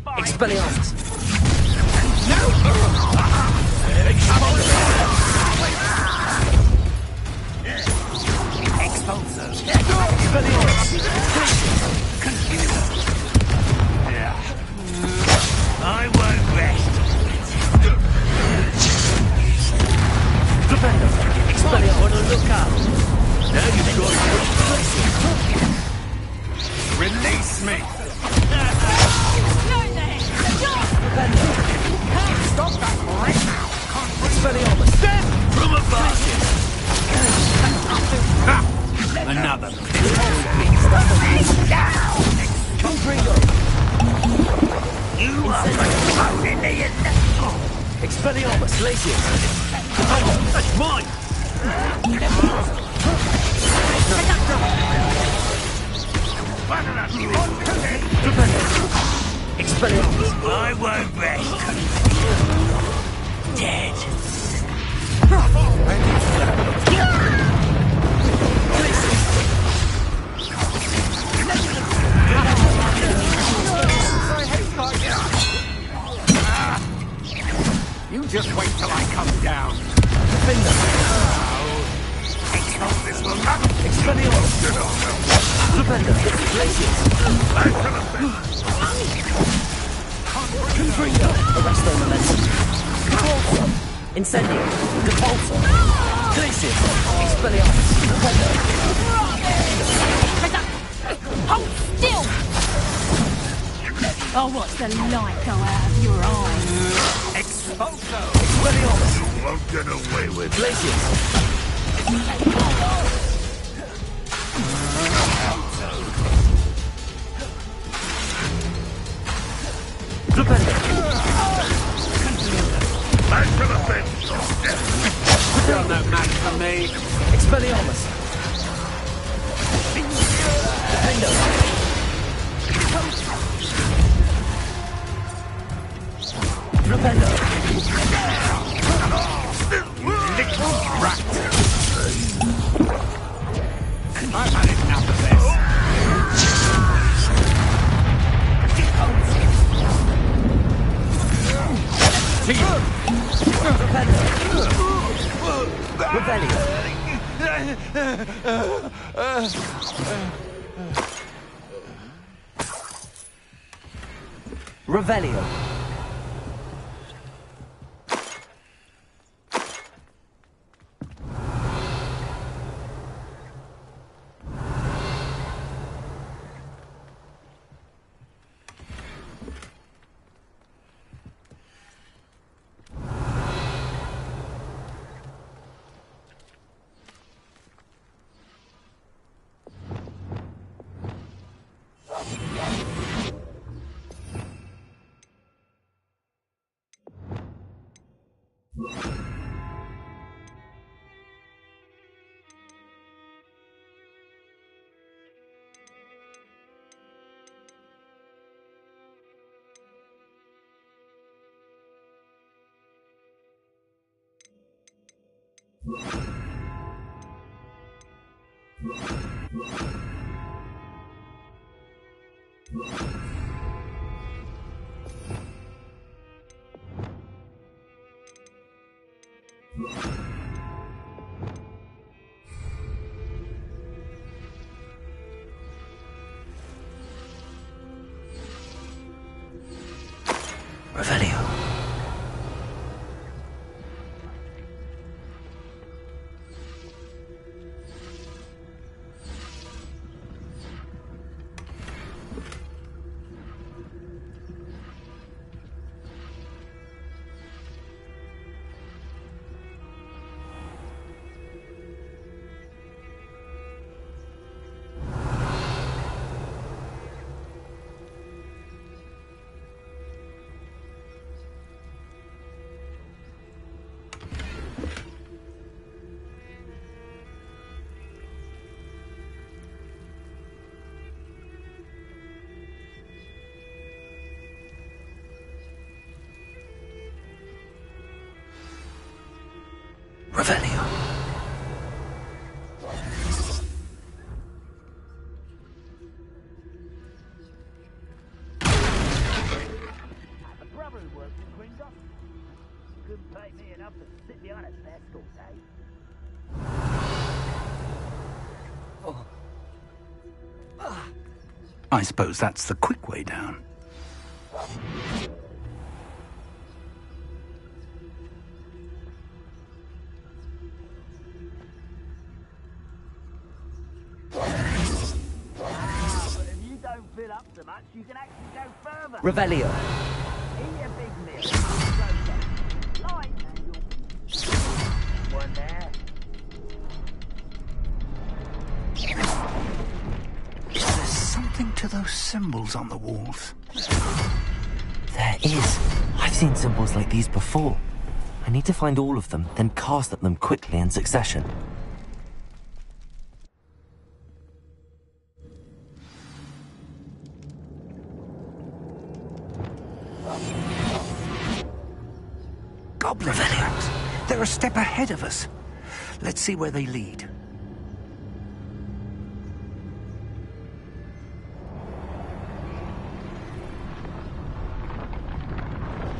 [SPEAKER 2] Expelliarmus!
[SPEAKER 4] I won't rest.
[SPEAKER 21] Expelliarmus! Want to look up? Now you've got it.
[SPEAKER 4] Release me.
[SPEAKER 21] Stop that right now! Expelliarmus!
[SPEAKER 4] From above.
[SPEAKER 21] Another.
[SPEAKER 4] You are holding me in the...
[SPEAKER 21] Expelliarmus, Latius! That's mine!
[SPEAKER 2] Expelliarmus!
[SPEAKER 4] I won't rest. Dead.
[SPEAKER 1] You just wait till I come down.
[SPEAKER 4] This will not...
[SPEAKER 21] Expelliarmus! Defender! Latius! Confringo! Arresto Momentum! Depulso! Incendio! Depulso! Glacius! Expelliarmus! Defender!
[SPEAKER 5] Hold still! I'll watch the light go out of your eyes.
[SPEAKER 4] Expulso!
[SPEAKER 21] Expelliarmus!
[SPEAKER 4] You won't get away with
[SPEAKER 21] Glacius! Defender!
[SPEAKER 4] back to the bench.
[SPEAKER 1] You're no match for me.
[SPEAKER 21] Expelliarmus! Defender! Defender!
[SPEAKER 1] Little rat. I've had enough of this.
[SPEAKER 2] Revelio. Revelio.
[SPEAKER 6] Revelio.
[SPEAKER 17] A brother who works in Gringotts. Couldn't pay me enough to sit behind a desk all day.
[SPEAKER 6] I suppose that's the quick way down.
[SPEAKER 17] But if you don't fill up so much, you can actually go further.
[SPEAKER 2] Revelio.
[SPEAKER 17] Eat a big meal. Closer. Light and you'll... One there.
[SPEAKER 6] Is there something to those symbols on the walls?
[SPEAKER 2] There is. I've seen symbols like these before. I need to find all of them, then cast at them quickly in succession.
[SPEAKER 6] Goblin tracks. They're a step ahead of us. Let's see where they lead.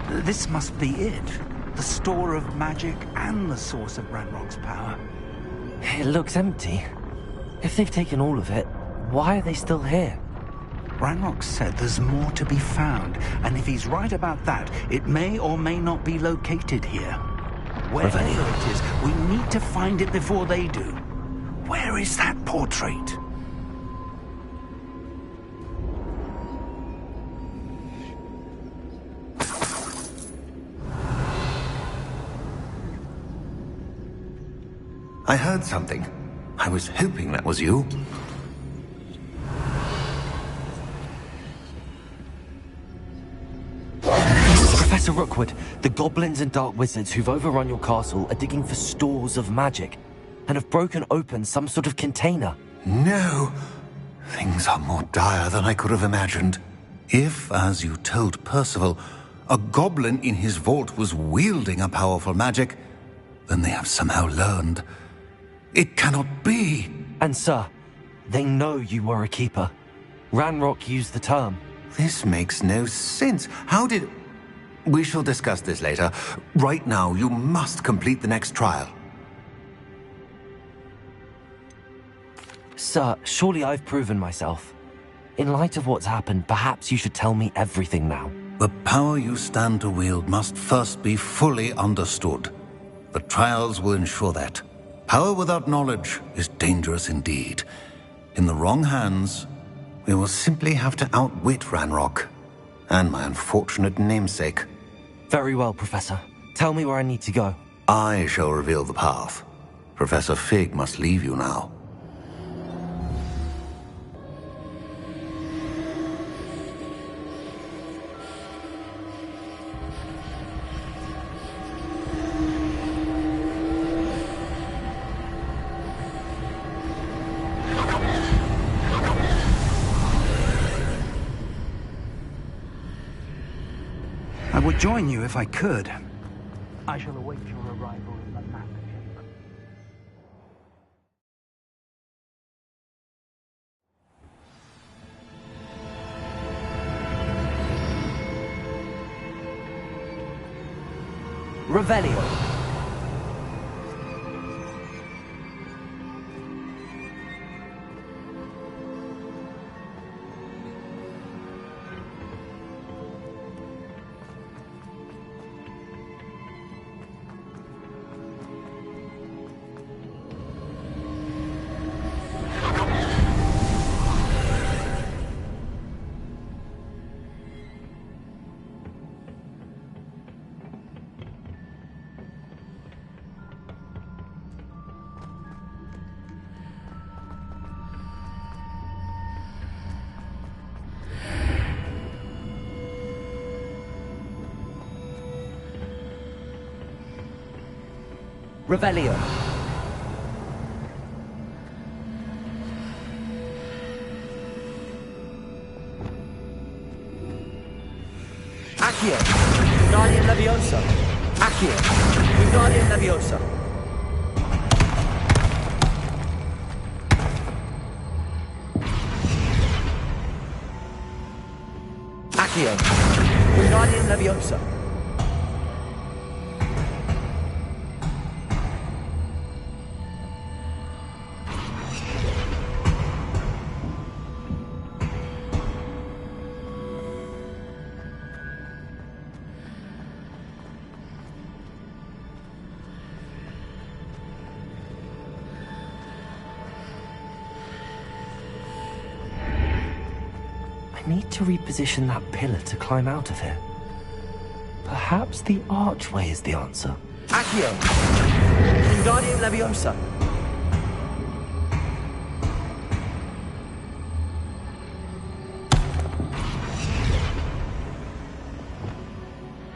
[SPEAKER 6] This must be it. The store of magic and the source of Ranrock's power.
[SPEAKER 2] It looks empty. If they've taken all of it, why are they still here?
[SPEAKER 6] Ranrock said there's more to be found, and if he's right about that, it may or may not be located here. Wherever it is, we need to find it before they do. Where is that portrait?
[SPEAKER 19] I heard something. I was hoping that was you.
[SPEAKER 2] Professor Rookwood, the goblins and dark wizards who've overrun your castle are digging for stores of magic and have broken open some sort of container.
[SPEAKER 19] No! Things are more dire than I could have imagined. If, as you told Percival, a goblin in his vault was wielding a powerful magic, then they have somehow learned. It cannot be!
[SPEAKER 2] And sir, they know you were a keeper. Ranrock used the term.
[SPEAKER 19] This makes no sense. How did... We shall discuss this later. Right now, you must complete the next trial.
[SPEAKER 2] Sir, surely I've proven myself. In light of what's happened, perhaps you should tell me everything now.
[SPEAKER 19] The power you stand to wield must first be fully understood. The trials will ensure that. Power without knowledge is dangerous indeed. In the wrong hands, we will simply have to outwit Ranrock and my unfortunate namesake.
[SPEAKER 2] Very well, Professor. Tell me where I need to go.
[SPEAKER 19] I shall reveal the path. Professor Fig must leave you now.
[SPEAKER 6] I would join you if I could. I shall await your arrival in the map chamber.
[SPEAKER 2] Revelio. Revelio.
[SPEAKER 21] Accio. Guardian Leviosa. Accio. Guardian Leviosa. Accio. Wingardium Leviosa.
[SPEAKER 2] I need to reposition that pillar to climb out of here. Perhaps the archway is the answer.
[SPEAKER 21] Accio. Wingardium Leviosa.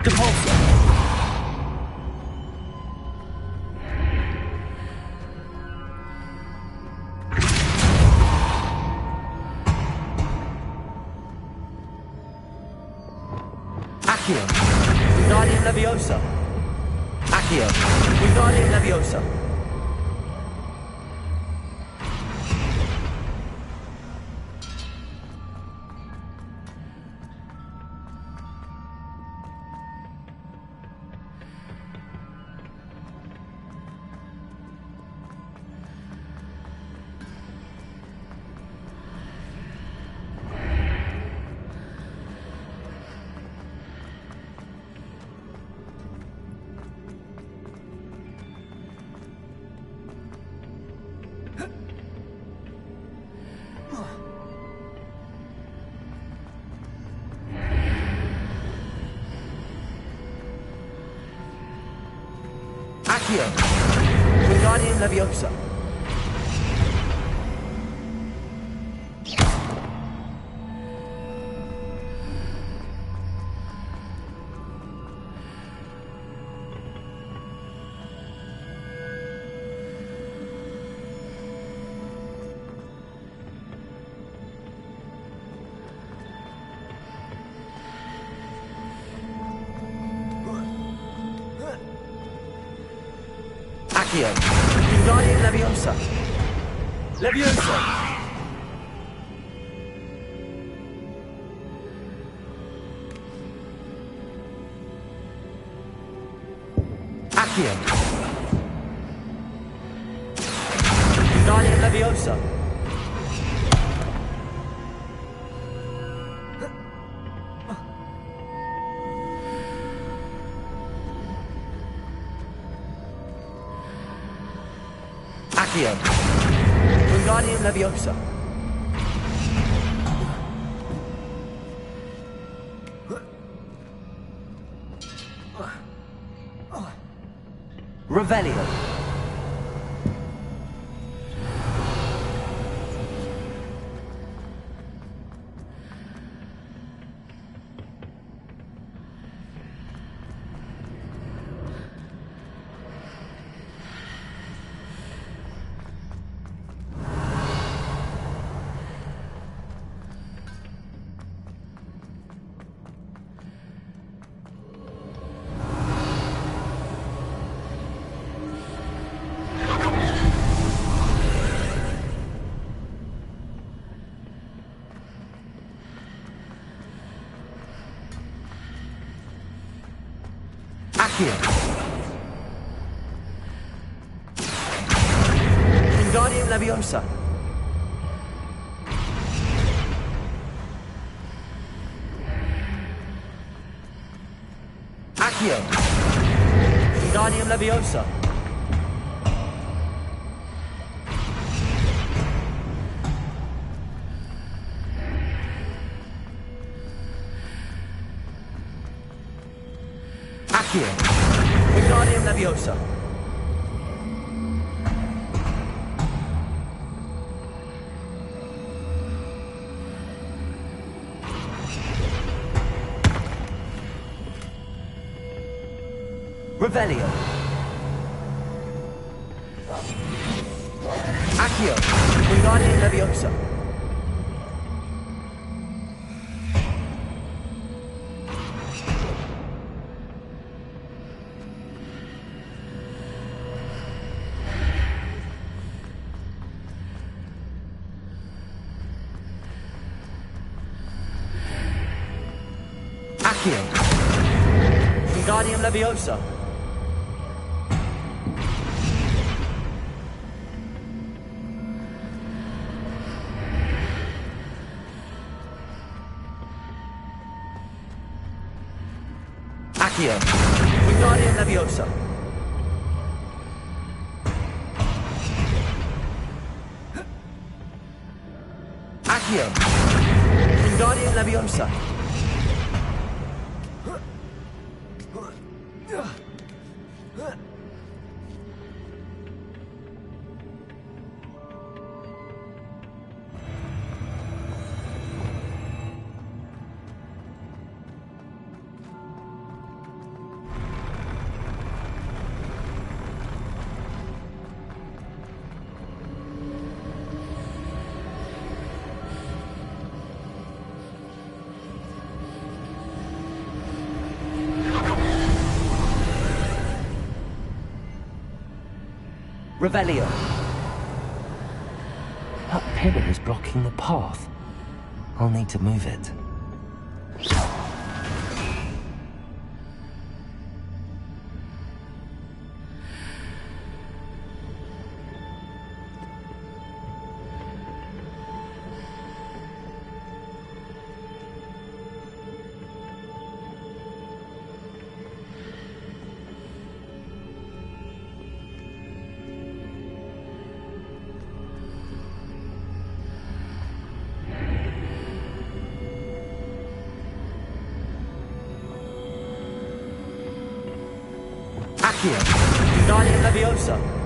[SPEAKER 21] Depulso. Accio. Wingardium Leviosa. Accio. Wingardium Leviosa. Accio. Wingardium Leviosa. Accio. Wingardium Leviosa. Leviosa. Accio. Wingardium Leviosa. Accio. Wingardium Leviosa. Revelio. Accio. Wingardium Leviosa. Accio. Wingardium Leviosa. Accio. Wingardium Leviosa. Revelio. Accio. Wingardium Leviosa.
[SPEAKER 15] Accio. Wingardium Leviosa. Accio. Wingardium Leviosa. Accio. Wingardium Leviosa. Revelio.
[SPEAKER 2] That pillar is blocking the path. I'll need to move it.
[SPEAKER 15] Accio. Wingardium Leviosa.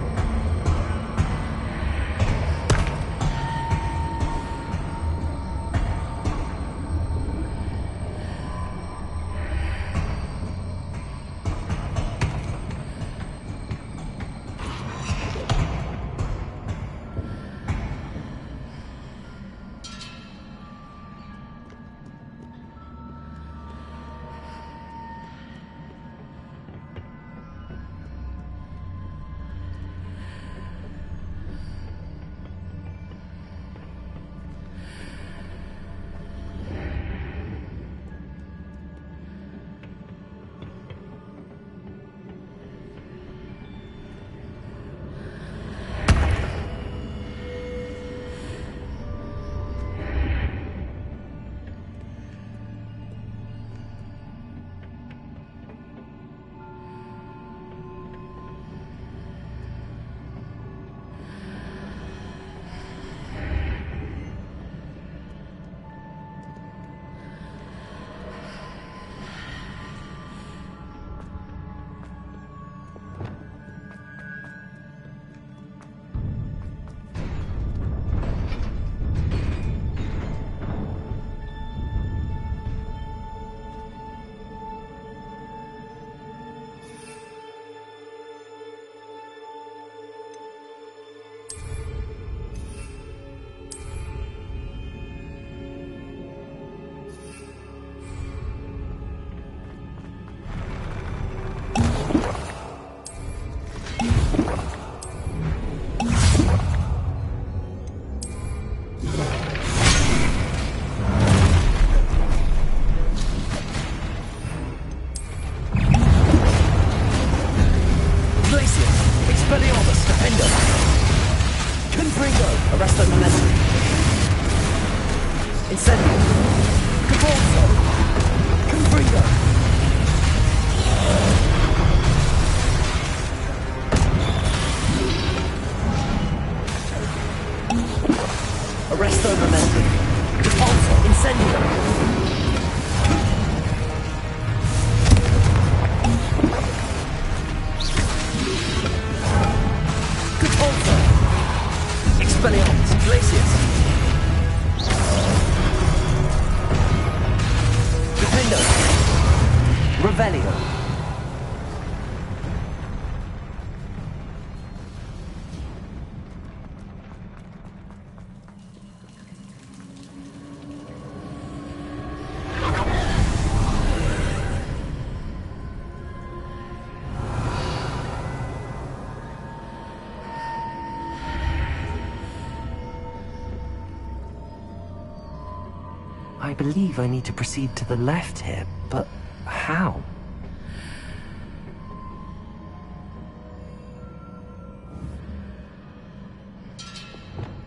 [SPEAKER 2] I believe I need to proceed to the left here, but How?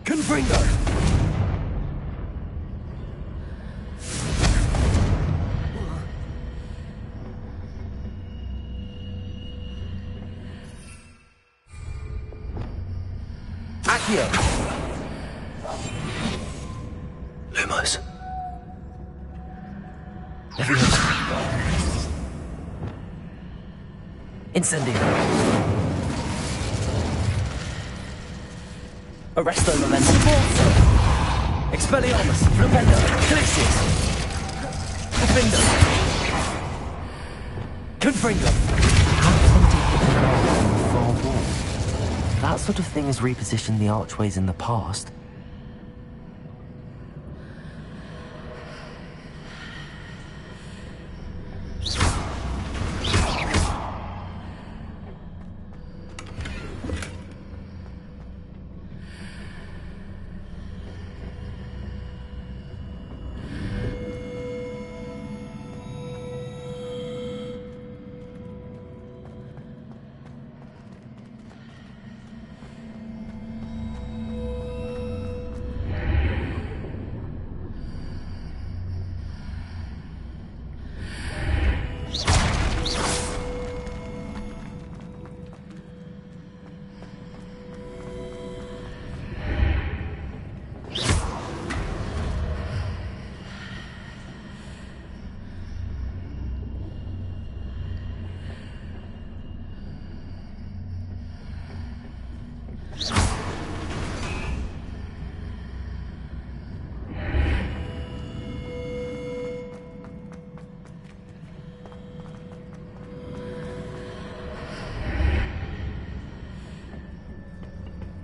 [SPEAKER 21] Confringo!
[SPEAKER 2] Accio!
[SPEAKER 21] Lumos.
[SPEAKER 15] Incendio. Arresto Momentum. Expelliarmus. Flipendo. Calyxius. Defender. Confringo.
[SPEAKER 2] That sort of thing has repositioned the archways in the past.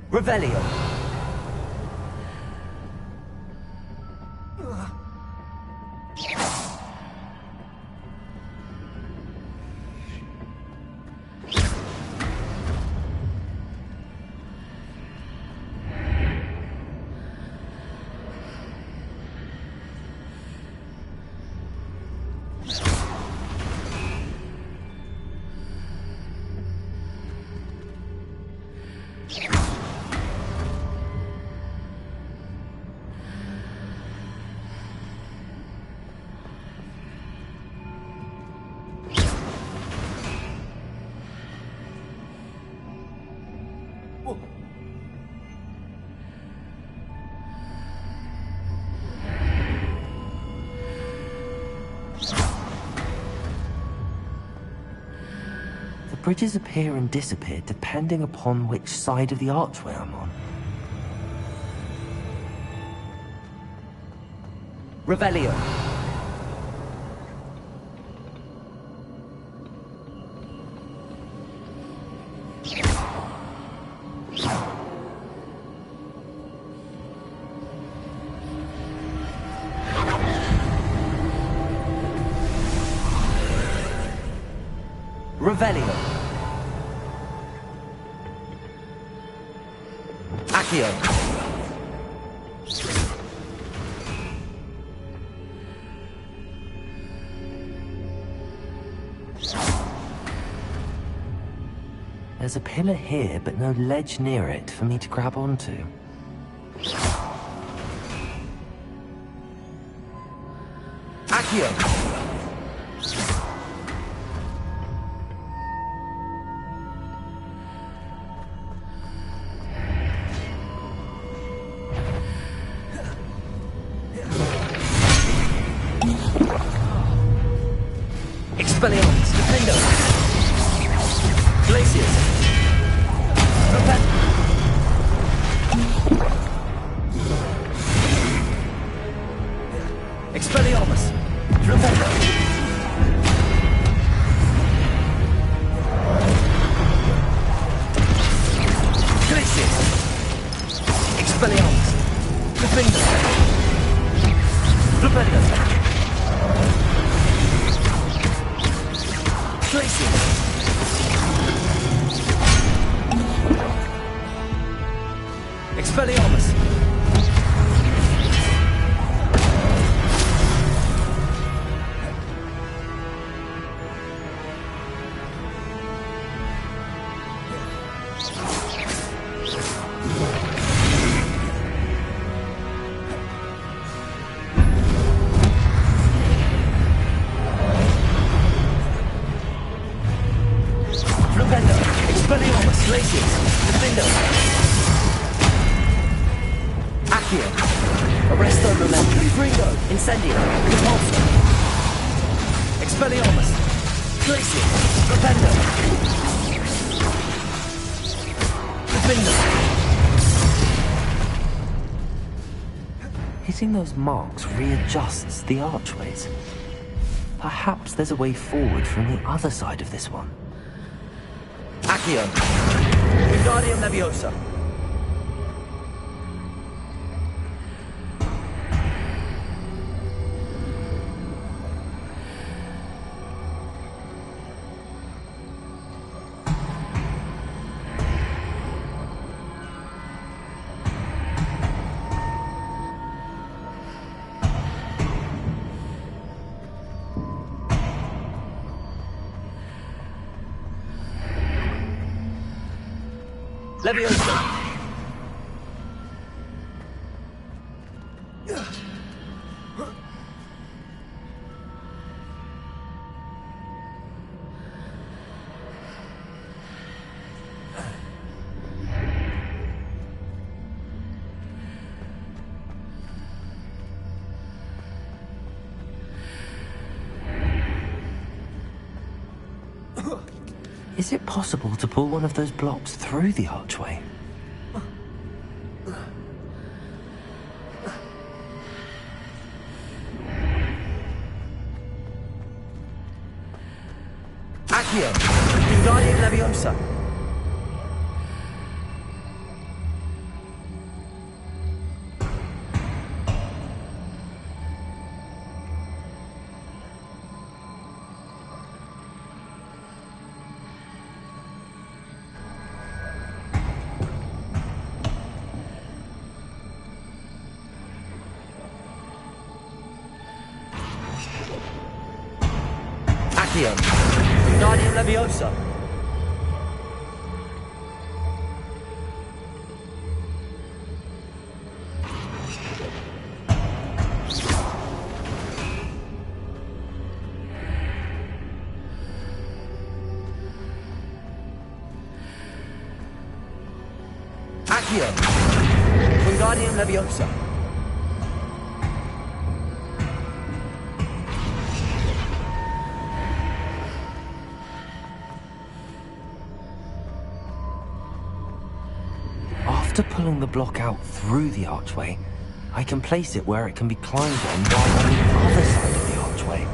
[SPEAKER 15] Revelio.
[SPEAKER 2] Bridges appear and disappear depending upon which side of the archway I'm on.
[SPEAKER 15] Revelio. Revelio. Accio.
[SPEAKER 2] There's a pillar here, but no ledge near it for me to grab onto.
[SPEAKER 15] Accio. Expelliarmus, Defendo. Glacius. Repel. Expelliarmus. Repel. Glacius. Expelliarmus. Defendo. Repel. Expelliarmus.
[SPEAKER 2] Getting those marks readjusts the archways. Perhaps there's a way forward from the other side of this one.
[SPEAKER 21] Accio. Wingardium Leviosa. Leviosa.
[SPEAKER 2] Is it possible to pull one of those blocks through the archway?
[SPEAKER 21] Accio. Wingardium Leviosa. Accio. Wingardium Leviosa. Accio. Wingardium Leviosa.
[SPEAKER 2] After pulling the block out through the archway, I can place it where it can be climbed on while on the other side of the archway.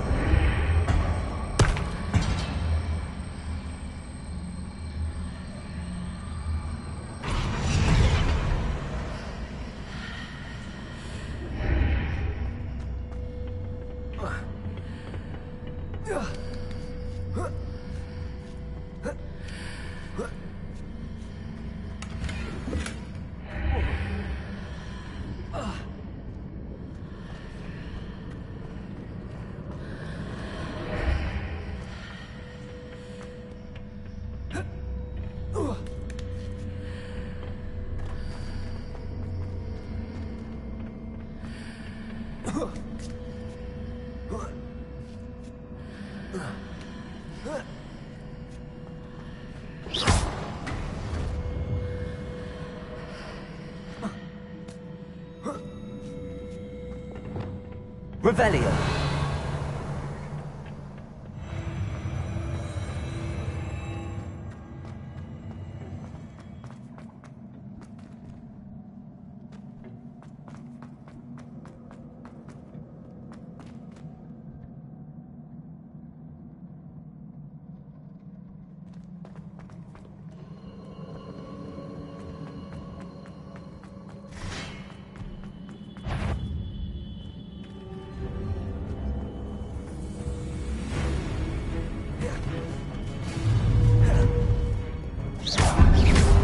[SPEAKER 21] Revelio.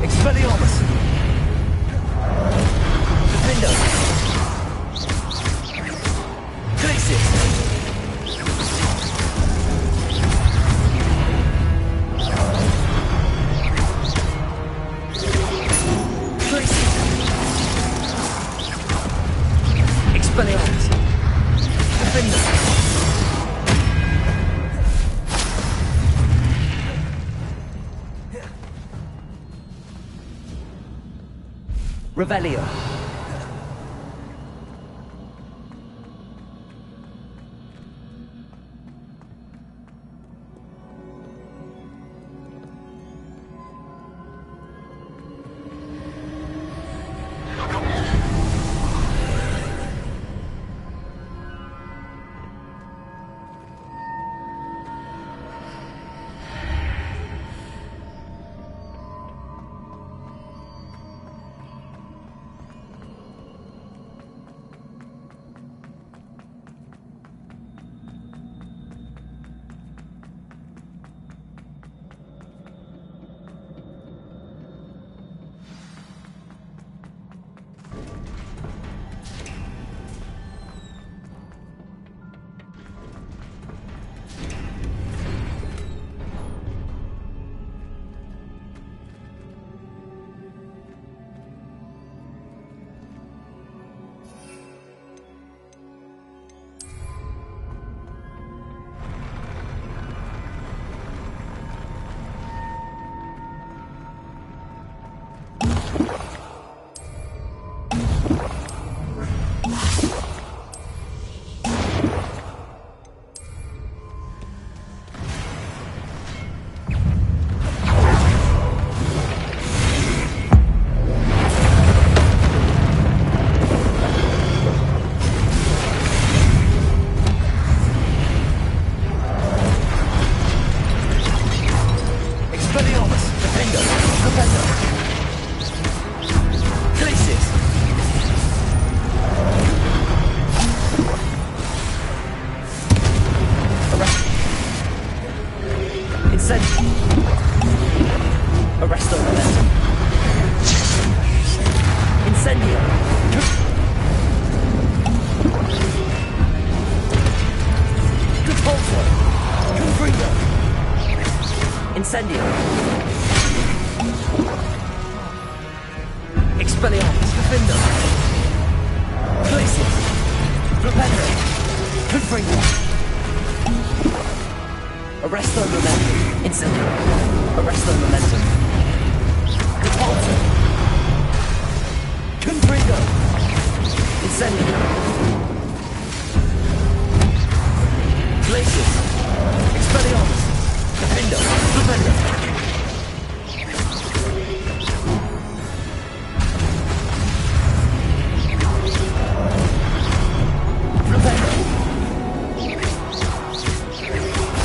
[SPEAKER 21] Expelliarmus! Defendo! Glacius! Expelliarmus! Defendo! Revelio.
[SPEAKER 2] Incendio. Expelliarmus. Defender. Glacius. Rependo. Confringo. Arresto Momentum. Incendio. Arresto Momentum. Repulsor. Confringo. Incendio. Glacius. Expelliarmus. Defendo. Defender. Defender.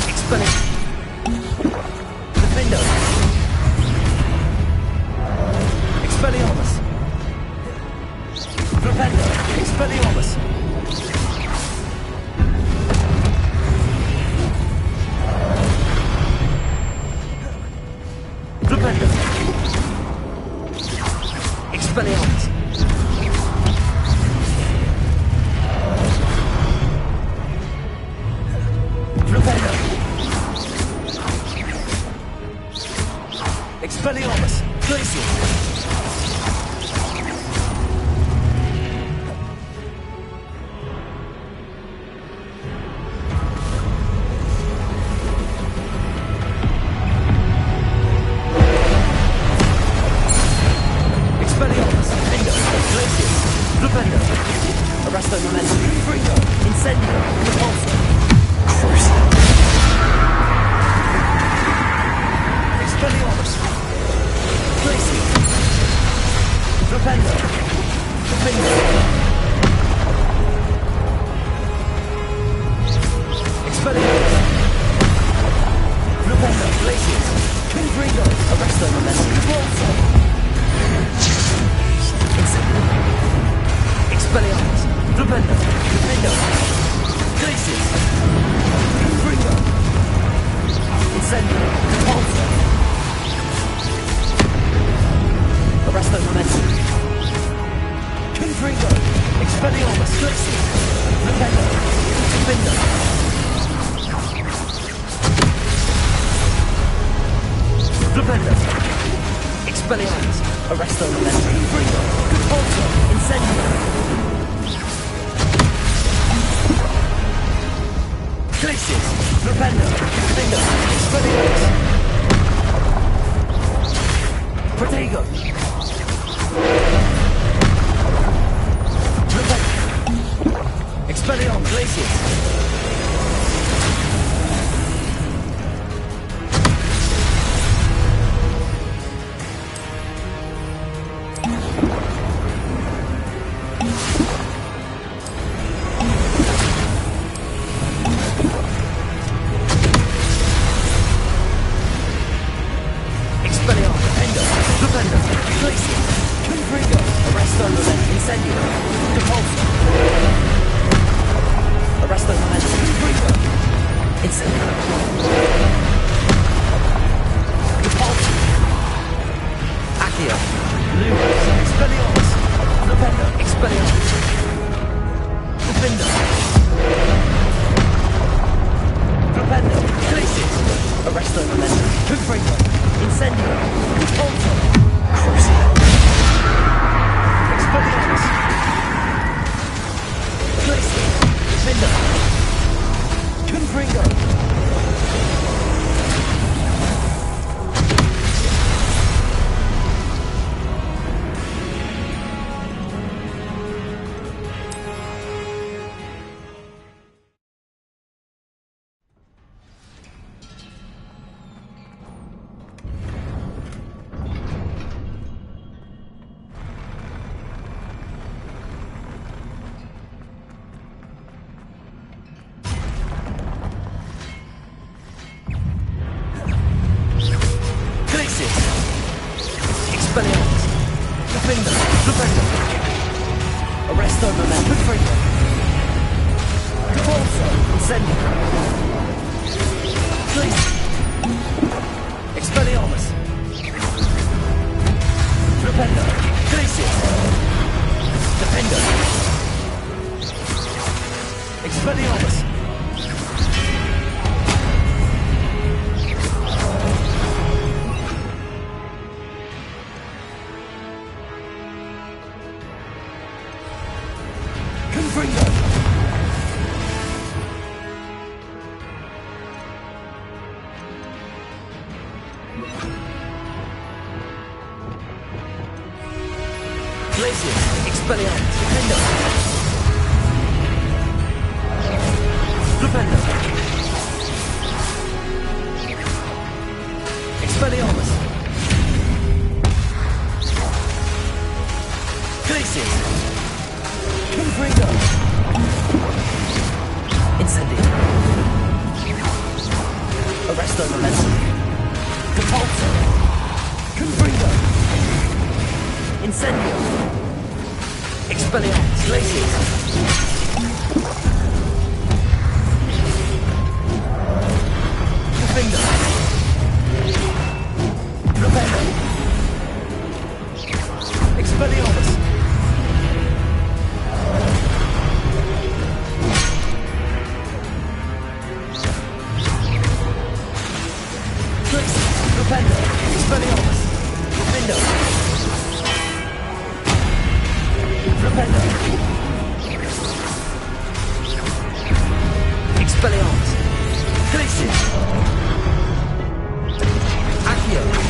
[SPEAKER 2] Expelliarmus. Defendo. Expelliarmus. Defender. Expelliarmus. Defender. Expelliarmus. Defender. Expelliarmus. Glacius. Expelliarmus. Defender. Glacius. Defender. Arresto Momentum. Confringo. Incendio. Repulsor. Crucible. Expelliarmus. Glacius. Defender. Defender. Expelliarmus. Defender. Glacius. Confringo. Arresto Momentum. Repulsor. Incendio. Expelliarmus. Defender. Defender. Glacius. Confringo. Incendio. Repulsor. Arresto Momentum. Confringo. Expelliarmus. Glacius. Defender. Defender. Defender. Expelliarmus. Arresto Momentum. Confringo. Repulsor. Incendio. Glacius. Defender. Defender. Expelliarmus. Protego. Defender. Expelliarmus. Glacius. Expelliarmus. Defender. Defender. Glacius. Confringo. Arresto Momentum. Incendio. Repulsor. Arresto Momentum. Confringo. Incendio. Repulsor. Accio. Lumos. Expelliarmus. Defender. Expelliarmus. Defender. Defender. Glacius. Arresto Momentum. Confringo. Incendio. Repulsor. Crucible. Expelliarmus. Glacius. Defender. Confringo. Glacius! Expelliarmus! Defender! Flipendo! Expelliarmus! Glacius! Confringo! Incendio! Arresto Momentum! Depulso! Confringo! Incendio! Expelliarmus! Glacius! Confringo! Rependo! Expelliarmus! Rependo! Expelliarmus! Rependo! Rependo! Expelliarmus! Glacius! Accio!